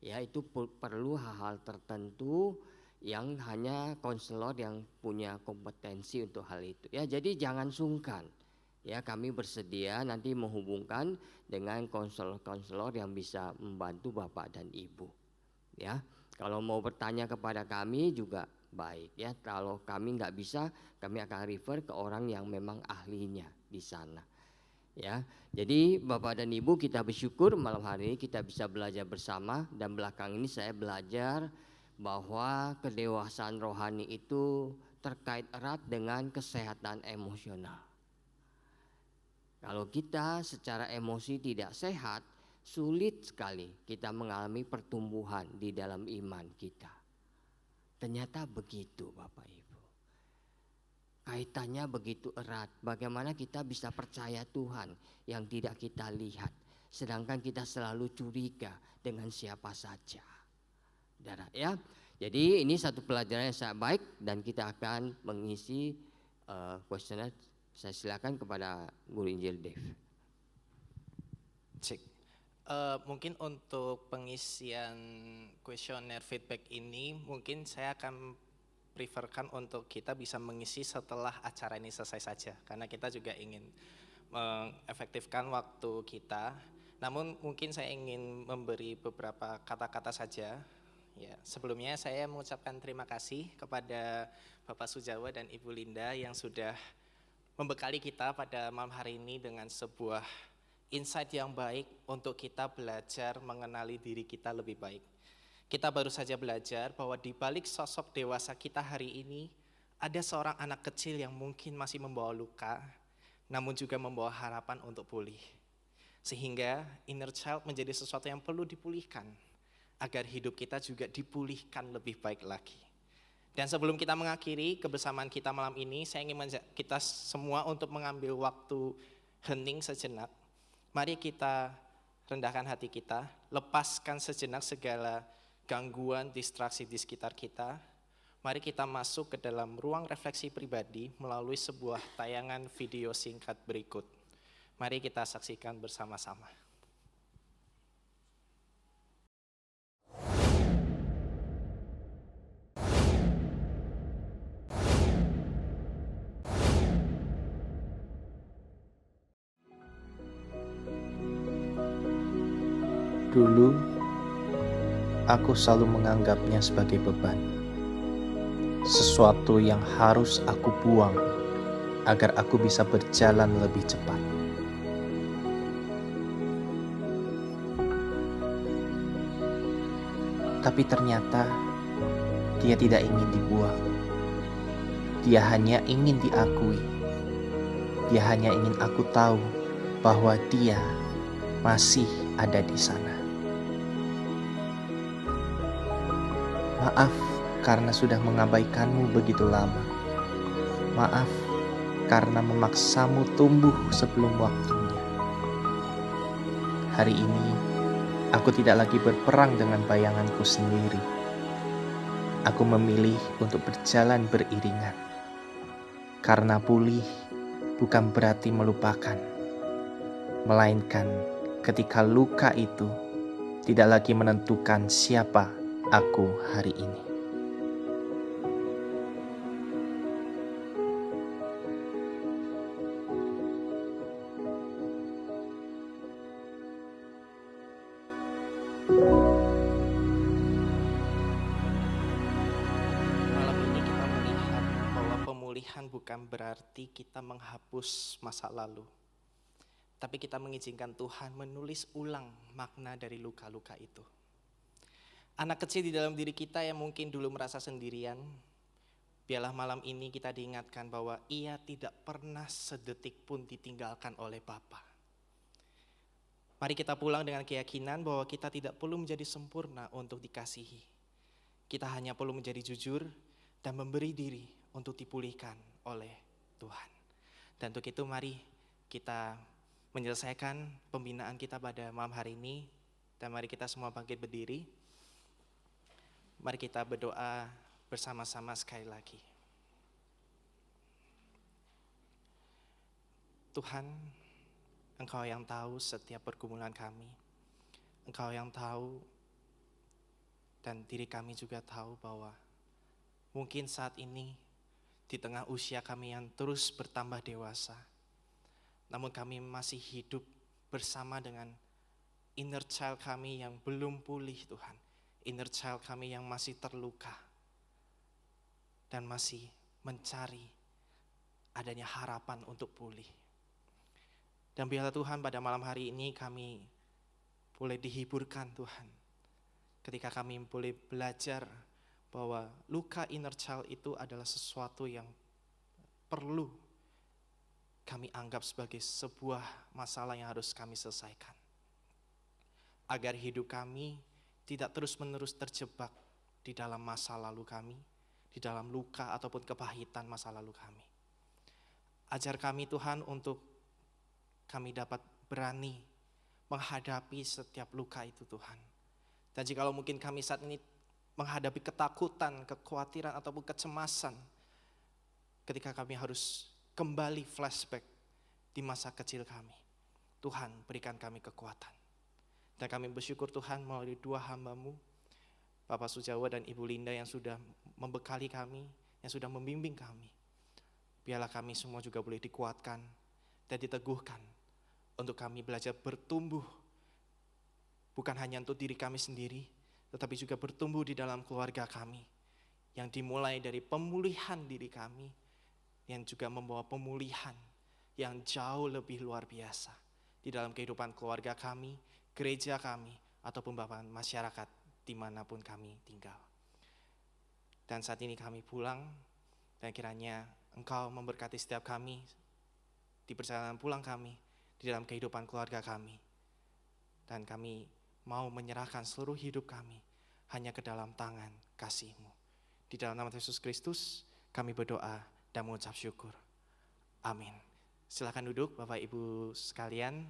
Ya, itu perlu hal-hal tertentu yang hanya konselor yang punya kompetensi untuk hal itu. Ya, jadi jangan sungkan. Ya, kami bersedia nanti menghubungkan dengan konselor-konselor yang bisa membantu Bapak dan Ibu. Ya, kalau mau bertanya kepada kami juga baik. Ya, kalau kami nggak bisa, kami akan refer ke orang yang memang ahlinya di sana. Ya, jadi Bapak dan Ibu, kita bersyukur malam hari ini kita bisa belajar bersama, dan belakang ini saya belajar bahwa kedewasaan rohani itu terkait erat dengan kesehatan emosional. Kalau kita secara emosi tidak sehat, sulit sekali kita mengalami pertumbuhan di dalam iman kita. Ternyata begitu Bapak Ibu. Kaitannya begitu erat, bagaimana kita bisa percaya Tuhan yang tidak kita lihat, sedangkan kita selalu curiga dengan siapa saja. Saudara ya, jadi ini satu pelajaran yang sangat baik, dan kita akan mengisi kuesioner. Saya silakan kepada Guru Injil Dave. Cek. Mungkin untuk pengisian kuesioner feedback ini, mungkin saya akan preferkan untuk kita bisa mengisi setelah acara ini selesai saja, karena kita juga ingin mengefektifkan waktu kita. Namun mungkin saya ingin memberi beberapa kata-kata saja. Ya, sebelumnya saya mengucapkan terima kasih kepada Bapak Sujawa dan Ibu Linda yang sudah membekali kita pada malam hari ini dengan sebuah insight yang baik untuk kita belajar mengenali diri kita lebih baik. Kita baru saja belajar bahwa di balik sosok dewasa kita hari ini, ada seorang anak kecil yang mungkin masih membawa luka, namun juga membawa harapan untuk pulih. Sehingga inner child menjadi sesuatu yang perlu dipulihkan, agar hidup kita juga dipulihkan lebih baik lagi. Dan sebelum kita mengakhiri kebersamaan kita malam ini, saya ingin mengajak kita semua untuk mengambil waktu hening sejenak. Mari kita rendahkan hati kita, lepaskan sejenak segala gangguan, distraksi di sekitar kita. Mari kita masuk ke dalam ruang refleksi pribadi melalui sebuah tayangan video singkat berikut. Mari kita saksikan bersama-sama. Dulu, aku selalu menganggapnya sebagai beban. Sesuatu yang harus aku buang agar aku bisa berjalan lebih cepat. Tapi ternyata dia tidak ingin dibuang. Dia hanya ingin diakui. Dia hanya ingin aku tahu bahwa dia masih ada di sana. Maaf karena sudah mengabaikanmu begitu lama. Maaf karena memaksamu tumbuh sebelum waktunya. Hari ini, aku tidak lagi berperang dengan bayanganku sendiri. Aku memilih untuk berjalan beriringan. Karena pulih bukan berarti melupakan, melainkan ketika luka itu tidak lagi menentukan siapa aku hari ini. Malam ini kita melihat bahwa pemulihan bukan berarti kita menghapus masa lalu, tapi kita mengizinkan Tuhan menulis ulang makna dari luka-luka itu. Anak kecil di dalam diri kita yang mungkin dulu merasa sendirian, biarlah malam ini kita diingatkan bahwa ia tidak pernah sedetik pun ditinggalkan oleh Bapa. Mari kita pulang dengan keyakinan bahwa kita tidak perlu menjadi sempurna untuk dikasihi. Kita hanya perlu menjadi jujur dan memberi diri untuk dipulihkan oleh Tuhan. Dan untuk itu mari kita menyelesaikan pembinaan kita pada malam hari ini. Dan mari kita semua bangkit berdiri. Mari kita berdoa bersama-sama sekali lagi. Tuhan, Engkau yang tahu setiap pergumulan kami. Engkau yang tahu dan diri kami juga tahu bahwa mungkin saat ini di tengah usia kami yang terus bertambah dewasa, namun kami masih hidup bersama dengan inner child kami yang belum pulih Tuhan. Inner child kami yang masih terluka dan masih mencari adanya harapan untuk pulih. Dan biarlah Tuhan pada malam hari ini kami boleh dihiburkan Tuhan. Ketika kami boleh belajar bahwa luka inner child itu adalah sesuatu yang perlu kami anggap sebagai sebuah masalah yang harus kami selesaikan. Agar hidup kami tidak terus-menerus terjebak di dalam masa lalu kami, di dalam luka ataupun kepahitan masa lalu kami. Ajar kami Tuhan untuk kami dapat berani menghadapi setiap luka itu Tuhan. Dan jikalau mungkin kami saat ini menghadapi ketakutan, kekhawatiran ataupun kecemasan, ketika kami harus kembali flashback di masa kecil kami, Tuhan berikan kami kekuatan. Dan kami bersyukur Tuhan melalui dua hamba-Mu, Bapak Sujawa dan Ibu Linda yang sudah membekali kami, yang sudah membimbing kami. Biarlah kami semua juga boleh dikuatkan dan diteguhkan untuk kami belajar bertumbuh, bukan hanya untuk diri kami sendiri, tetapi juga bertumbuh di dalam keluarga kami, yang dimulai dari pemulihan diri kami, yang juga membawa pemulihan yang jauh lebih luar biasa di dalam kehidupan keluarga kami, gereja kami, ataupun bahkan masyarakat dimanapun kami tinggal. Dan saat ini kami pulang, dan kiranya Engkau memberkati setiap kami di perjalanan pulang kami, di dalam kehidupan keluarga kami. Dan kami mau menyerahkan seluruh hidup kami hanya ke dalam tangan kasih-Mu. Di dalam nama Yesus Kristus kami berdoa dan mengucap syukur. Amin. Silakan duduk Bapak Ibu sekalian.